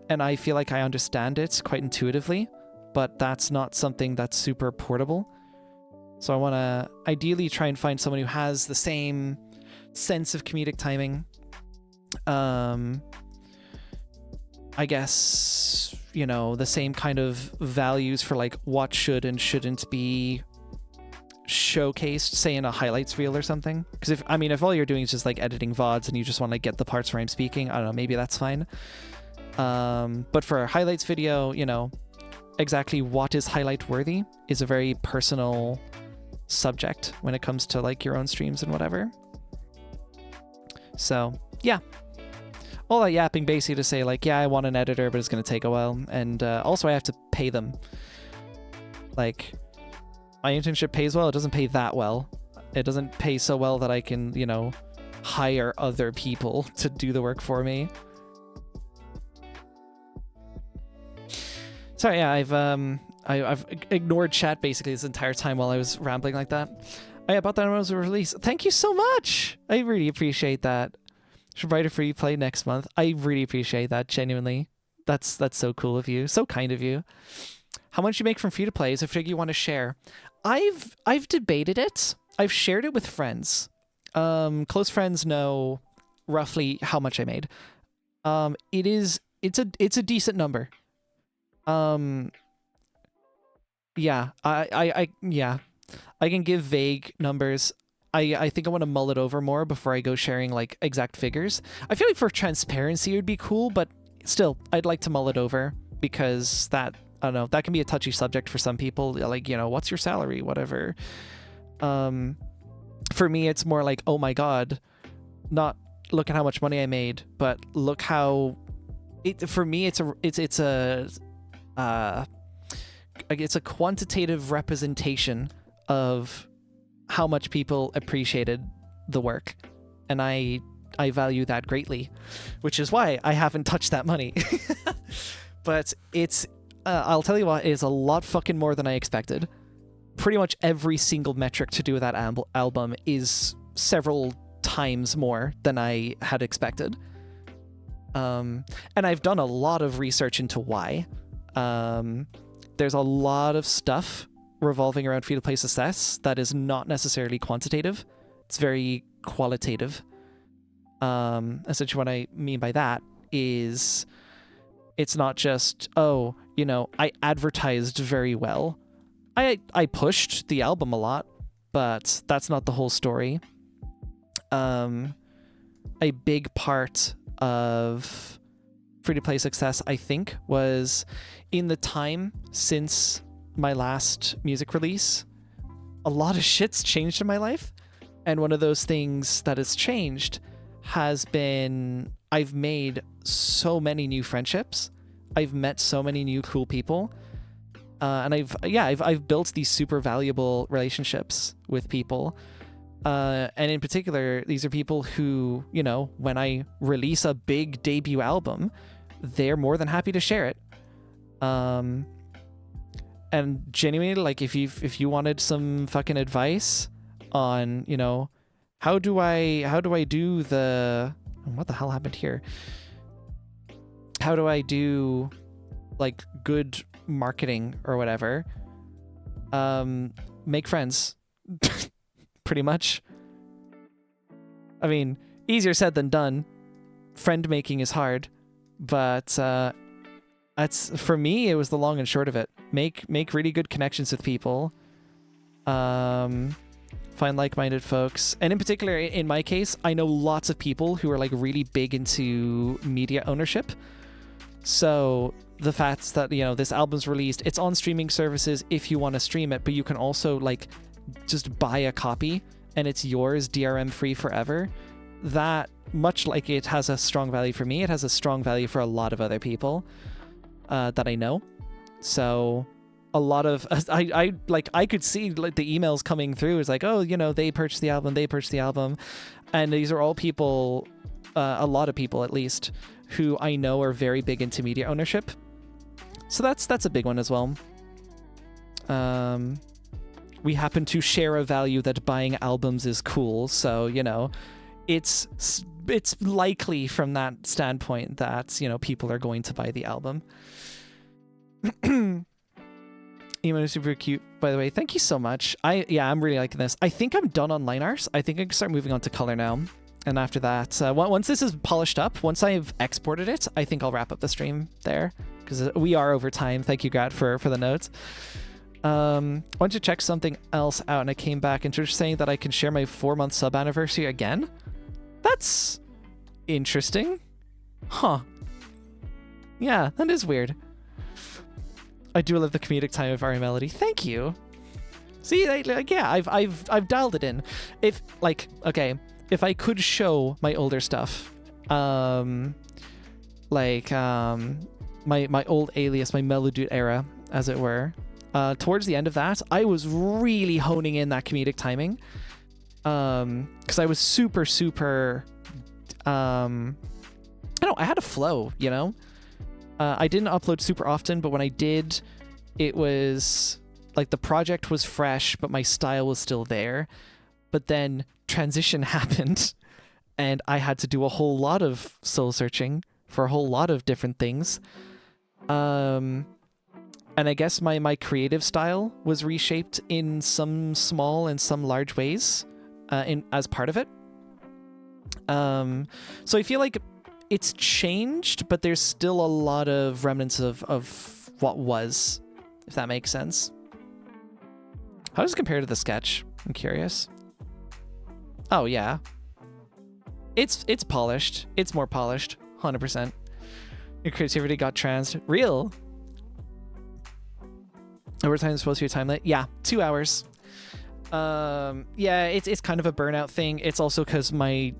and I feel like I understand it quite intuitively, but that's not something that's super portable. So I want to ideally try and find someone who has the same sense of comedic timing. I guess, the same kind of values for like what should and shouldn't be showcased, say in a highlights reel or something. Because if all you're doing is just like editing VODs and you just want to get the parts where I'm speaking, I don't know, maybe that's fine. But for a highlights video, exactly what is highlight worthy is a very personal subject when it comes to like your own streams and whatever. So yeah, all that yapping basically to say like, yeah, I want an editor, but it's going to take a while, and also I have to pay them. Like, my internship pays well, it doesn't pay that well. It doesn't pay so well that I can, hire other people to do the work for me. Sorry, yeah, I've ignored chat basically this entire time while I was rambling like that. Oh yeah, about that when it was released. Thank you so much. I really appreciate that. Should write a free play next month. I really appreciate that, genuinely. That's so cool of you. So kind of you. How much you make from free to play is a figure you want to share. I've debated it. I've shared it with friends. Close friends know roughly how much I made. It's a decent number. Yeah, I can give vague numbers. I think I want to mull it over more before I go sharing like exact figures. I feel like for transparency it would be cool, but still, I'd like to mull it over because that, I don't know, that can be a touchy subject for some people. Like, you know, what's your salary, whatever. For me, it's more like, oh my god, not look at how much money I made, but look how for me it's a quantitative representation of how much people appreciated the work, and I value that greatly, which is why I haven't touched that money. But it's I'll tell you what, it is a lot fucking more than I expected. Pretty much every single metric to do with that album is several times more than I had expected. And I've done a lot of research into why. There's a lot of stuff revolving around free-to-play success that is not necessarily quantitative. It's very qualitative. Essentially what I mean by that is it's not just, oh, you know, I advertised very well. I pushed the album a lot, but that's not the whole story. A big part of free-to-play success, I think, was in the time since my last music release, a lot of shit's changed in my life. And one of those things that has changed has been I've made so many new friendships. I've met so many new cool people. And I've built these super valuable relationships with people. And in particular, these are people who, you know, when I release a big debut album, they're more than happy to share it. And genuinely, like, if you wanted some fucking advice on, you know, how do I do the, what the hell happened here? How do I do like good marketing or whatever? Make friends. Pretty much. I mean, easier said than done. Friend making is hard, but that's, for me, it was the long and short of it. Make really good connections with people. Find like-minded folks, and in particular, in my case, I know lots of people who are like really big into media ownership. So the fact that, you know, this album's released, it's on streaming services if you want to stream it, but you can also like just buy a copy and it's yours DRM free forever. That, much like it has a strong value for me, it has a strong value for a lot of other people that I know. So a lot of I could see like the emails coming through. It's like, oh, you know, they purchased the album, and these are all people, a lot of people at least, who I know are very big into media ownership. So that's a big one as well. We happen to share a value that buying albums is cool, so, you know, it's likely from that standpoint that, you know, people are going to buy the album. Emote is super cute, by the way. Thank you so much. I'm really liking this. I think I'm done on line art. I think I can start moving on to color now. And after that, once this is polished up, once I've exported it, I think I'll wrap up the stream there, because we are over time. Thank you, Grat, for the notes. I wanted to check something else out, and I came back and just saying that I can share my 4-month sub anniversary again. That's interesting. Huh. Yeah, that is weird. I do love the comedic time of Ari Melody. Thank you. See, I've dialed it in. If I could show my older stuff, my old alias, my Melodude era, as it were, towards the end of that, I was really honing in that comedic timing, because I was super, I had a flow, you know? I didn't upload super often, but when I did, it was like the project was fresh, but my style was still there. But then transition happened, and I had to do a whole lot of soul searching for a whole lot of different things. And I guess my creative style was reshaped in some small and some large ways, as part of it. So I feel like it's changed, but there's still a lot of remnants of what was, if that makes sense. How does it compare to the sketch? I'm curious. Oh yeah. It's polished. It's more polished. 100%. Your creativity got transed. Real. Overtime is supposed to be a time limit. Yeah, 2 hours. Yeah, it's kind of a burnout thing. It's also because my,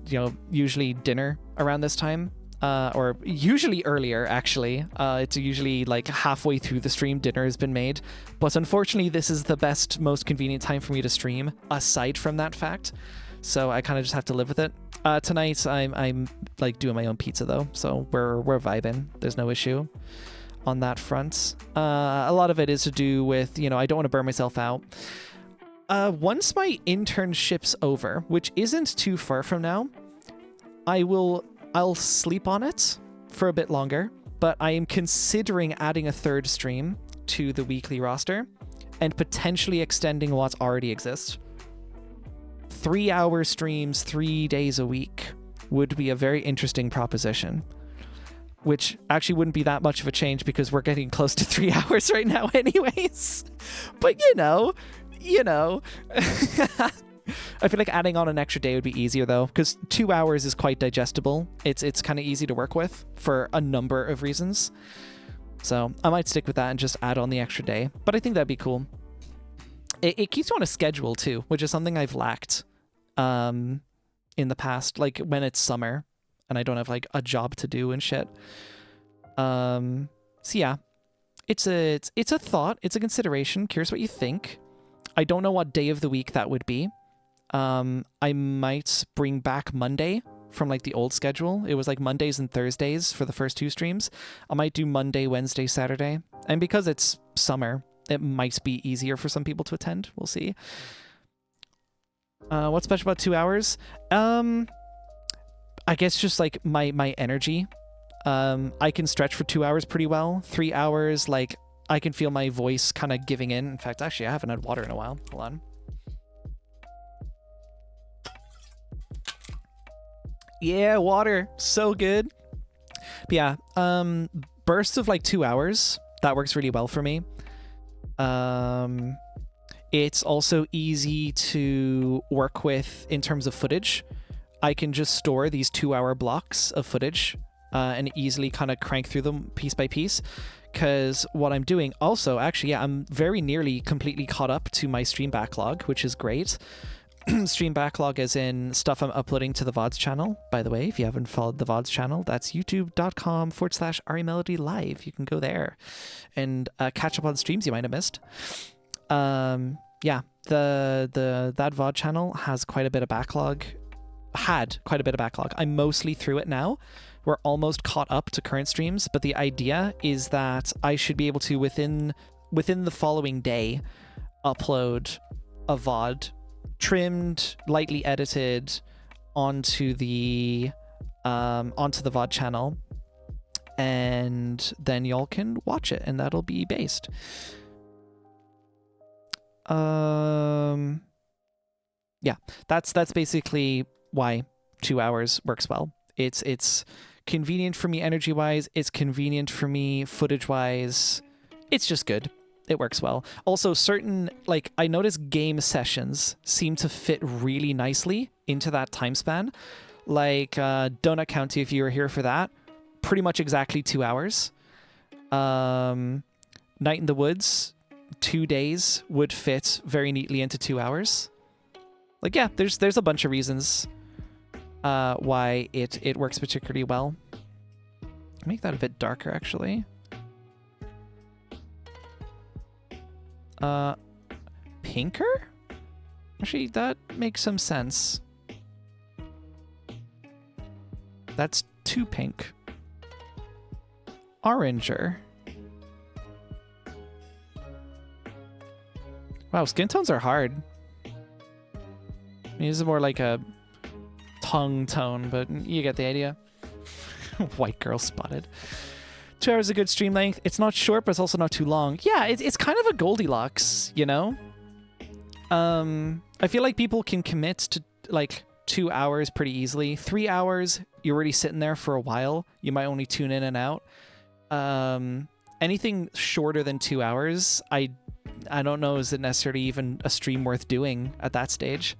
usually dinner around this time, or usually earlier, actually. It's usually like halfway through the stream, dinner has been made. But unfortunately, this is the best, most convenient time for me to stream, aside from that fact. So I kind of just have to live with it. Tonight, I'm like doing my own pizza though, so we're vibing. There's no issue on that front. A lot of it is to do with, I don't want to burn myself out. Once my internship's over, which isn't too far from now, I'll sleep on it for a bit longer, but I am considering adding a third stream to the weekly roster and potentially extending what already exists. 3-hour streams 3 days a week would be a very interesting proposition, which actually wouldn't be that much of a change because we're getting close to 3 hours right now anyways. But I feel like adding on an extra day would be easier though, because 2 hours is quite digestible. It's kind of easy to work with for a number of reasons. So I might stick with that and just add on the extra day. But I think that'd be cool. It keeps you on a schedule too, which is something I've lacked in the past, like when it's summer and I don't have like a job to do and shit. So yeah, it's a thought, it's a consideration. Curious what you think. I don't know what day of the week that would be. I might bring back Monday from like the old schedule. It was like Mondays and Thursdays for the first 2 streams. I might do Monday, Wednesday, Saturday. And because it's summer, it might be easier for some people to attend. We'll see. What's special about 2 hours? I guess just like my energy. I can stretch for 2 hours pretty well. 3 hours, like I can feel my voice kind of giving in. In fact, actually, I haven't had water in a while. Hold on. Yeah, water. So good. But yeah, bursts of like 2 hours. That works really well for me. It's also easy to work with in terms of footage. I can just store these 2-hour blocks of footage and easily kind of crank through them piece by piece. Because what I'm doing also, actually, yeah, I'm very nearly completely caught up to my stream backlog, which is great. Stream backlog as in stuff I'm uploading to the VODs channel. By the way, if you haven't followed the VODs channel, that's youtube.com/ariMelodyLive. You can go there and catch up on streams you might have missed. Yeah, that VOD channel has quite a bit of backlog. Had quite a bit of backlog. I'm mostly through it now. We're almost caught up to current streams, but the idea is that I should be able to within the following day upload a VOD trimmed, lightly edited onto the VOD channel, and then y'all can watch it and that'll be based. Yeah, that's basically why 2 hours works well. It's convenient for me energy wise, it's convenient for me footage wise. It's just good. It works well. Also, certain, like, I notice game sessions seem to fit really nicely into that time span. Like, Donut County, if you were here for that, pretty much exactly 2 hours. Night in the Woods, 2 days would fit very neatly into 2 hours. Like, yeah, there's a bunch of reasons why it works particularly well. Make that a bit darker, actually. Pinker? Actually, that makes some sense. That's too pink. Oranger. Wow, skin tones are hard. I mean, this is more like a tongue tone, but you get the idea. White girl spotted. 2 hours is a good stream length. It's not short, but it's also not too long. Yeah, it's kind of a Goldilocks, you know? I feel like people can commit to, like, 2 hours pretty easily. 3 hours, you're already sitting there for a while. You might only tune in and out. Anything shorter than 2 hours, I don't know, is it necessarily even a stream worth doing at that stage?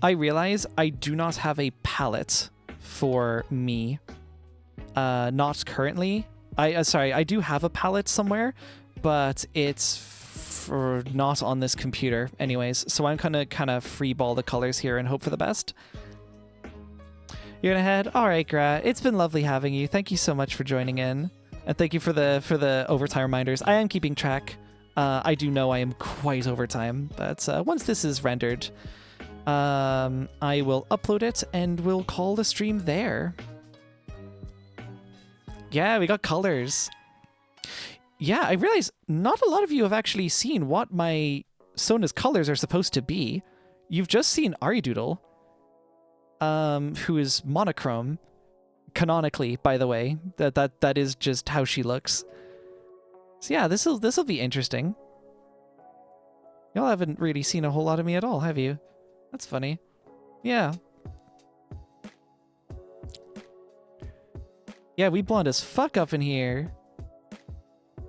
I realize I do not have a palette for me. Not currently. Sorry, I do have a palette somewhere, but it's not on this computer anyways. So I'm gonna kind of freeball the colors here and hope for the best. You're gonna head? All right, Gra. It's been lovely having you. Thank you so much for joining in. And thank you for the overtime reminders. I am keeping track. I do know I am quite overtime, but once this is rendered, I will upload it and we'll call the stream there. Yeah, we got colors. Yeah, I realize not a lot of you have actually seen what my Sona's colors are supposed to be. You've just seen ariDoodle, who is monochrome, canonically, by the way. That is just how she looks. So yeah, this'll be interesting. Y'all haven't really seen a whole lot of me at all, have you? That's funny. Yeah. Yeah, we blonde as fuck up in here.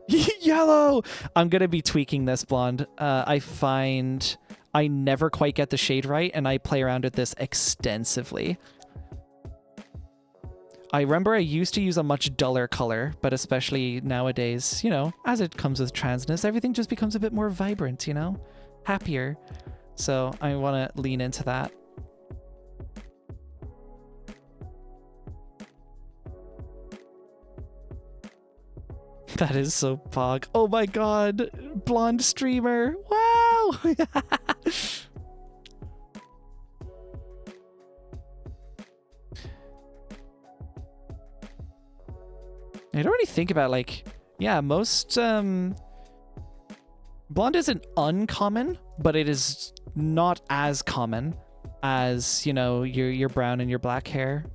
Yellow! I'm gonna be tweaking this blonde. I find I never quite get the shade right, and I play around with this extensively. I remember I used to use a much duller color, but especially nowadays, you know, as it comes with transness, everything just becomes a bit more vibrant, you know? Happier. So I want to lean into that. That is so pog. Oh my god! Blonde streamer! Wow! I don't really think about, like, yeah, most, blonde isn't uncommon, but it is not as common as, you know, your brown and your black hair.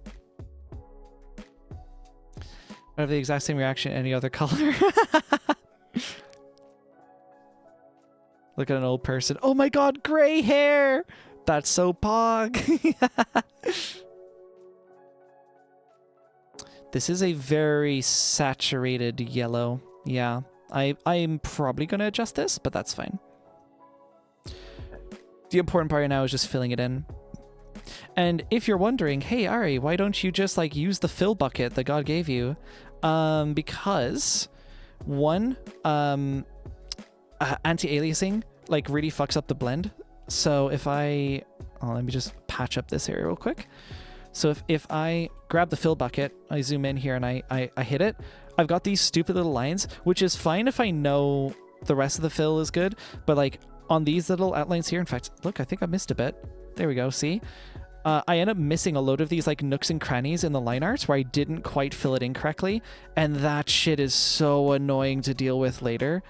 I have the exact same reaction any other color. Look at an old person. Oh my god, gray hair! That's so pog! This is a very saturated yellow. Yeah, I'm probably going to adjust this, but that's fine. The important part right now is just filling it in. And if you're wondering, hey, Ari, why don't you just, like, use the fill bucket that God gave you? Because, one, anti-aliasing, like, really fucks up the blend. So if I... Oh, let me just patch up this area real quick. So if I grab the fill bucket, I zoom in here and I hit it, I've got these stupid little lines, which is fine if I know the rest of the fill is good, but like on these little outlines here, in fact, look, I think I missed a bit. There we go, see? I end up missing a load of these like nooks and crannies in the line art where I didn't quite fill it in correctly, and that shit is so annoying to deal with later.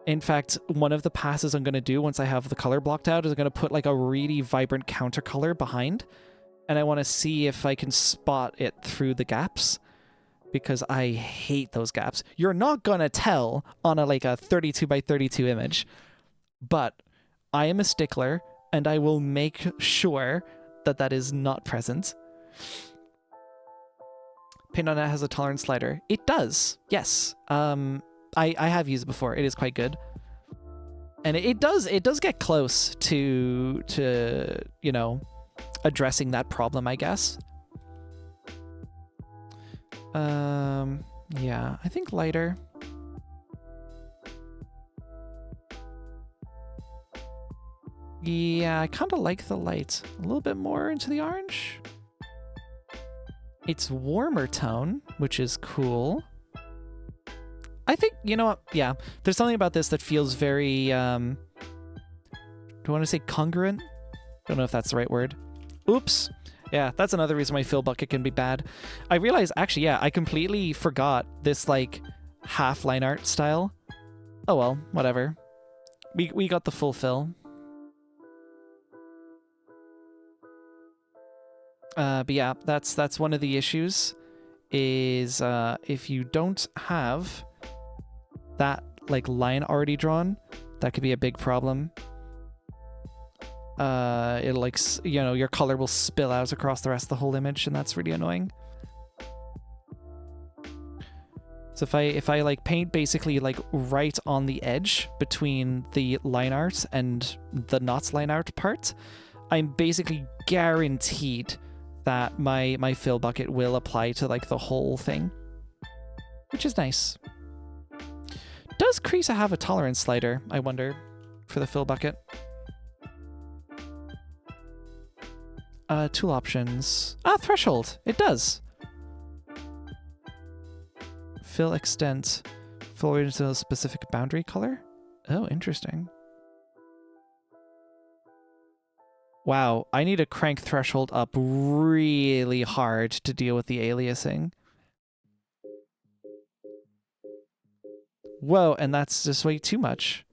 In fact, one of the passes I'm going to do once I have the color blocked out is I'm going to put like a really vibrant counter color behind. And I want to see if I can spot it through the gaps, because I hate those gaps. You're not going to tell on a like a 32 by 32 image, but I am a stickler and I will make sure that that is not present. Paint on It has a tolerance slider. It does, yes. I have used it before. It is quite good. And it does get close to you know, addressing that problem, I guess. Yeah, I think lighter. Yeah, I kind of like the light. A little bit more into the orange. It's warmer tone, which is cool. I think, you know what? Yeah, there's something about this that feels very, do I want to say congruent? Don't know if that's the right word. Oops. Yeah, that's another reason why fill bucket can be bad. I realized, actually, yeah, I completely forgot this, like, half line art style. Oh well, whatever. We got the full fill. But yeah, that's one of the issues, is if you don't have that, like, line already drawn, that could be a big problem. It'll, like, you know, your color will spill out across the rest of the whole image, and that's really annoying. So if I like paint basically like right on the edge between the line art and the not line art part, I'm basically guaranteed that my fill bucket will apply to like the whole thing, which is nice. Does Creasa have a tolerance slider, I wonder, for the fill bucket? Tool options. Ah, threshold. It does. Fill extent. Fill into a specific boundary color. Oh, interesting. Wow, I need to crank threshold up really hard to deal with the aliasing. Whoa, and that's just way too much.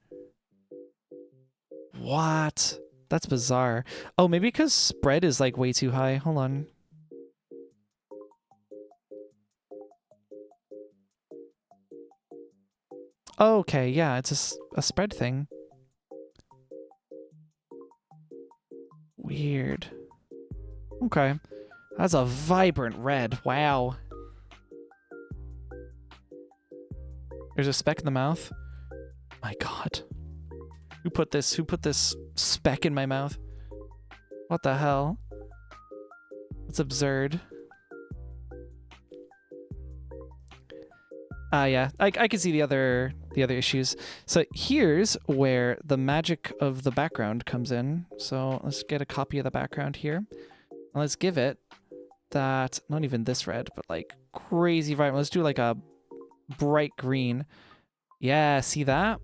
What? That's bizarre. Oh, maybe because spread is like way too high. Hold on. Okay, yeah, it's a spread thing. Weird. Okay. That's a vibrant red. Wow. There's a speck in the mouth. My God. Who put this speck in my mouth? What the hell? It's absurd. Yeah, I can see the other issues. So here's where the magic of the background comes in. So let's get a copy of the background here. And let's give it that, not even this red, but like crazy vibrant. Let's do like a bright green. Yeah, see that?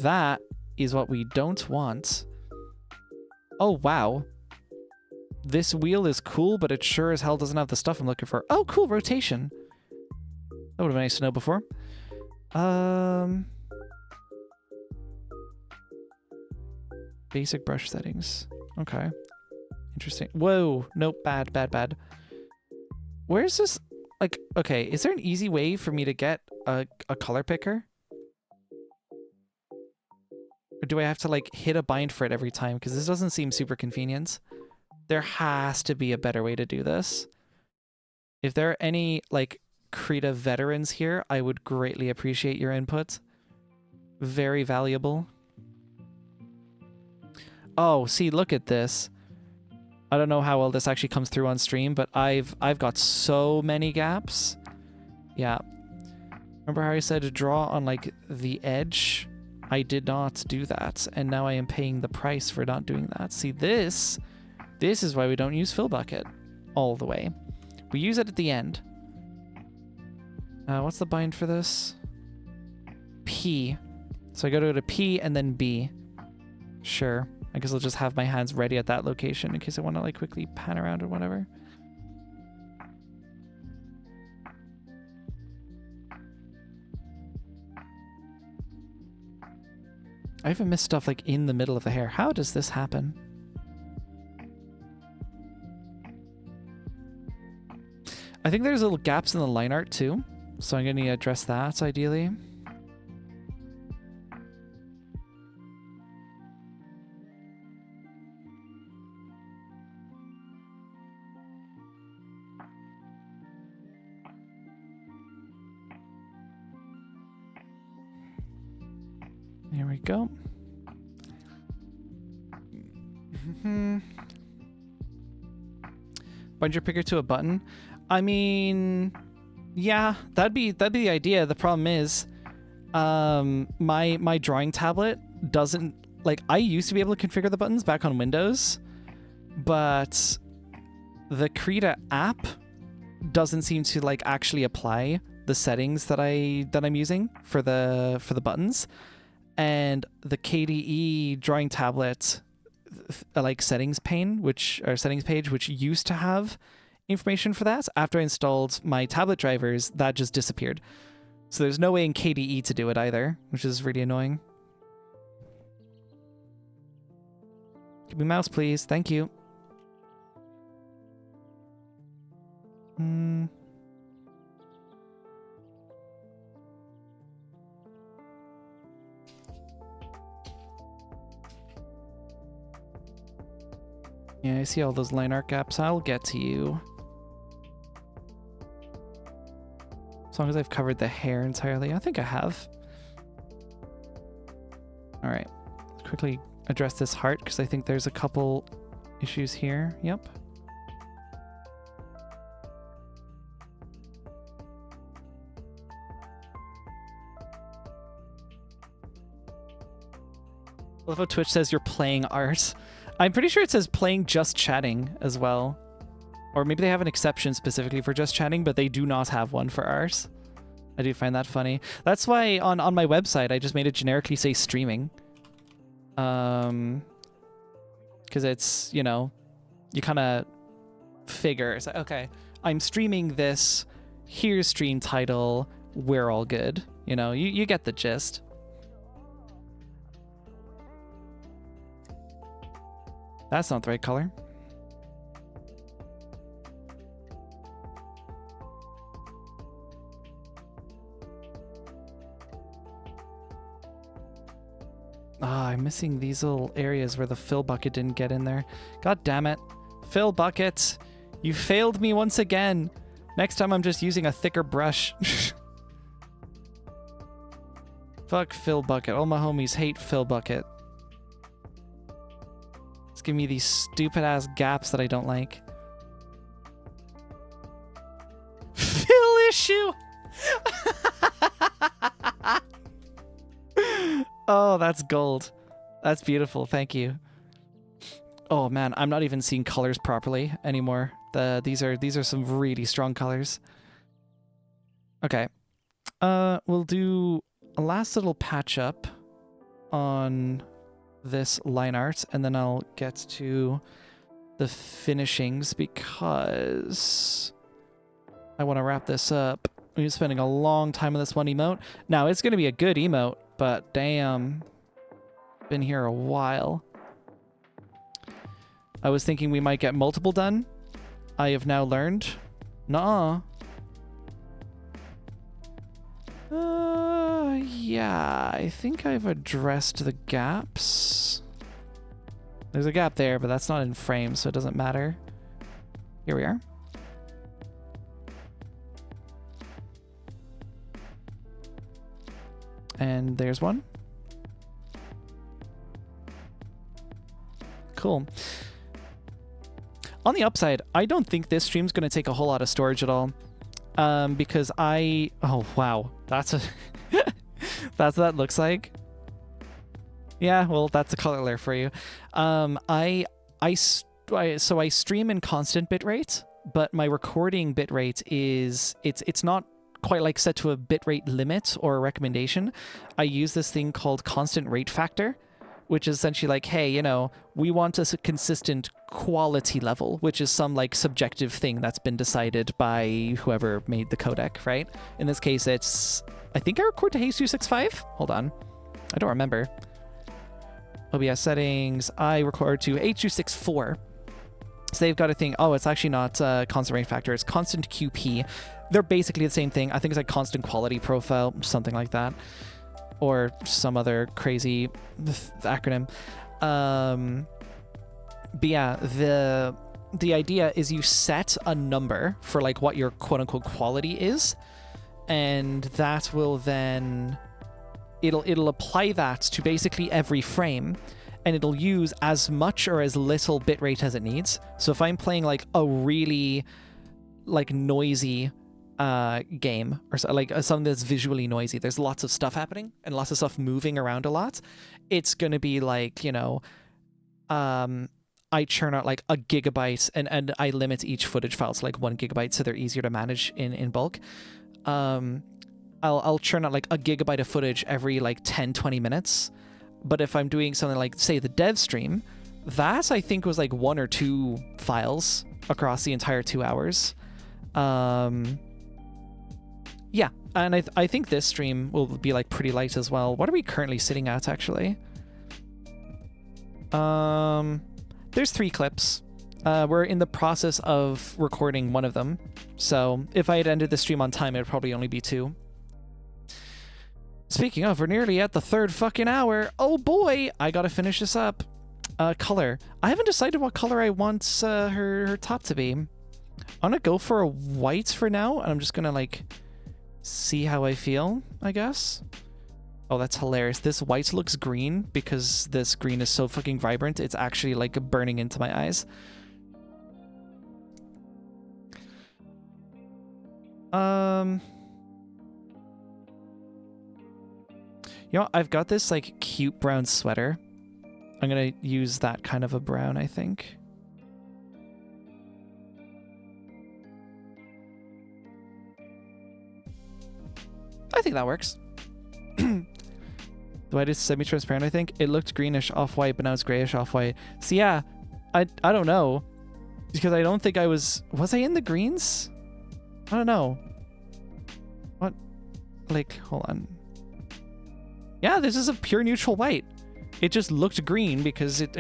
That is what we don't want. Oh, wow. This wheel is cool, but it sure as hell doesn't have the stuff I'm looking for. Oh, cool, rotation. That would have been nice to know before. Basic brush settings. Okay. Interesting. Whoa. Nope. Bad, bad, bad. Where's this? Like, okay. Is there an easy way for me to get a color picker? Or do I have to like hit a bind for it every time? Because this doesn't seem super convenient. There has to be a better way to do this. If there are any like Krita veterans here, I would greatly appreciate your input. Very valuable. Oh, see, look at this. I don't know how well this actually comes through on stream, but I've got so many gaps. Yeah. Remember how I said to draw on like the edge? I did not do that, and now I am paying the price for not doing that. See, this is why we don't use fill bucket all the way. We use it at the end. What's the bind for this? P. So I go to P and then B. Sure. I guess I'll just have my hands ready at that location in case I want to like quickly pan around or whatever. I even missed stuff like in the middle of the hair. How does this happen? I think there's little gaps in the line art too. So I'm going to need to address that, ideally. There we go. Bind your picker to a button. I mean... yeah, that'd be the idea. The problem is, my drawing tablet doesn't like. I used to be able to configure the buttons back on Windows, but the Krita app doesn't seem to like actually apply the settings that I'm using for the buttons, and the KDE drawing tablet like settings page, which used to have information for that. After I installed my tablet drivers, that just disappeared. So there's no way in KDE to do it either, which is really annoying. Give me mouse, please. Thank you. Yeah, I see all those line art gaps. I'll get to you. As long as I've covered the hair entirely. I think I have. All right. Let's quickly address this heart because I think there's a couple issues here. Yep. I love how Twitch says you're playing art. I'm pretty sure it says playing just chatting as well. Or maybe they have an exception specifically for just chatting, but they do not have one for art. I do find that funny. That's why on my website, I just made it generically say streaming. Because it's, you know, you kind of figure, it's like, okay, I'm streaming this, here's stream title, we're all good. You know, you get the gist. That's not the right color. Ah, I'm missing these little areas where the fill bucket didn't get in there. God damn it. Fill bucket, you failed me once again. Next time I'm just using a thicker brush. Fuck fill bucket. All my homies hate fill bucket. It's giving me these stupid ass gaps that I don't like. Fill issue! Oh, that's gold. That's beautiful. Thank you. Oh man, I'm not even seeing colors properly anymore. These are some really strong colors. Okay. We'll do a last little patch up on this line art, and then I'll get to the finishings because I want to wrap this up. We've been spending a long time on this one emote. Now, it's going to be a good emote, but damn, been here a while. I was thinking we might get multiple done. I have now learned. Nuh-uh. Yeah, I think I've addressed the gaps. There's a gap there, but that's not in frame, so it doesn't matter. Here we are. And there's one. Cool. On the upside, I don't think this stream's going to take a whole lot of storage at all. Because oh wow, that's a that's what that looks like. Yeah, well, that's a color layer for you. So I stream in constant bitrate, but my recording bitrate is it's not quite like set to a bitrate limit or a recommendation. I use this thing called constant rate factor, which is essentially like, hey, you know, we want a consistent quality level, which is some like subjective thing that's been decided by whoever made the codec, right? In this case, it's, I think I record to H.265. Hold on. I don't remember. OBS settings, I record to H.264. So they've got a thing, oh, it's actually not constant rate factor, it's constant QP. They're basically the same thing. I think it's like constant quality profile, something like that. Or some other crazy acronym. But yeah, the idea is you set a number for like what your quote unquote quality is, and that will then it'll apply that to basically every frame, and it'll use as much or as little bitrate as it needs. So if I'm playing like a really like noisy game, or like something that's visually noisy, there's lots of stuff happening and lots of stuff moving around a lot, it's going to be like, you know, I churn out like a gigabyte, and I limit each footage file to like 1 gigabyte so they're easier to manage in bulk. I'll churn out like a gigabyte of footage every like 10-20 minutes. But if I'm doing something like, say, the dev stream, that I think was like 1 or 2 files across the entire 2 hours. Yeah, and I think this stream will be like pretty light as well. What are we currently sitting at, actually? There's 3 clips. We're in the process of recording one of them. So if I had ended the stream on time, it would probably only be 2. Speaking of, we're nearly at the 3rd fucking hour. Oh boy, I gotta finish this up. Color. I haven't decided what color I want her top to be. I'm gonna go for a white for now, and I'm just gonna like see how I feel, I guess. Oh, that's hilarious. This white looks green because this green is so fucking vibrant. It's actually like burning into my eyes. You know, I've got this like cute brown sweater. I'm gonna use that kind of a brown, I think. I think that works. The white is semi-transparent, I think. It looked greenish off-white, but now it's grayish off-white. So yeah, I don't know. Because I don't think I was I in the greens? I don't know. What? Like, hold on. Yeah, this is a pure neutral white. It just looked green because it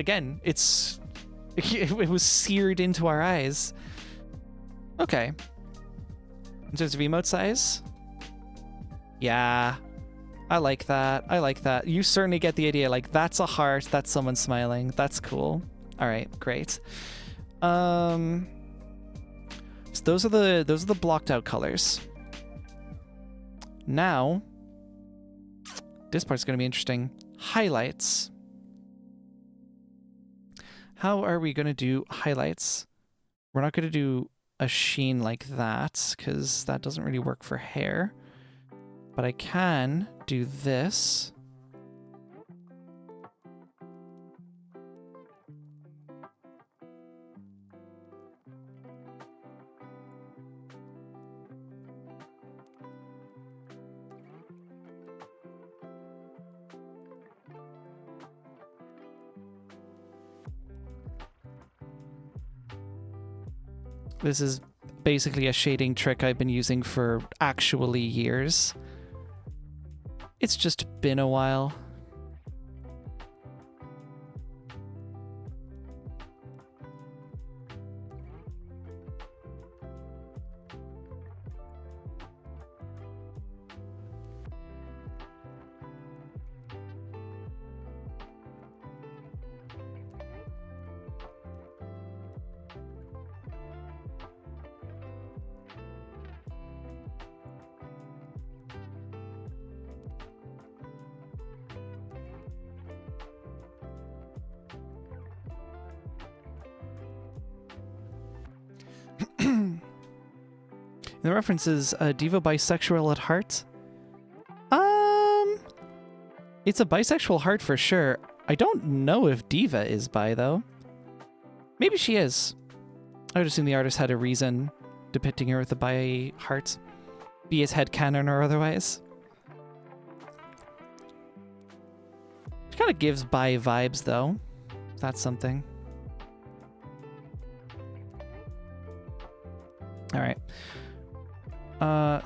was seared into our eyes. Okay. In terms of emote size? Yeah. I like that. I like that. You certainly get the idea. Like, that's a heart. That's someone smiling. That's cool. All right, great. So those are the blocked out colors. Now, this part's going to be interesting. Highlights. How are we going to do highlights? We're not going to do a sheen like that because that doesn't really work for hair. But I can do this. This is basically a shading trick I've been using for actually years. It's just been a while. The reference is diva bisexual at heart. It's a bisexual heart for sure. I don't know if diva is bi though. Maybe she is. I would assume the artist had a reason depicting her with a bi heart, be it headcanon or otherwise. She kind of gives bi vibes though. That's something. All right.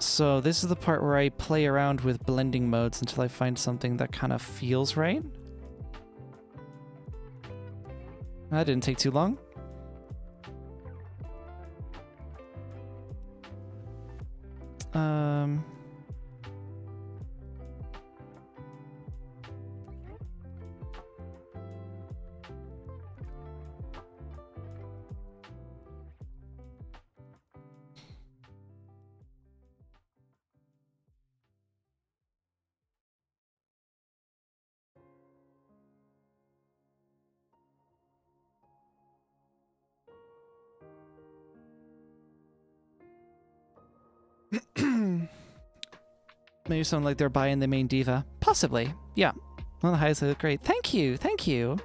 So this is the part where I play around with blending modes until I find something that kind of feels right. That didn't take too long. Maybe sound like they're buying the main diva. Possibly. Yeah. On the highest, they look great. Thank you. Thank you.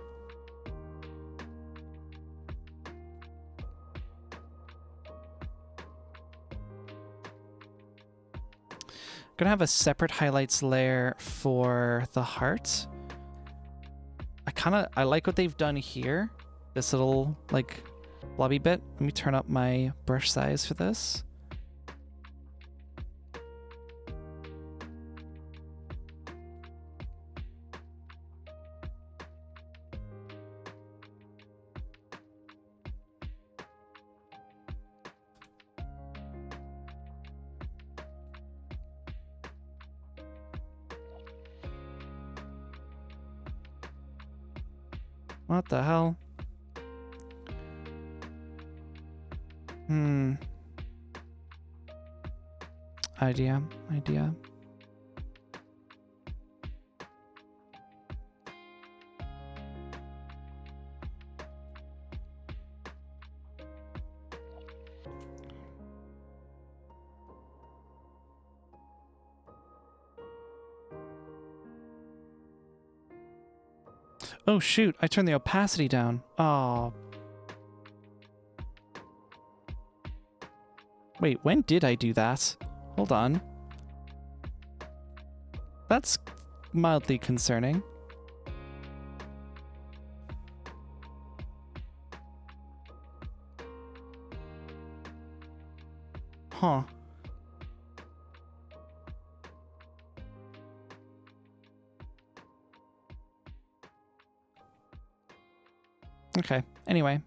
Gonna have a separate highlights layer for the heart. I like what they've done here. This little like blobby bit. Let me turn up my brush size for this. What the hell? Idea. Oh shoot, I turned the opacity down. Oh. Wait, when did I do that? Hold on. That's mildly concerning. Huh. Okay, anyway.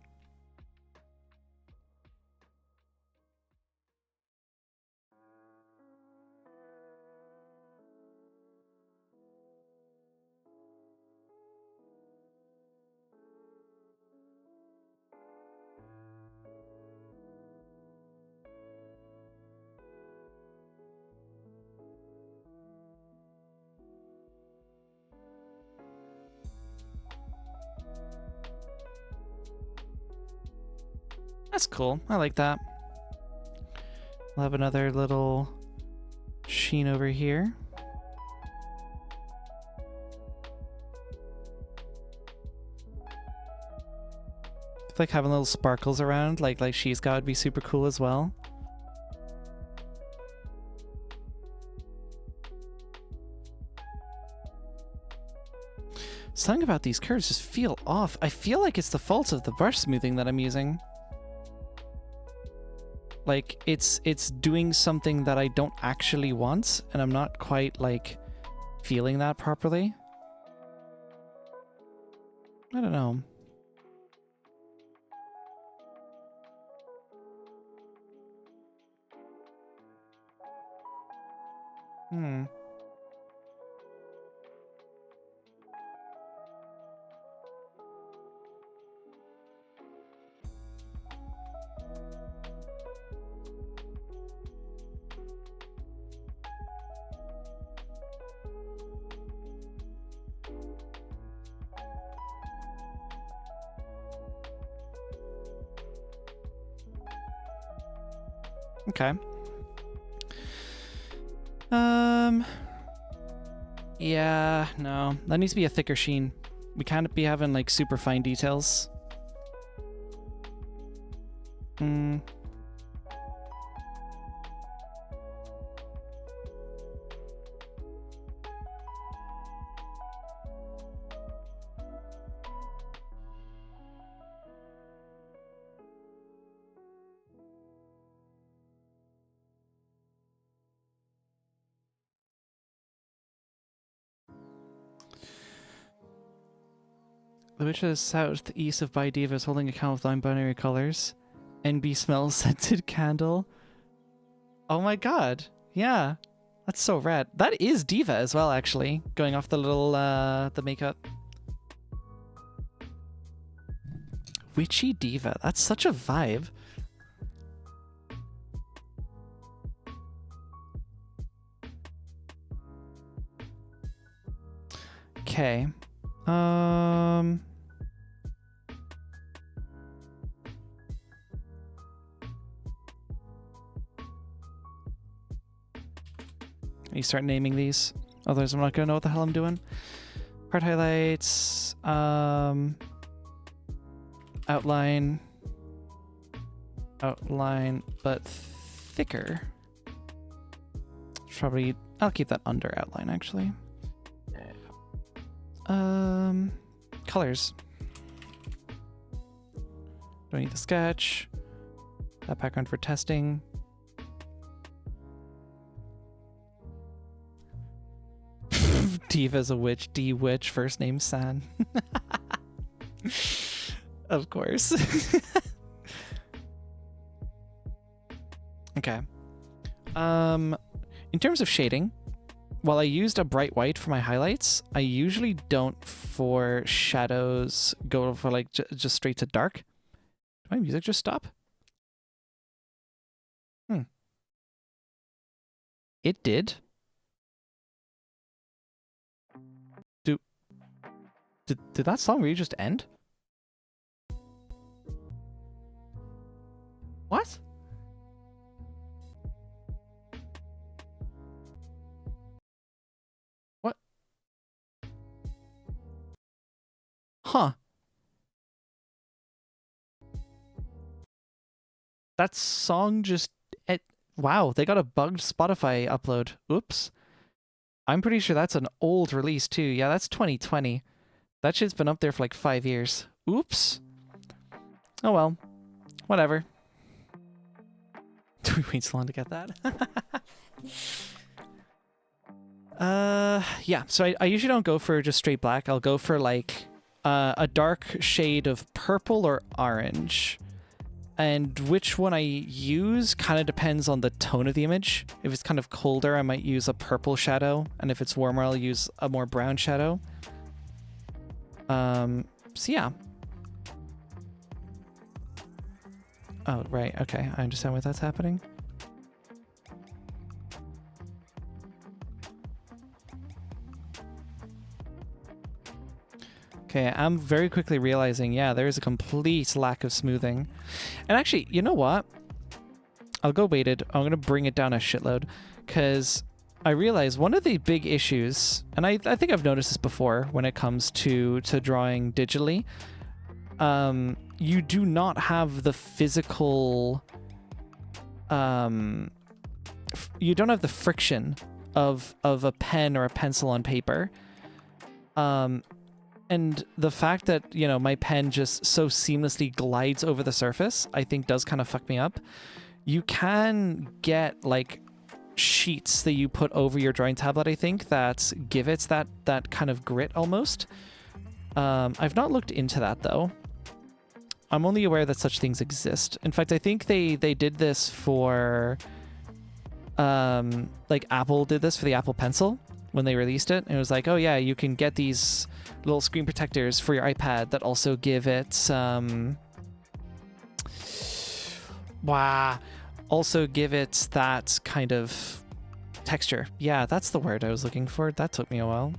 That's cool. I like that. We'll have another little sheen over here. I feel like having little sparkles around, like she's got, would be super cool as well. Something about these curves just feel off. I feel like it's the fault of the brush smoothing that I'm using. Like, it's doing something that I don't actually want, and I'm not quite, like, feeling that properly. I don't know. Okay. Yeah, no. That needs to be a thicker sheen. We can't be having, like, super fine details. The witch is southeast of Baidiva is holding a candle with non-binary colors. NB smells scented candle. Oh my god. Yeah. That's so rad. That is Diva as well, actually. Going off the little, the makeup. Witchy Diva. That's such a vibe. Okay. You start naming these. Otherwise, I'm not gonna know what the hell I'm doing. Part highlights. Outline. Outline, but thicker. Probably. I'll keep that under outline, actually. Colors. Don't need the sketch. That background for testing. Diva's a witch. D-witch. First name San. Of course. Okay. In terms of shading, while I used a bright white for my highlights, I usually don't for shadows go for like just straight to dark. Did my music just stop? It did. Did that song really just end? What? What? Huh. That song just... wow, they got a bugged Spotify upload. Oops. I'm pretty sure that's an old release too. Yeah, that's 2020. That shit's been up there for like 5 years. Oops. Oh well. Whatever. Do we wait so long to get that? Yeah, so I usually don't go for just straight black. I'll go for like a dark shade of purple or orange. And which one I use kind of depends on the tone of the image. If it's kind of colder, I might use a purple shadow. And if it's warmer, I'll use a more brown shadow. So yeah. Oh, right. Okay, I understand why that's happening. Okay, I'm very quickly realizing, yeah, there is a complete lack of smoothing. And actually, you know what? I'll go weighted. I'm going to bring it down a shitload because I realize one of the big issues, and I think I've noticed this before when it comes to drawing digitally, you do not have the physical, you don't have the friction of a pen or a pencil on paper. And the fact that, you know, my pen just so seamlessly glides over the surface, I think does kind of fuck me up. You can get, like, sheets that you put over your drawing tablet, I think, that give it that kind of grit almost. I've not looked into that, though. I'm only aware that such things exist. In fact, I think they did this for... like, Apple did this for the Apple Pencil when they released it. And it was like, oh, yeah, you can get these little screen protectors for your iPad that also give it also give it that kind of texture. Yeah, that's the word I was looking for. That took me a while.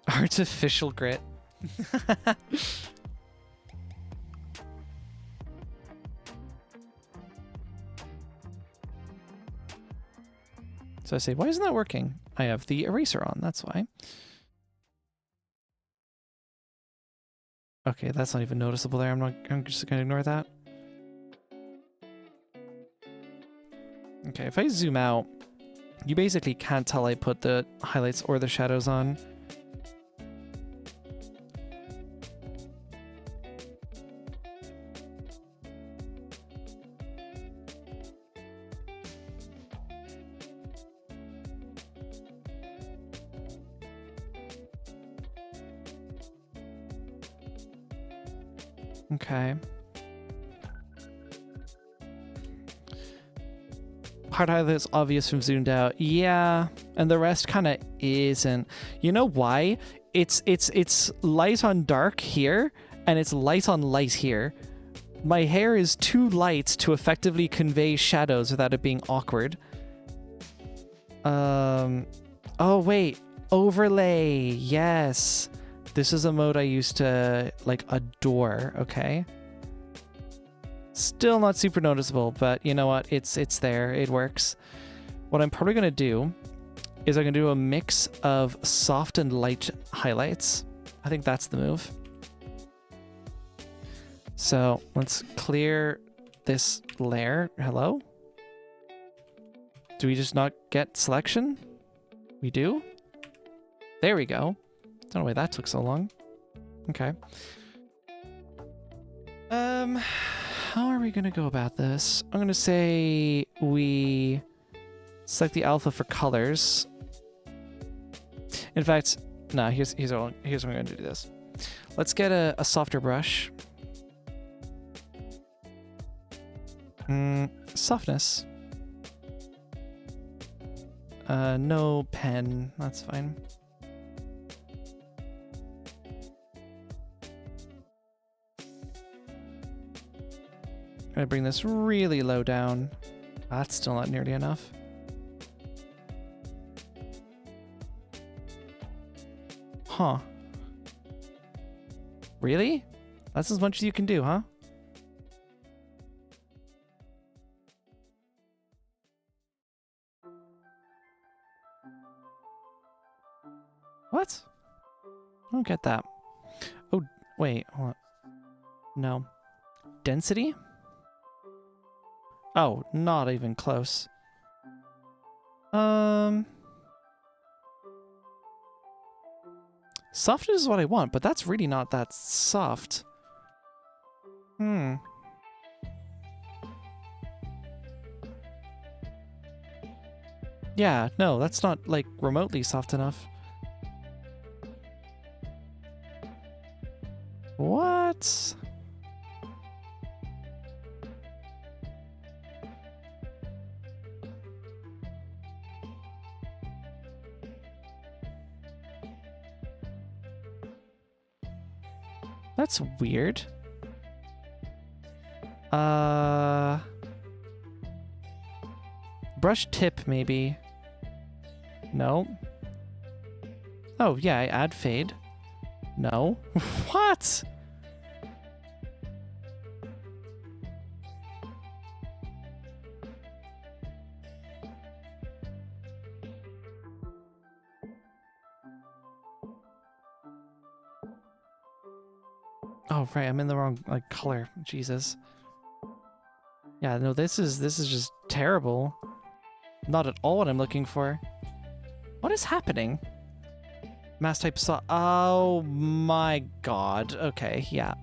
Artificial grit. So I say, why isn't that working? I have the eraser on, that's why. Okay, that's not even noticeable there. I'm just gonna ignore that. Okay, if I zoom out, you basically can't tell I put the highlights or the shadows on. Okay. Hard highlight is obvious from zoomed out. Yeah, and the rest kind of isn't. You know why? It's light on dark here, and it's light on light here. My hair is too light to effectively convey shadows without it being awkward. Oh wait, overlay. Yes. This is a mode I used to, like, adore, okay? Still not super noticeable, but you know what? It's there. It works. What I'm probably going to do is I'm going to do a mix of soft and light highlights. I think that's the move. So let's clear this layer. Hello? Do we just not get selection? We do? There we go. Don't know why that took so long. Okay. How are we gonna go about this? I'm gonna say we select the alpha for colors. In fact, no, here's what I'm going to do this. Let's get a softer brush. Softness. No pen. That's fine. I'm gonna bring this really low down. That's still not nearly enough. Huh. Really? That's as much as you can do, huh? What? don't get that. Oh, wait. Hold on. No. Density? Oh, not even close. Softness is what I want, but that's really not that soft. Yeah, no, that's not, like, remotely soft enough. What? That's weird. Brush tip, maybe. No. Oh, yeah, I add fade. No. What? Oh, right, I'm in the wrong, like, color. Jesus. Yeah, no, this is just terrible. Not at all what I'm looking for. What is happening? Mass type saw. Oh my god. Okay, yeah.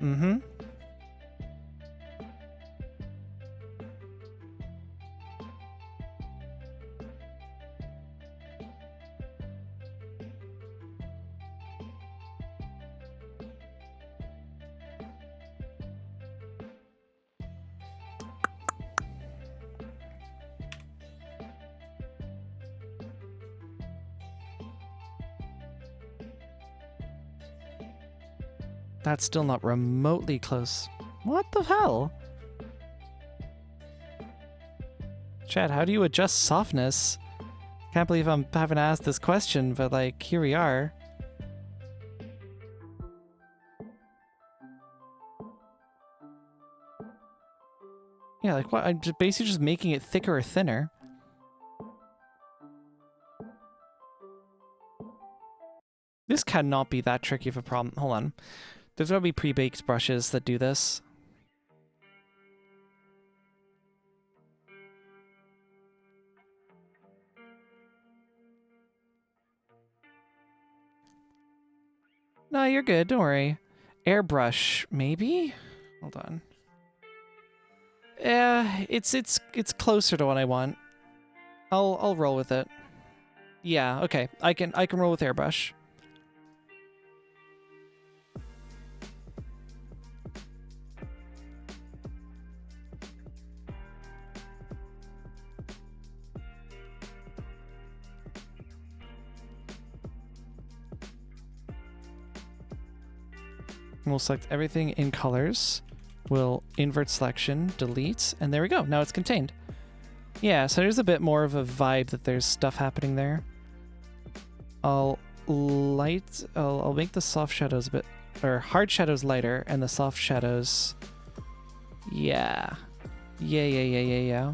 That's still not remotely close. What the hell? Chad, how do you adjust softness? Can't believe I'm having to ask this question, but like, here we are. Yeah, like what? I'm just basically just making it thicker or thinner. This cannot be that tricky of a problem. Hold on. There's gotta be pre-baked brushes that do this. No, you're good. Don't worry. Airbrush, maybe? Hold on. It's closer to what I want. I'll roll with it. Yeah, okay. I can roll with airbrush. We'll select everything in colors. We'll invert selection, delete, and there we go. Now it's contained. Yeah, so there's a bit more of a vibe that there's stuff happening there. I'll make the soft shadows a bit, or hard shadows lighter, and the soft shadows, yeah. Yeah.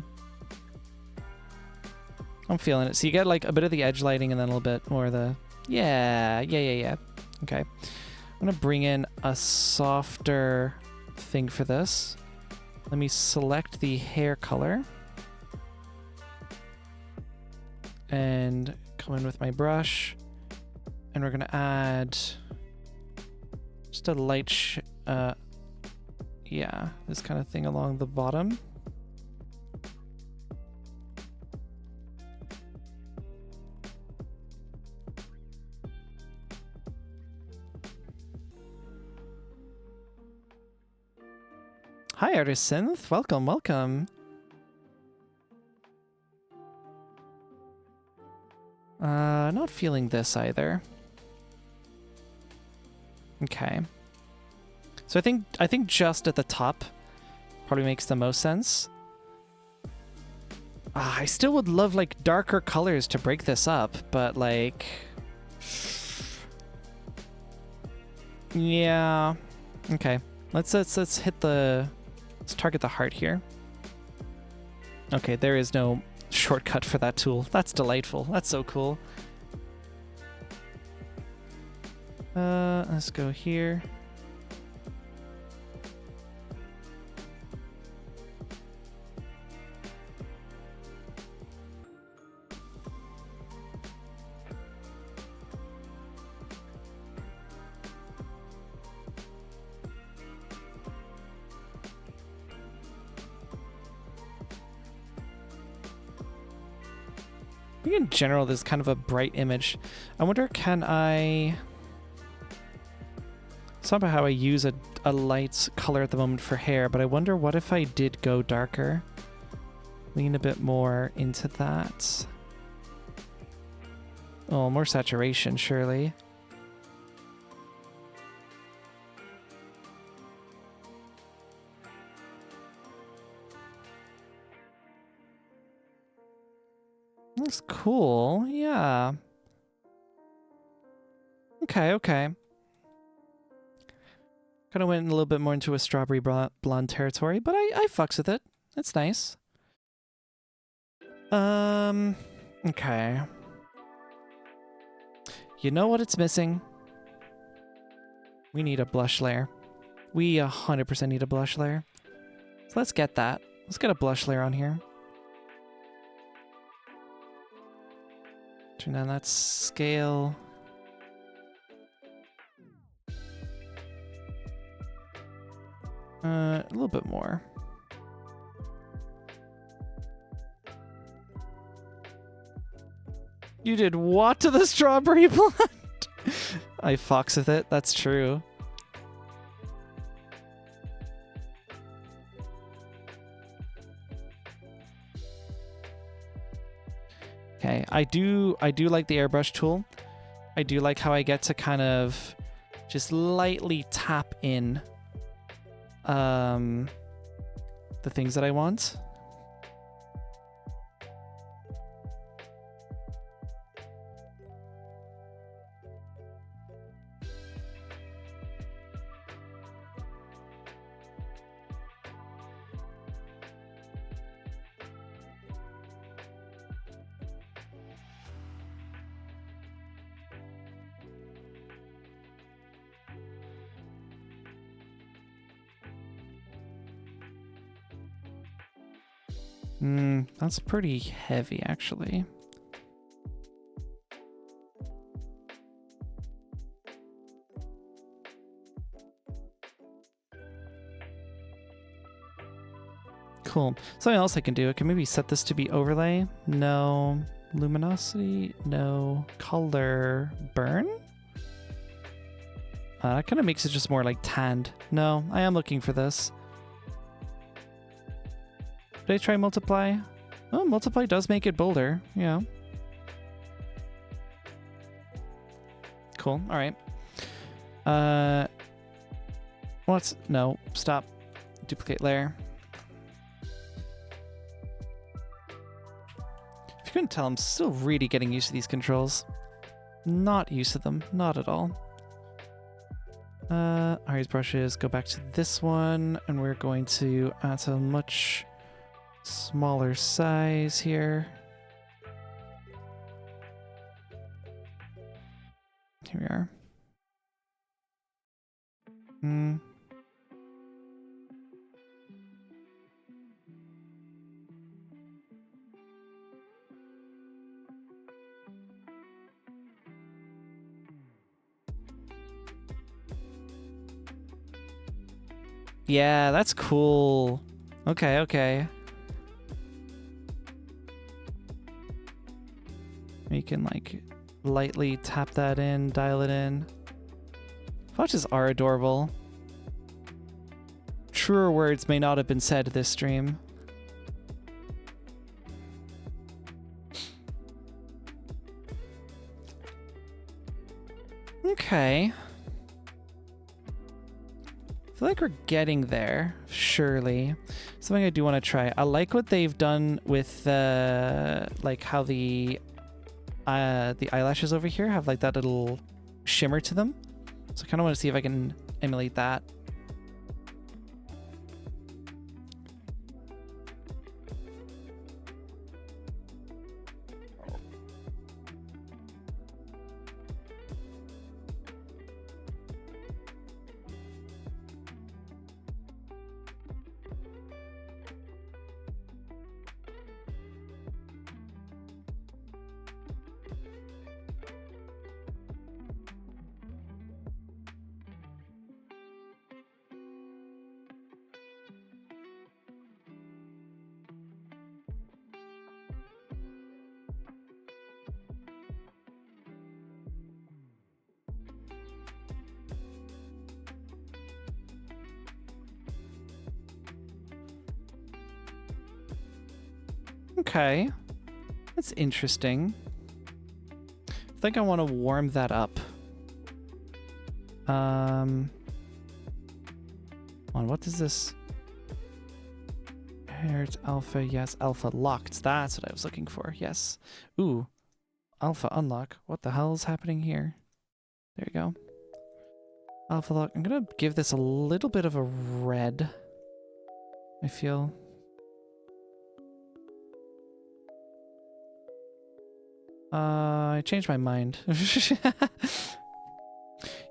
I'm feeling it. So you get like a bit of the edge lighting and then a little bit more of the, yeah. Okay. I'm gonna bring in a softer thing for this. Let me select the hair color and come in with my brush, and we're gonna add just a light yeah, this kind of thing along the bottom. Hi, Artist Synth. Welcome. Not feeling this either. Okay. So I think just at the top probably makes the most sense. I still would love like darker colors to break this up, but like, yeah. Okay. Let's hit the. Let's target the heart here. Okay, there is no shortcut for that tool. That's delightful. That's so cool. Let's go here. I think in general, this is kind of a bright image. I wonder, can I... It's not about how I use a light color at the moment for hair, but I wonder what if I did go darker? Lean a bit more into that. Oh, more saturation, surely. Looks cool, yeah. Okay, okay. Kind of went a little bit more into a strawberry blonde territory, but I fucks with it. It's nice. Okay. You know what it's missing? We need a blush layer. We 100% need a blush layer. So let's get that. Let's get a blush layer on here. Turn down that scale. A little bit more. You did what to the strawberry blonde? I fox with it, that's true. Okay, I do like the airbrush tool. I do like how I get to kind of just lightly tap in the things that I want. That's pretty heavy, actually. Cool. Something else I can do, I can maybe set this to be overlay. No. Luminosity. No. Color. Burn? That kind of makes it just more like tanned. No, I am looking for this. Did I try multiply? Oh, multiply does make it bolder. Yeah. Cool. All right. What's... No. Stop. Duplicate layer. If you couldn't tell, I'm still really getting used to these controls. Not used to them. Not at all. Ari's brushes. Go back to this one. And we're going to add a much... smaller size here. Here we are. Yeah, that's cool. Okay, okay. You can like lightly tap that in, dial it in. Fudges are adorable. Truer words may not have been said this stream. Okay. I feel like we're getting there, surely. Something I do want to try. I like what they've done with like how the eyelashes over here have like that little shimmer to them. So I kind of want to see if I can emulate that. Okay. That's interesting. I think I want to warm that up. On what is this? Paired alpha, yes, alpha locked. That's what I was looking for. Yes. Ooh, alpha unlock. What the hell is happening here? There you go. Alpha lock. I'm gonna give this a little bit of a red. I feel. I changed my mind.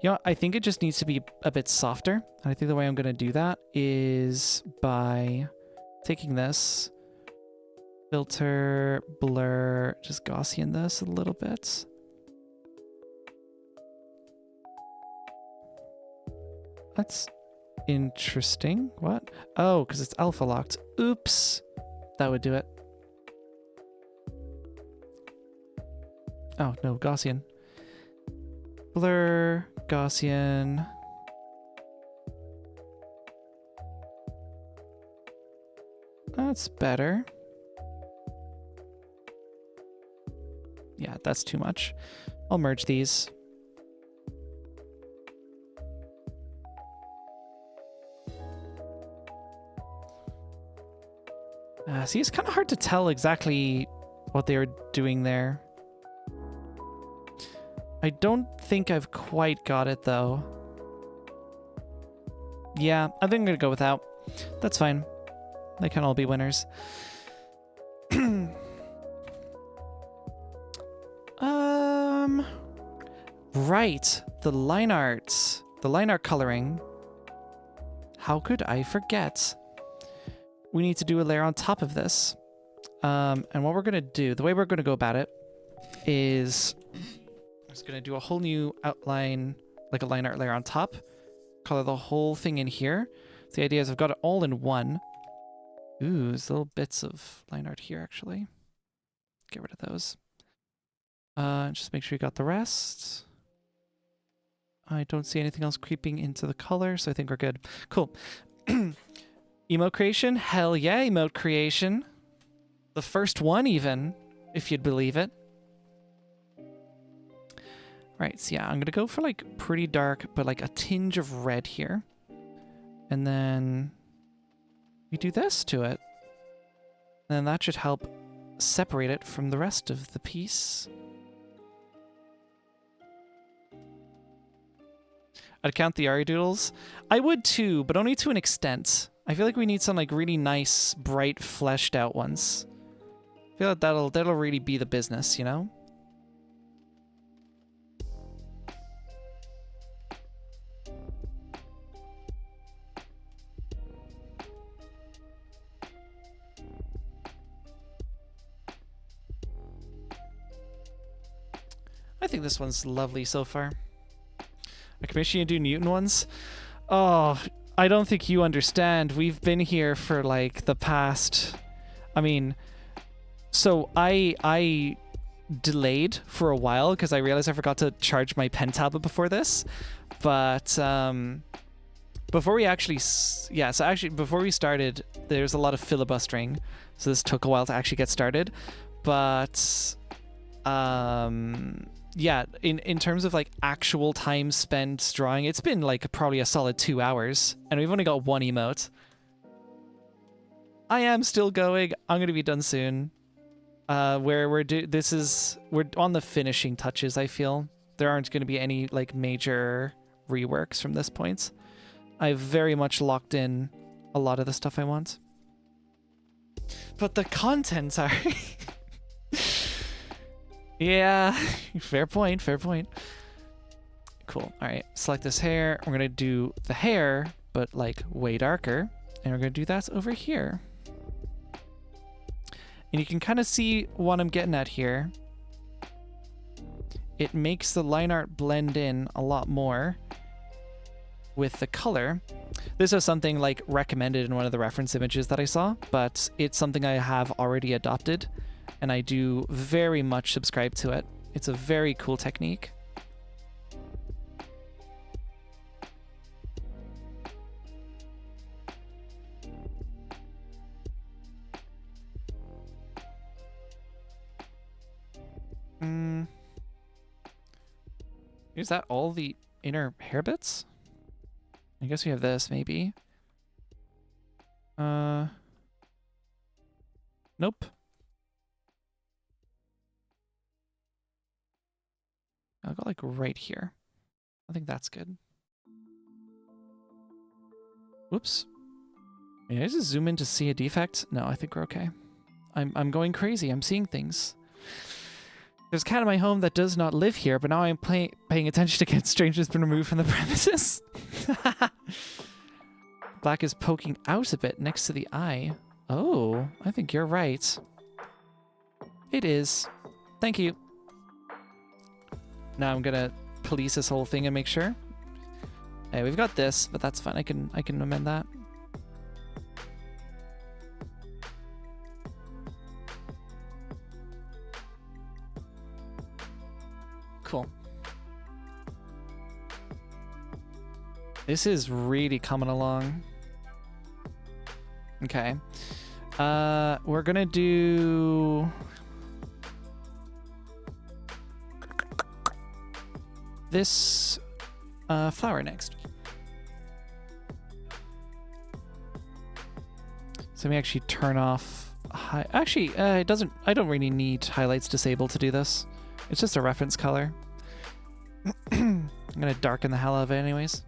You know, I think it just needs to be a bit softer. And I think the way I'm gonna do that is by taking this, filter, blur, just Gaussian this a little bit. That's interesting. What? Oh, because it's alpha locked. Oops. That would do it. Oh, no, Gaussian. Blur, Gaussian. That's better. Yeah, that's too much. I'll merge these. See, it's kind of hard to tell exactly what they were doing there. I don't think I've quite got it, though. Yeah, I think I'm going to go without. That's fine. They can all be winners. Right. The line art. The line art coloring. How could I forget? We need to do a layer on top of this. And what we're going to do, the way we're going to go about it is I'm just going to do a whole new outline, like a line art layer on top. Color the whole thing in here. So the idea is I've got it all in one. Ooh, there's little bits of line art here, actually. Get rid of those. Just make sure you got the rest. I don't see anything else creeping into the color, so I think we're good. Cool. Emote creation? Hell yeah, emote creation. The first one, even, if you'd believe it. Right, so yeah, I'm gonna go for like pretty dark, but like a tinge of red here. And then we do this to it. And then that should help separate it from the rest of the piece. I'd count the ariDoodles. I would too, but only to an extent. I feel like we need some like really nice, bright, fleshed out ones. I feel like that'll really be the business, you know? I think this one's lovely so far. I commission you to do Newton ones. Oh, I don't think you understand. We've been here for like the past... I mean, so I delayed for a while because I realized I forgot to charge my pen tablet before this. But before we actually... Yeah, so actually before we started, there's a lot of filibustering. So this took a while to actually get started. But... yeah, in terms of like actual time spent drawing, it's been like probably a solid 2 hours, and we've only got one emote. I am still going. I'm gonna be done soon. We're on the finishing touches. I feel there aren't gonna be any like major reworks from this point. I've very much locked in a lot of the stuff I want, but the contents are. Yeah, fair point, fair point. Cool. All right, select this hair. We're gonna do the hair, but like way darker, and we're gonna do that over here. And you can kind of see what I'm getting at here. It makes the line art blend in a lot more with the color. This is something like recommended in one of the reference images that I saw, but it's something I have already adopted. And I do very much subscribe to it. It's a very cool technique. Is that all the inner hair bits? I guess we have this, maybe. Nope. I'll go like right here. I think that's good. Whoops. Did I just zoom in to see a defect? No, I think we're okay. I'm going crazy. I'm seeing things. There's a cat in my home that does not live here, but now I'm paying attention to get strange has been removed from the premises. Black is poking out a bit next to the eye. Oh, I think you're right. It is. Thank you. Now I'm gonna police this whole thing and make sure. Hey, we've got this, but that's fine. I can amend that. Cool. This is really coming along. Okay. We're gonna do this flower next. So let me actually turn off actually it doesn't, I don't really need highlights disabled to do this. It's just a reference color. I'm gonna darken the hell out of it anyways.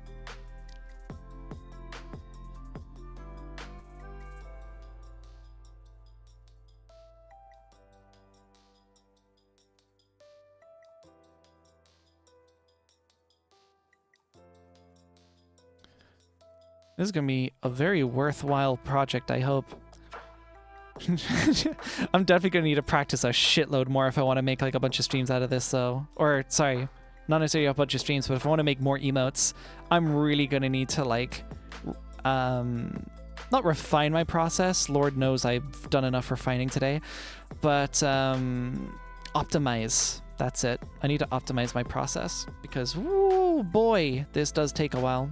This is gonna be a very worthwhile project, I hope. I'm definitely gonna need to practice a shitload more if I want to make like a bunch of streams out of this, though. Or sorry, not necessarily a bunch of streams, but if I want to make more emotes, I'm really gonna need to like, not refine my process. Lord knows I've done enough refining today, but optimize. That's it. I need to optimize my process because, woo boy, this does take a while.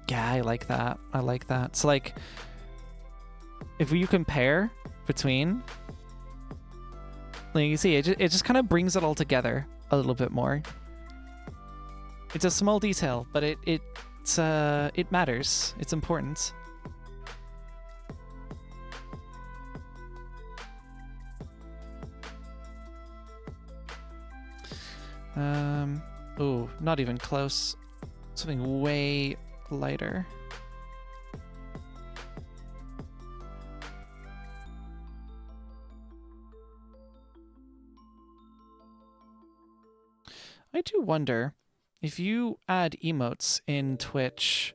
Yeah, I like that. I like that. So like, if you compare between, like you see, it just kind of brings it all together a little bit more. It's a small detail, but it matters. It's important. Oh, not even close. Something way lighter. I do wonder if you add emotes in Twitch,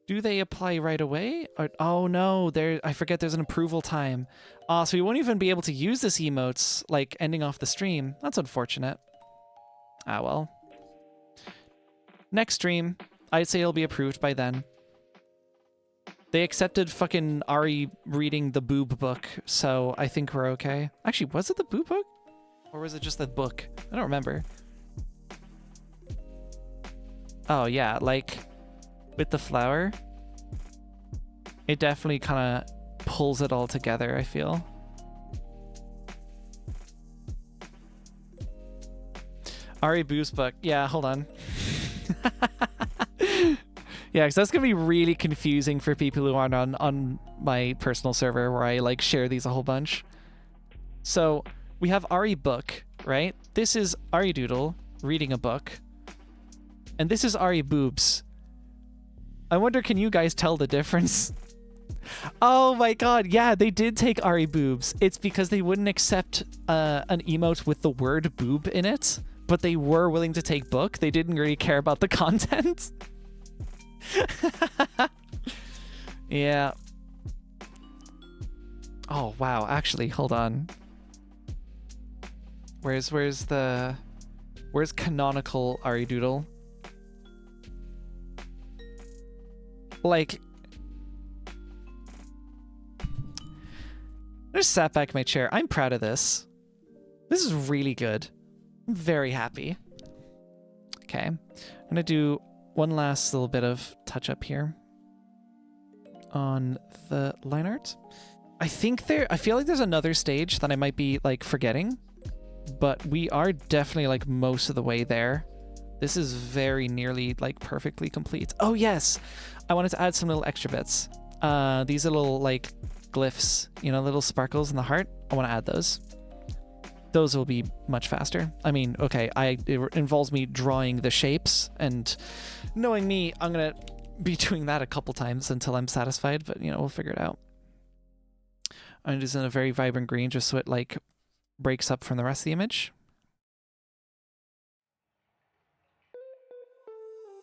do they apply right away? Or, oh no, I forget there's an approval time. So you won't even be able to use this emotes like ending off the stream. That's unfortunate. Ah well. Next stream, I'd say it'll be approved by then. They accepted fucking Ari reading the boob book, so I think we're okay. Actually, was it the boob book? Or was it just the book? I don't remember. Oh yeah, like with the flower, it definitely kind of pulls it all together, I feel. Ari boob's book. Yeah, hold on. Yeah, because that's gonna be really confusing for people who aren't on my personal server where I like share these a whole bunch. So we have Ari book, right? This is Ari Doodle reading a book, and this is Ari boobs. I wonder, can you guys tell the difference? Oh my god, yeah, they did take Ari boobs. It's because they wouldn't accept an emote with the word boob in it, but they were willing to take book. They didn't really care about the content. Yeah. Oh wow, actually, hold on. Where's canonical Ari Doodle? Like, I just sat back in my chair. I'm proud of this. This is really good. I'm very happy. Okay, I'm gonna do one last little bit of touch up here on the line art. I feel like there's another stage that I might be like forgetting. but we are definitely like most of the way there. This is very nearly like perfectly complete. Oh yes, I wanted to add some little extra bits. These little like glyphs, you know, little sparkles in the heart. I want to add those. Those will be much faster. I mean, okay, it involves me drawing the shapes, and knowing me, I'm gonna be doing that a couple times until I'm satisfied, but you know, we'll figure it out. I'm just in a very vibrant green just so it like breaks up from the rest of the image.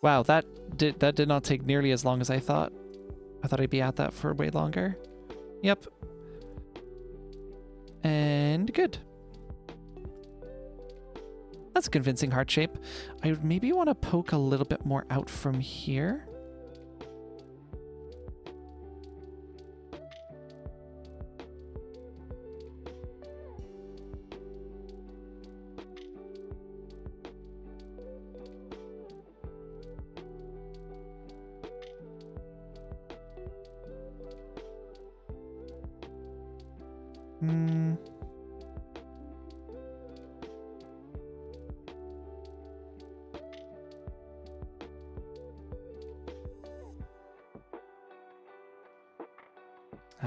Wow, that did not take nearly as long as I thought. I thought I'd be at that for way longer. Yep. And good. That's a convincing heart shape. I would maybe want to poke a little bit more out from here.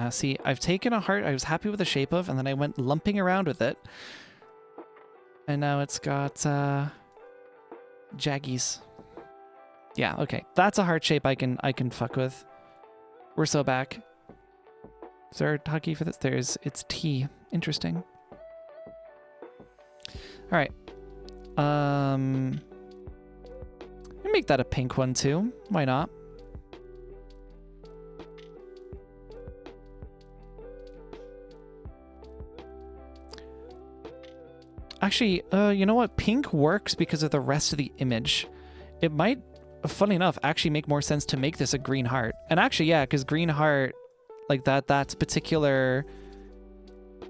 See, I've taken a heart I was happy with the shape of, and then I went lumping around with it. And now it's got jaggies. Yeah, okay. That's a heart shape I can fuck with. We're so back. Is there a hotkey for this? It's T. Interesting. Alright. Make that a pink one too. Why not? Actually, you know what? Pink works because of the rest of the image. It might, funny enough, actually make more sense to make this a green heart. And actually, yeah, because green heart, like that particular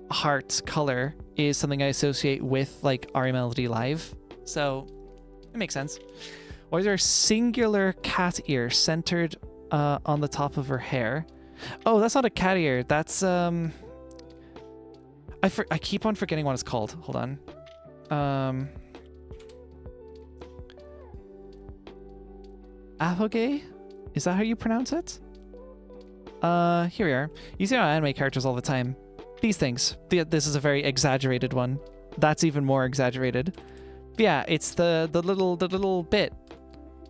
heart color is something I associate with like ariMelody So it makes sense. Why is there a singular cat ear centered on the top of her hair? Oh, that's not a cat ear. That's I keep on forgetting what it's called. Hold on. Ahoge? Is that how you pronounce it? Here we are. You see on anime characters all the time. These things. This is a very exaggerated one. That's even more exaggerated. But yeah, it's the little bit.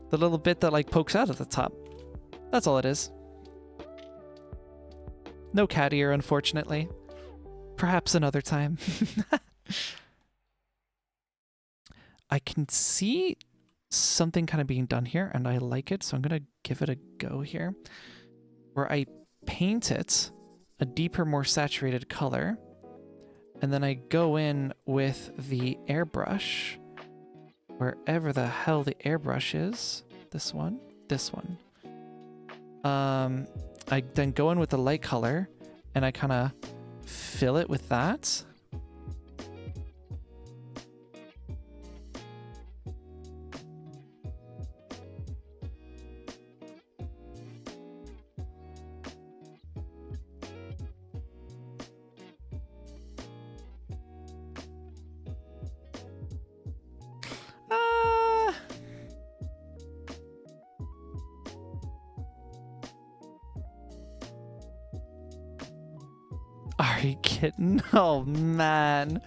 The little bit that like pokes out at the top. That's all it is. No cat ear, unfortunately. Perhaps another time. I can see something kind of being done here, and I like it, so I'm going to give it a go here. Where I paint it a deeper, more saturated color, and then I go in with the airbrush, wherever the hell the airbrush is. This one. I then go in with the light color, and I kind of fill it with that. Kitten. Oh man,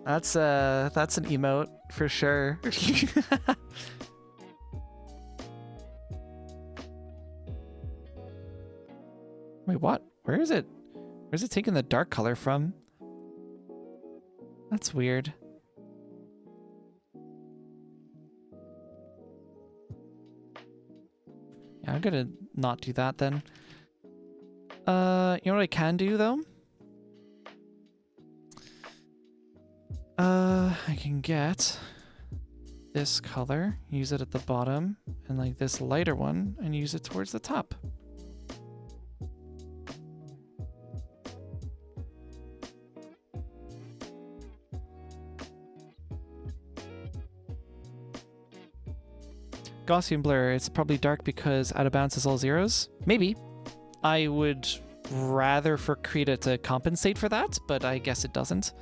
that's an emote for sure. Wait, what? Where is it? Where's it taking the dark color from? That's weird. Yeah, I'm gonna not do that then. You know what I can do though? I can get this color, use it at the bottom, and like this lighter one, and use it towards the top. Gaussian blur, it's probably dark because out of bounds is all zeros. Maybe. I would rather for Krita to compensate for that, but I guess it doesn't.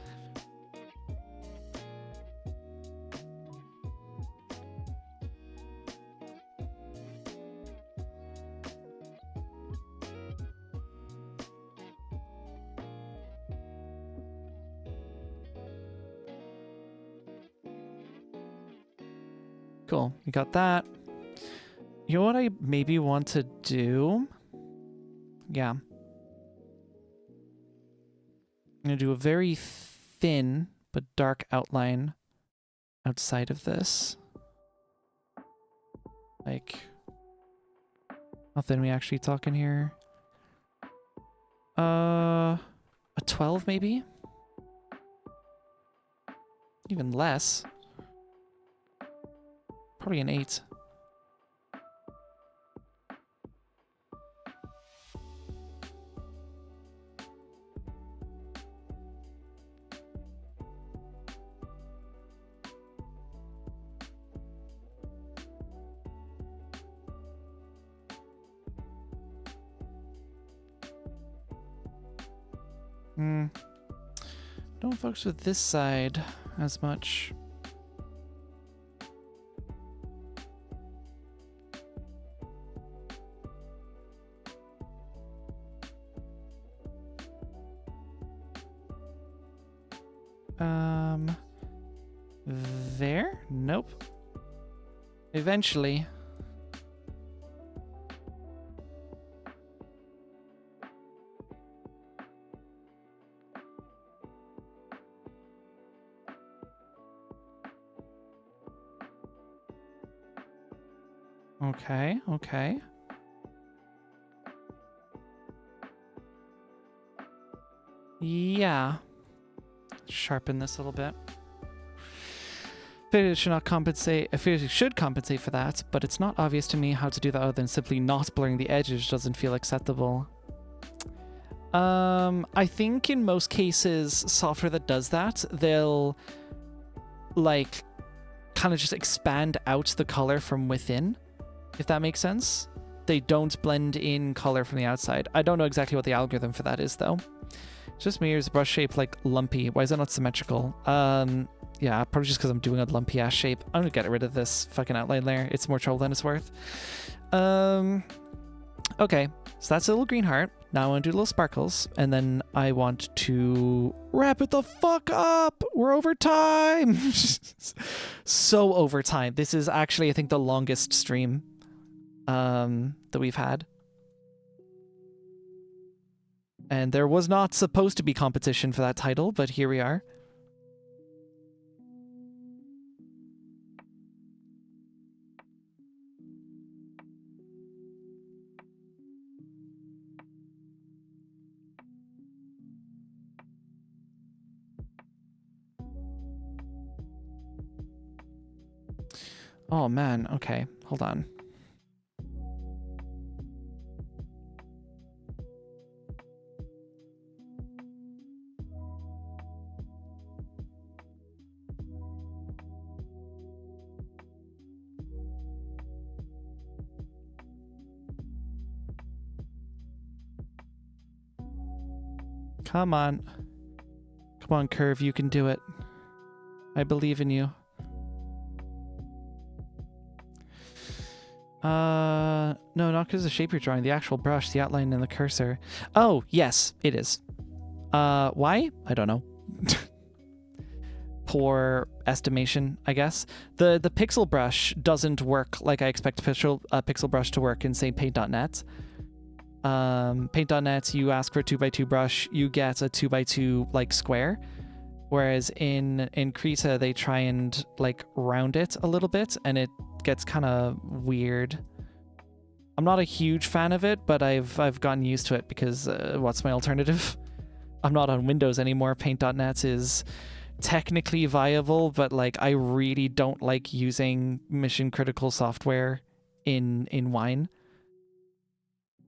Cool. We got that. You know what I maybe want to do? Yeah. I'm going to do a very thin but dark outline outside of this. Like, how thin we actually talking here? A 12 maybe? Even less. Probably an 8. Don't focus with this side as much. There? Nope. Eventually. Okay, okay. Yeah. Sharpen this a little bit. It should not compensate. I feel it should compensate for that, but it's not obvious to me how to do that other than simply not blurring the edges doesn't feel acceptable. I think in most cases, software that does that, they'll like kind of just expand out the color from within, if that makes sense. They don't blend in color from the outside. I don't know exactly what the algorithm for that is though. It's just me, or is the brush shape like lumpy? Why is it not symmetrical? Yeah, probably just because I'm doing a lumpy ass shape. I'm gonna get rid of this fucking outline layer. It's more trouble than it's worth. Okay, so that's a little green heart. Now I want to do little sparkles, and then I want to wrap it the fuck up. We're over time. So over time. This is actually, I think, the longest stream that we've had. And there was not supposed to be competition for that title, but here we are. Oh man, okay, hold on. Come on. Come on, Curve, you can do it. I believe in you. No, not because of the shape you're drawing. The actual brush, the outline, and the cursor. Oh, yes, it is. Why? I don't know. Poor estimation, I guess. The pixel brush doesn't work like I expect pixel brush to work in, say, Paint.net. Paint.net, you ask for a 2x2 brush, you get a 2x2 like square. Whereas in Krita, they try and like round it a little bit, and it gets kind of weird. I'm not a huge fan of it, but I've gotten used to it because what's my alternative? I'm not on Windows anymore. Paint.net is technically viable, but like I really don't like using mission critical software in Wine.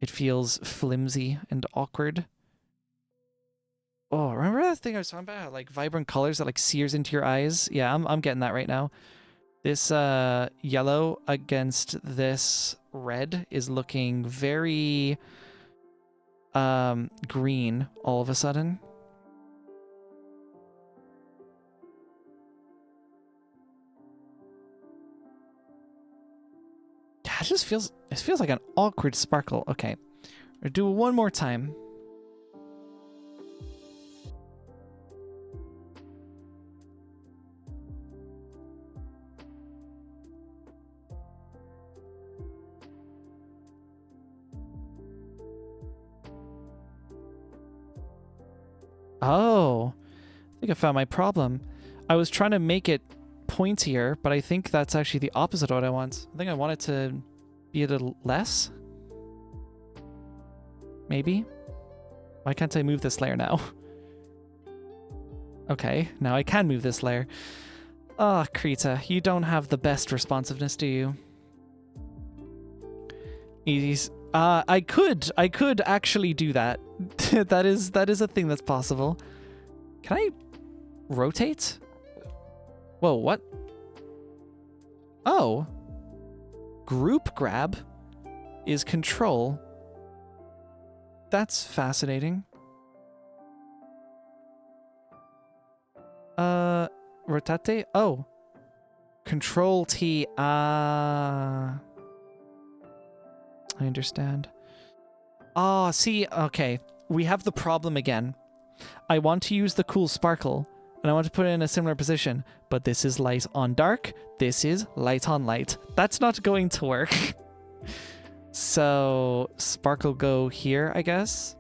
It feels flimsy and awkward. Oh, remember that thing I was talking about? How, like vibrant colors that like sears into your eyes? Yeah, I'm getting that right now. This yellow against this red is looking very green all of a sudden. Yeah, it feels like an awkward sparkle. Okay. We'll do it one more time. Oh, I think I found my problem. I was trying to make it pointier, but I think that's actually the opposite of what I want. I think I want it to be a little less. Maybe? Why can't I move this layer now? Okay, now I can move this layer. Ah, oh, Krita, you don't have the best responsiveness, do you? I could actually do that. that is a thing that's possible. Can I rotate? Whoa, what? Oh. Group grab is control. That's fascinating. Rotate? Oh. Control T. I understand. Ah, see, okay. We have the problem again. I want to use the cool sparkle, and I want to put it in a similar position, but this is light on dark, this is light on light. That's not going to work. So, sparkle go here, I guess.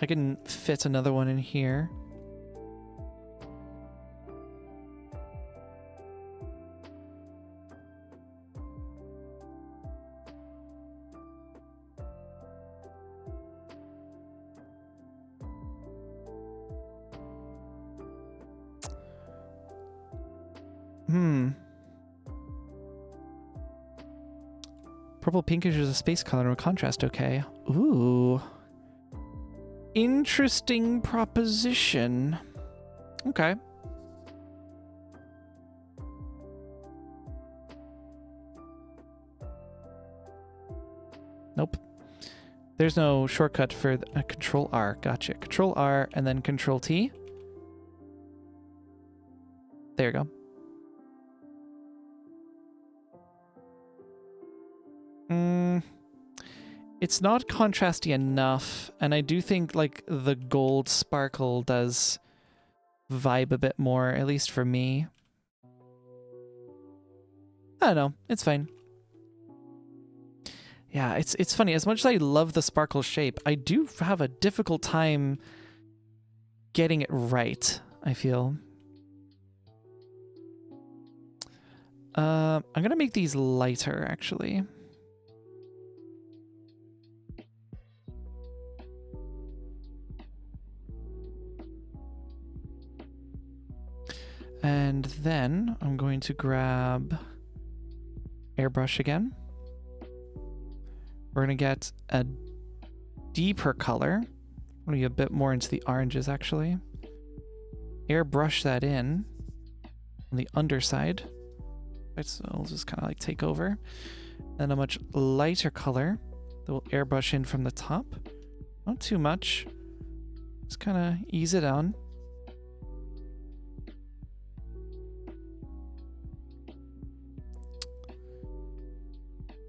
I can fit another one in here. Purple pinkish is a space color and contrast, okay. Ooh. Interesting proposition. Okay. Nope. There's no shortcut for Control R. Gotcha. Control R and then Control T. There you go. It's not contrasty enough, and I do think like the gold sparkle does vibe a bit more, at least for me. I don't know, it's fine. Yeah, it's funny. As much as I love the sparkle shape, I do have a difficult time getting it right, I feel. I'm gonna make these lighter, actually. And then I'm going to grab airbrush again. We're going to get a deeper color. I'm going to get a bit more into the oranges, actually. Airbrush that in on the underside. Right, so I'll just kind of like take over. Then a much lighter color that will airbrush in from the top. Not too much. Just kind of ease it on.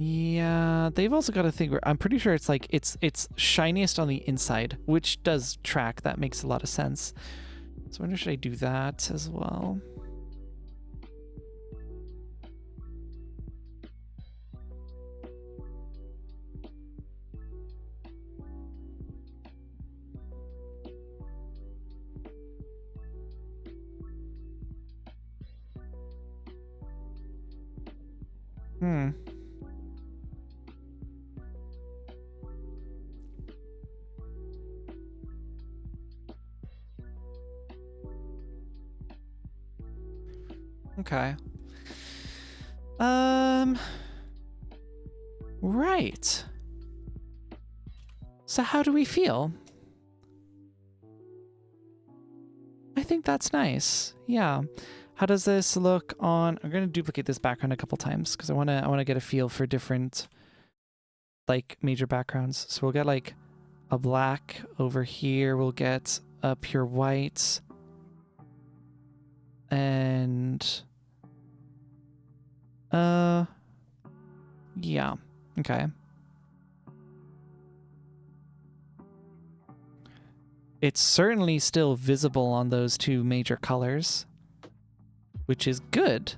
Yeah, they've also got a thing where I'm pretty sure it's like it's shiniest on the inside, which does track. That makes a lot of sense. So I wonder, should I do that as well? Okay. Right. So how do we feel? I think that's nice. Yeah. How does this look on... I'm going to duplicate this background a couple times because I want to get a feel for different like major backgrounds. So we'll get like a black over here. We'll get a pure white. And yeah. Okay. It's certainly still visible on those two major colors, which is good.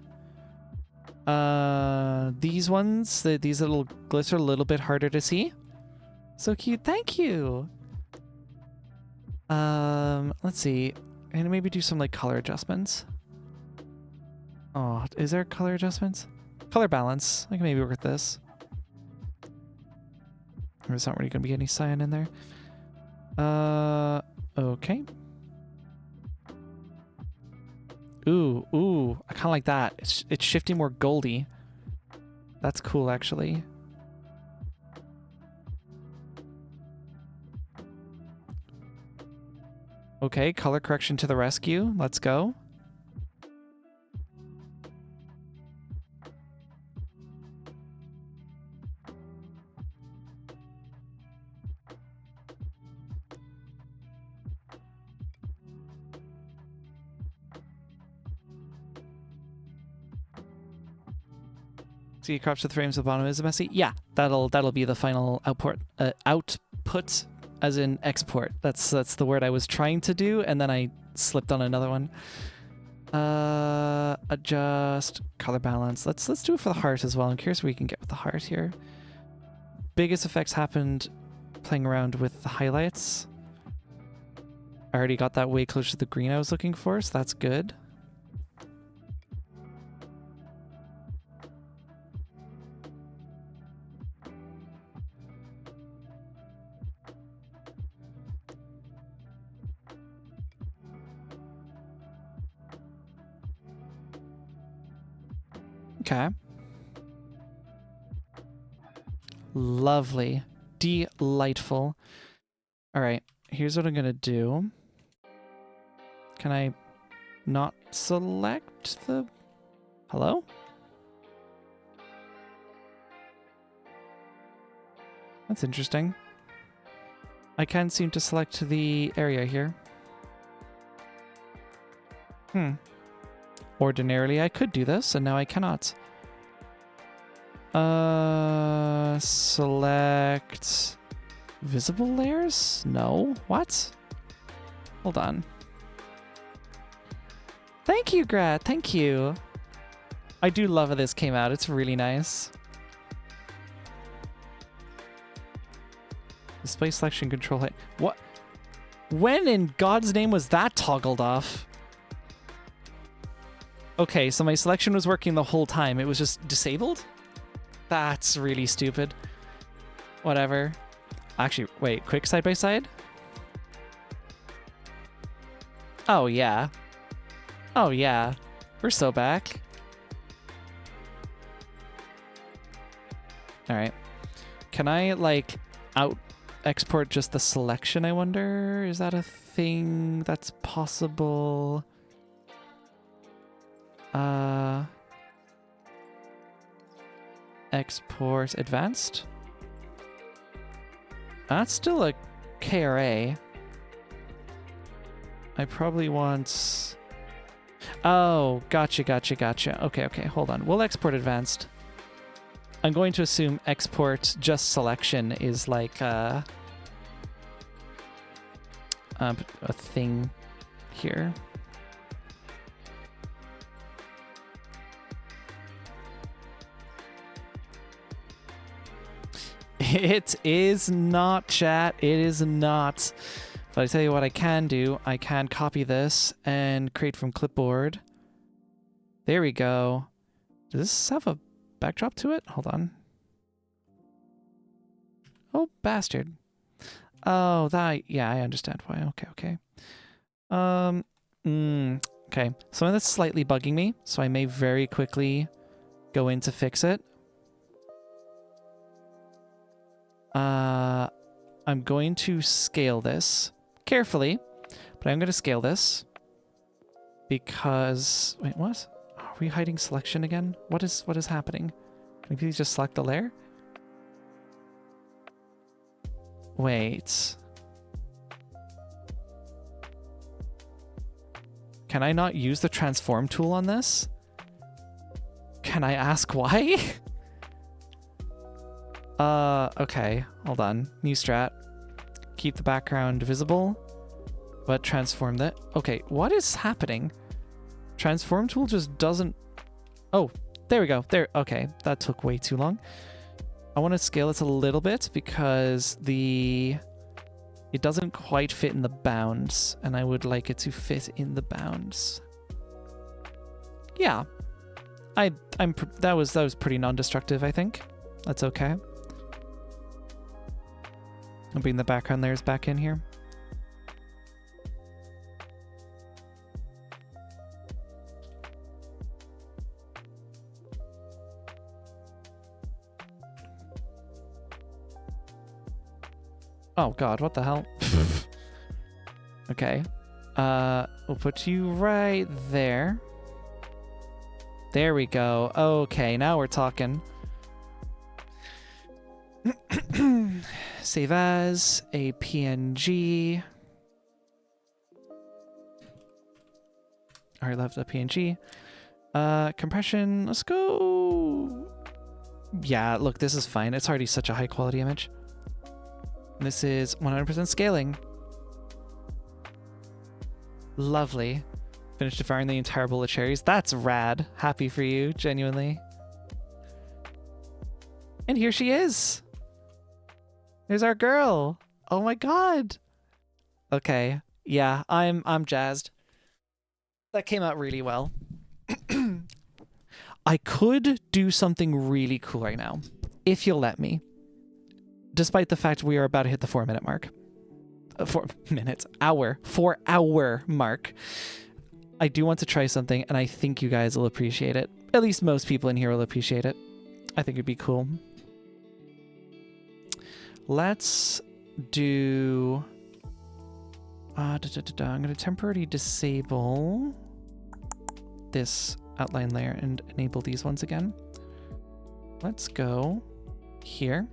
These ones, these little glitz are a little bit harder to see. So cute. Thank you. Let's see. And maybe do some like color adjustments. Oh, is there color adjustments? Color balance. I can maybe work with this. There's not really going to be any cyan in there. Okay. Ooh. I kind of like that. It's shifting more goldy. That's cool, actually. Okay, color correction to the rescue. Let's go. See, crops to the frames at the bottom is messy. Yeah, that'll be the final output, as in export. That's the word I was trying to do, and then I slipped on another one. Adjust color balance. Let's do it for the heart as well. I'm curious what we can get with the heart here. Biggest effects happened playing around with the highlights. I already got that way closer to the green I was looking for, so that's good. Okay. Lovely. Delightful. All right. Here's what I'm going to do. Can I not select the... Hello? That's interesting. I can't seem to select the area here. Ordinarily, I could do this, and now I cannot. Select visible layers? No. What? Hold on. Thank you, Grat. Thank you. I do love how this came out. It's really nice. Display selection control height. What? When in God's name was that toggled off? Okay, so my selection was working the whole time. It was just disabled? That's really stupid. Whatever. Actually, wait, quick side by side? Oh, yeah. Oh, yeah. We're so back. All right. Can I, like, export just the selection, I wonder? Is that a thing that's possible? Export advanced. That's still a KRA. I probably want... Oh, gotcha. Okay, hold on. We'll export advanced. I'm going to assume export just selection is like a thing here. It is not, chat. It is not. But I tell you what I can do. I can copy this and create from clipboard. There we go. Does this have a backdrop to it? Hold on. Oh, bastard. Oh, that... Yeah, I understand why. Okay. Okay. Some of that's slightly bugging me, so I may very quickly go in to fix it. I'm going to scale this carefully, but I'm going to scale this because... Wait, what? Are we hiding selection again? What is happening? Can we please just select the layer? Wait. Can I not use the transform tool on this? Can I ask why? Okay, hold on. New strat. Keep the background visible, but transform that. Okay, what is happening? Transform tool just doesn't... Oh, there we go. There. Okay, that took way too long. I want to scale this a little bit because the It doesn't quite fit in the bounds, and I would like it to fit in the bounds. Yeah. That was pretty non-destructive, I think. That's okay. I'll bring the background layers back in here. Oh god, what the hell? Okay. We'll put you right there. There we go. Okay, now we're talking. Save as a PNG. Alright, left a PNG. Compression, let's go. Yeah, look, this is fine. It's already such a high quality image. This is 100% scaling. Lovely. Finished devouring the entire bowl of cherries. That's rad. Happy for you, genuinely. And here she is. There's our girl. Oh my god. Okay. Yeah, I'm jazzed. That came out really well. I could do something really cool right now, if you'll let me. Despite the fact we are about to hit the 4-minute mark. 4 minutes. Hour. 4-hour mark. I do want to try something, and I think you guys will appreciate it. At least most people in here will appreciate it. I think it'd be cool. Let's do... I'm going to temporarily disable this outline layer and enable these ones again. Let's go here.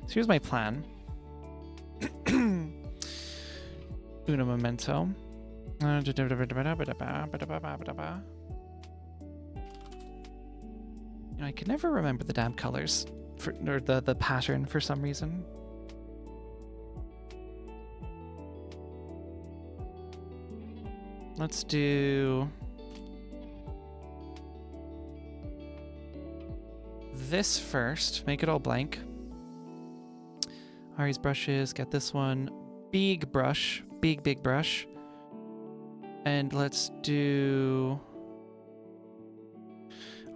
So here's my plan. Uno momento. I can never remember the damn colors or the pattern for some reason. Let's do this first. Make it all blank. Ari's brushes, get this one. Big brush. Big brush. And let's do...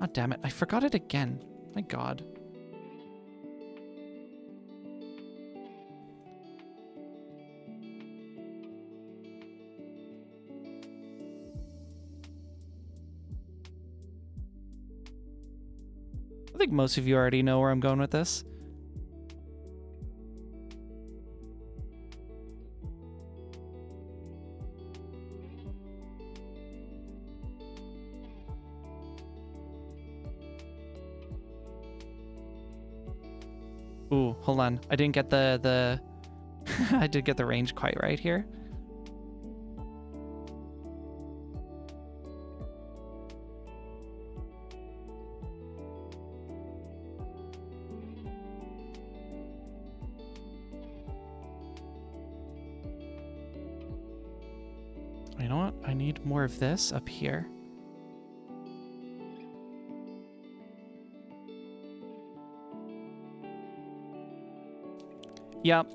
Oh, damn it. I forgot it again. My god. I think most of you already know where I'm going with this. Ooh, hold on. I didn't get the I did get the range quite right here. You know what? I need more of this up here. Yep.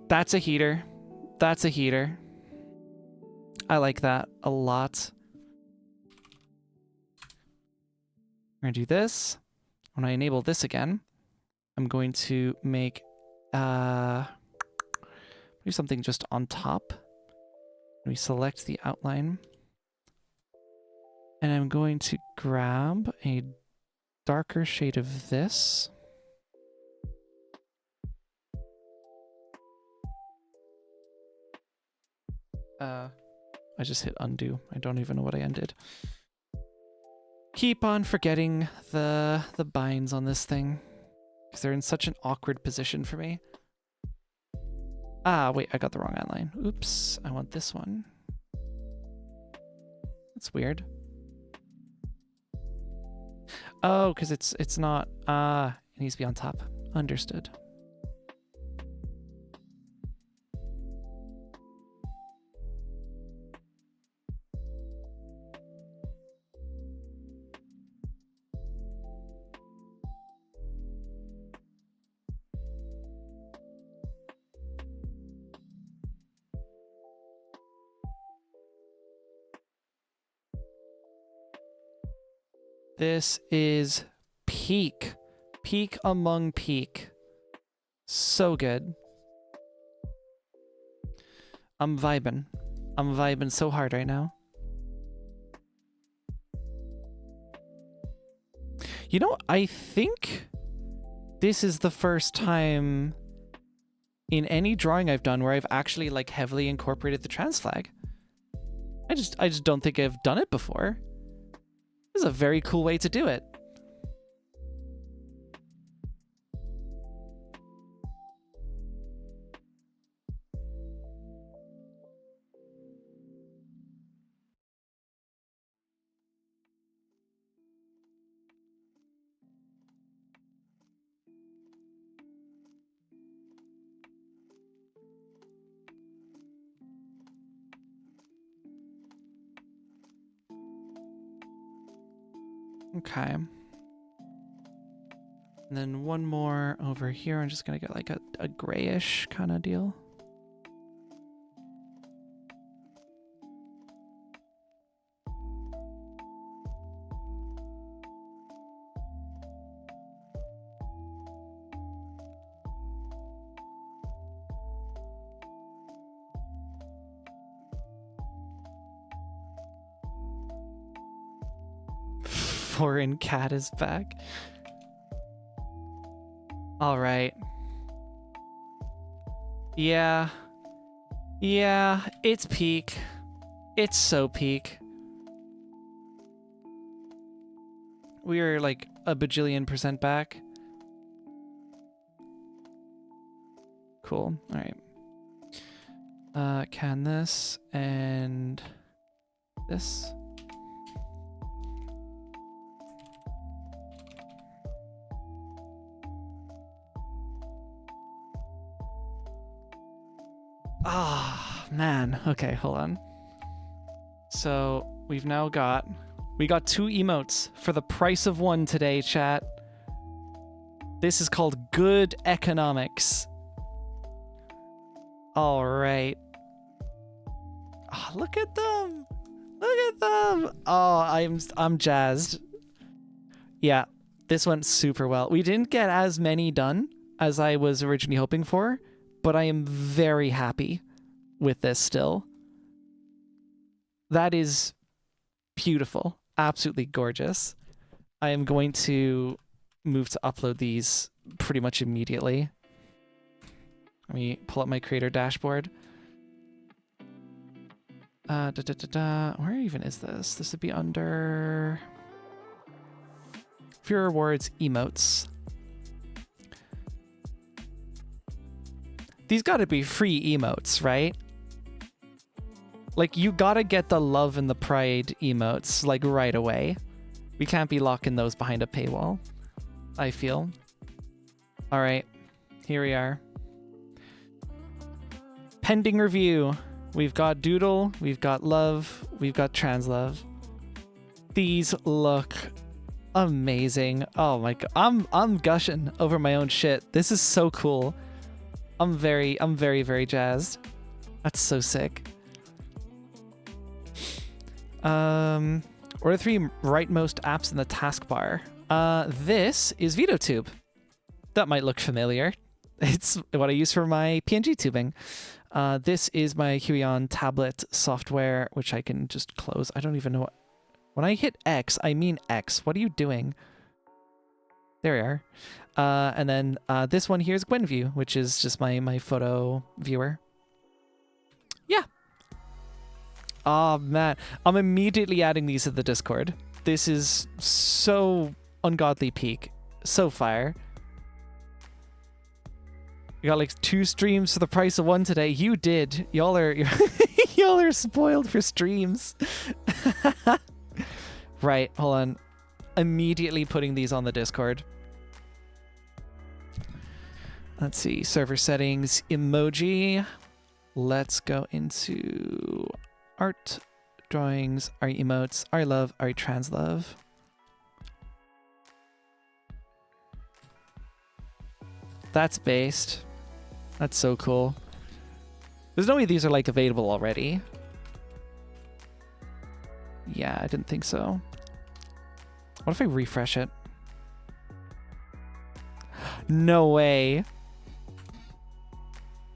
That's a heater. That's a heater. I like that a lot. We're going to do this. When I enable this again, I'm going to make do something just on top. We select the outline. And I'm going to grab a darker shade of this. I just hit undo. I don't even know what I undid. Keep on forgetting the binds on this thing, because they're in such an awkward position for me. Ah, wait, I got the wrong outline. Oops, I want this one. That's weird. Oh, because it's not... it needs to be on top. Understood. This is peak. Peak among peak. So good. I'm vibing. I'm vibing so hard right now. You know, I think this is the first time in any drawing I've done where I've actually like heavily incorporated the trans flag. I just don't think I've done it before. This is a very cool way to do it. Okay. And then one more over here. I'm just gonna get like a grayish kind of deal. Foreign cat is back. All right. Yeah. Yeah, it's peak. It's so peak. We are like a bajillion % back. Cool. All right. Can this and this. Ah, man. Okay, hold on. So we got 2 emotes for the price of 1 today, chat. This is called good economics. All right. Oh, look at them. Look at them. Oh, I'm jazzed. Yeah, this went super well. We didn't get as many done as I was originally hoping for, but I am very happy with this still. That is beautiful. Absolutely gorgeous. I am going to move to upload these pretty much immediately. Let me pull up my creator dashboard. Where even is this? This would be under Fear Rewards emotes. These gotta be free emotes, right? Like, you gotta get the love and the pride emotes, like, right away. We can't be locking those behind a paywall, I feel. All right, here we are. Pending review. We've got Doodle, we've got Love, we've got TransLove. These look amazing. Oh my god, I'm gushing over my own shit. This is so cool. I'm very, very jazzed. That's so sick. What are the 3 rightmost apps in the taskbar? This is VideoTube. That might look familiar. It's what I use for my PNG tubing. This is my Huion tablet software, which I can just close. I don't even know what... When I hit X, I mean X. What are you doing? There we are. And then this one here is Gwenview, which is just my photo viewer. Yeah. Oh, man. I'm immediately adding these to the Discord. This is so ungodly peak. So fire. You got like 2 streams for the price of 1 today. You did. Y'all are y'all are spoiled for streams. Right, hold on. Immediately putting these on the Discord. Let's see, server settings, emoji. Let's go into art, drawings, emotes, ariLove, ariTransLove. That's based. That's so cool. There's no way these are like available already. Yeah, I didn't think so. What if I refresh it? No way.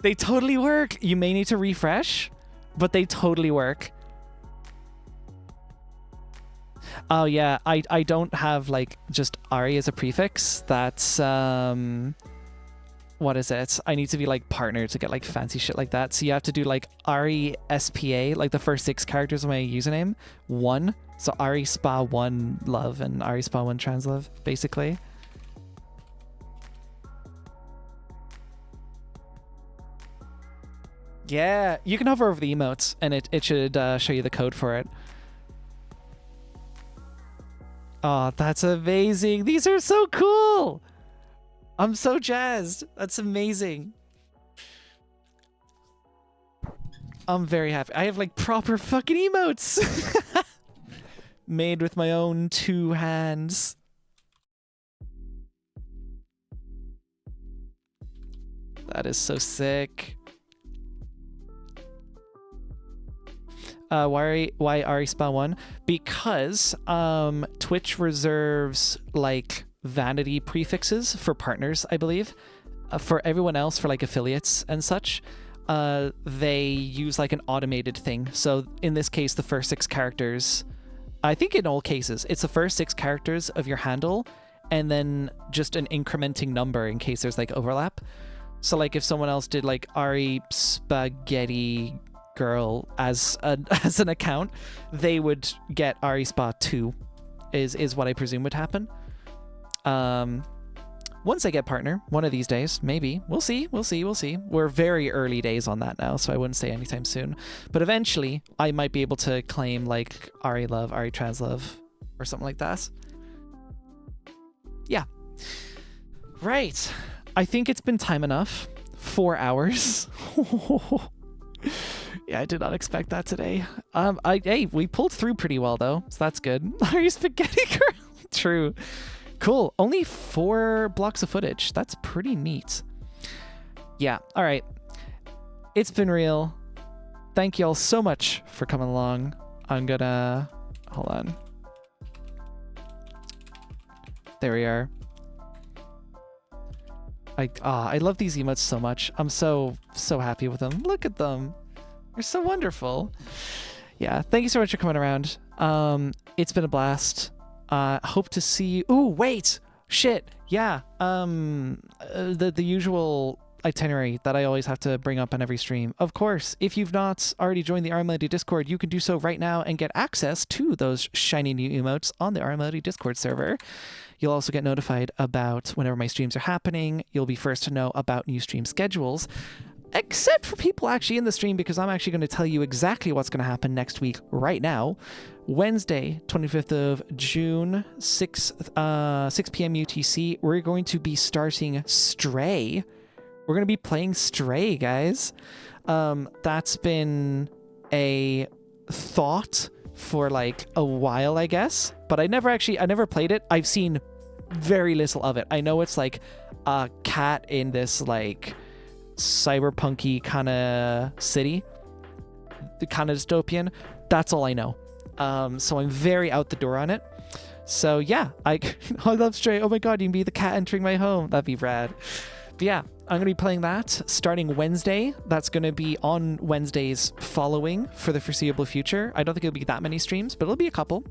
They totally work. You may need to refresh, but they totally work. Oh yeah, I don't have like just Ari as a prefix. That's what is it? I need to be like partner to get like fancy shit like that. So you have to do like Ari SPA, like the first 6 characters of my username, 1. So Ari Spa 1 Love and Ari Spa 1 TransLove, basically. Yeah, you can hover over the emotes and it should show you the code for it. Oh, that's amazing. These are so cool. I'm so jazzed. That's amazing. I'm very happy. I have like proper fucking emotes. Made with my own 2 hands. That is so sick. Why Ari Spa 1? Because Twitch reserves like vanity prefixes for partners, I believe. For everyone else, for like affiliates and such, they use like an automated thing. So in this case, the first 6 characters, I think in all cases, it's the first 6 characters of your handle and then just an incrementing number in case there's like overlap. So like if someone else did like Ari Spaghetti Girl as an account, they would get Ari Spa 2 is what I presume would happen. Once I get partner, one of these days, maybe. We'll see. We're very early days on that now, so I wouldn't say anytime soon. But eventually, I might be able to claim like ariLove, ariTransLove, or something like that. Yeah. Right. I think it's been time enough. 4 hours. Yeah, I did not expect that today. Hey, we pulled through pretty well though, so that's good. Are you spaghetti girl? True. Cool. Only 4 blocks of footage. That's pretty neat. Yeah. All right. It's been real. Thank y'all so much for coming along. I'm gonna hold on. There we are. I love these emotes so much. I'm so happy with them. Look at them. They're so wonderful. Yeah, thank you so much for coming around. It's been a blast. Hope to see you. Ooh, wait. Shit. Yeah. The usual itinerary that I always have to bring up on every stream. Of course, if you've not already joined the ariMelody Discord, you can do so right now and get access to those shiny new emotes on the ariMelody Discord server. You'll also get notified about whenever my streams are happening. You'll be first to know about new stream schedules, except for people actually in the stream, because I'm actually going to tell you exactly what's going to happen next week right now. Wednesday, 25th of June, 6 p.m. UTC, we're going to be starting Stray. We're going to be playing Stray, guys. That's been a thought for like a while, I guess, but I never played it. I've seen very little of it. I know it's like a cat in this like cyberpunky kind of city, kind of dystopian. That's all I know. So I'm very out the door on it. So yeah, I love Stray. Oh my god, you can be the cat entering my home. That'd be rad. But yeah, I'm gonna be playing that starting Wednesday. That's gonna be on Wednesdays following for the foreseeable future. I don't think it'll be that many streams, but it'll be a couple.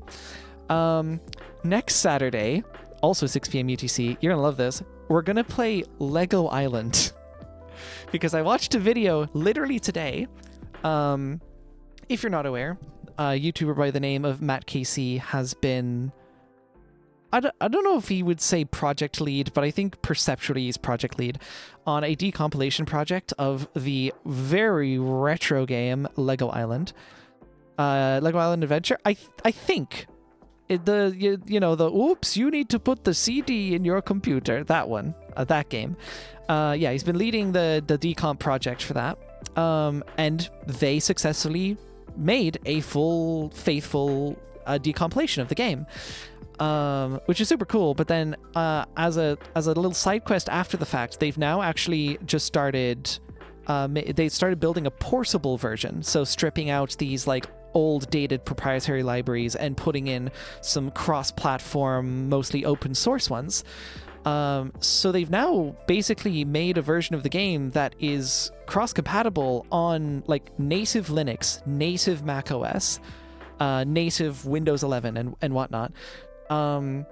Next Saturday, also 6 p.m. UTC, you're gonna love this. We're gonna play Lego Island. Because I watched a video literally today. If you're not aware, a YouTuber by the name of Matt Casey has been, I don't know if he would say project lead, but I think perceptually he's project lead on a decompilation project of the very retro game Lego Island. Lego Island Adventure. I think the oops, you need to put the CD in your computer. That one, that game. Yeah, he's been leading the decomp project for that. And they successfully made a full, faithful decompilation of the game. Which is super cool. But then as a little side quest after the fact, they've now actually just started they started building a portable version, so stripping out these like old dated proprietary libraries and putting in some cross-platform, mostly open source ones. So they've now basically made a version of the game that is cross-compatible on like native Linux, native Mac OS, native Windows 11 and whatnot. And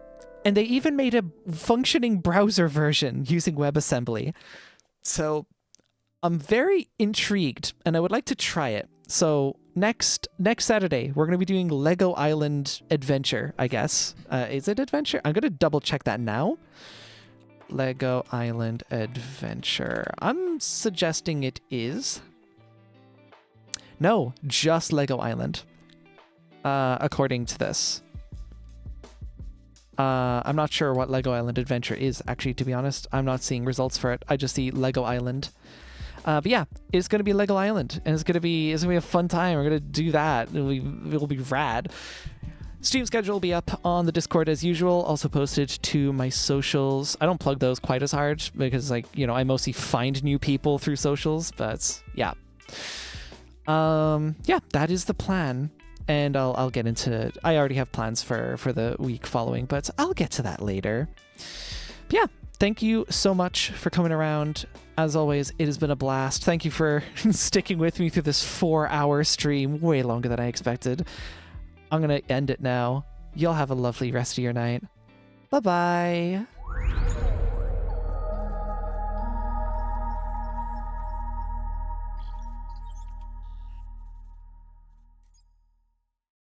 they even made a functioning browser version using WebAssembly. So I'm very intrigued and I would like to try it. So next Saturday, we're going to be doing Lego Island Adventure, I guess. Is it Adventure? I'm going to double check that now. Lego Island Adventure. I'm suggesting it is. No, just Lego Island. According to this. I'm not sure what Lego Island Adventure is, actually, to be honest. I'm not seeing results for it. I just see Lego Island. But yeah, it's going to be Lego Island, and it's going to be a fun time. We're going to do that. It'll be rad. Stream schedule will be up on the Discord as usual, also posted to my socials. I don't plug those quite as hard because, like, you know, I mostly find new people through socials, but yeah. Yeah, that is the plan. And I'll get into, I already have plans for the week following, but I'll get to that later. But yeah, thank you so much for coming around. As always, it has been a blast. Thank you for sticking with me through this 4-hour stream, way longer than I expected. I'm going to end it now. Y'all have a lovely rest of your night. Bye-bye.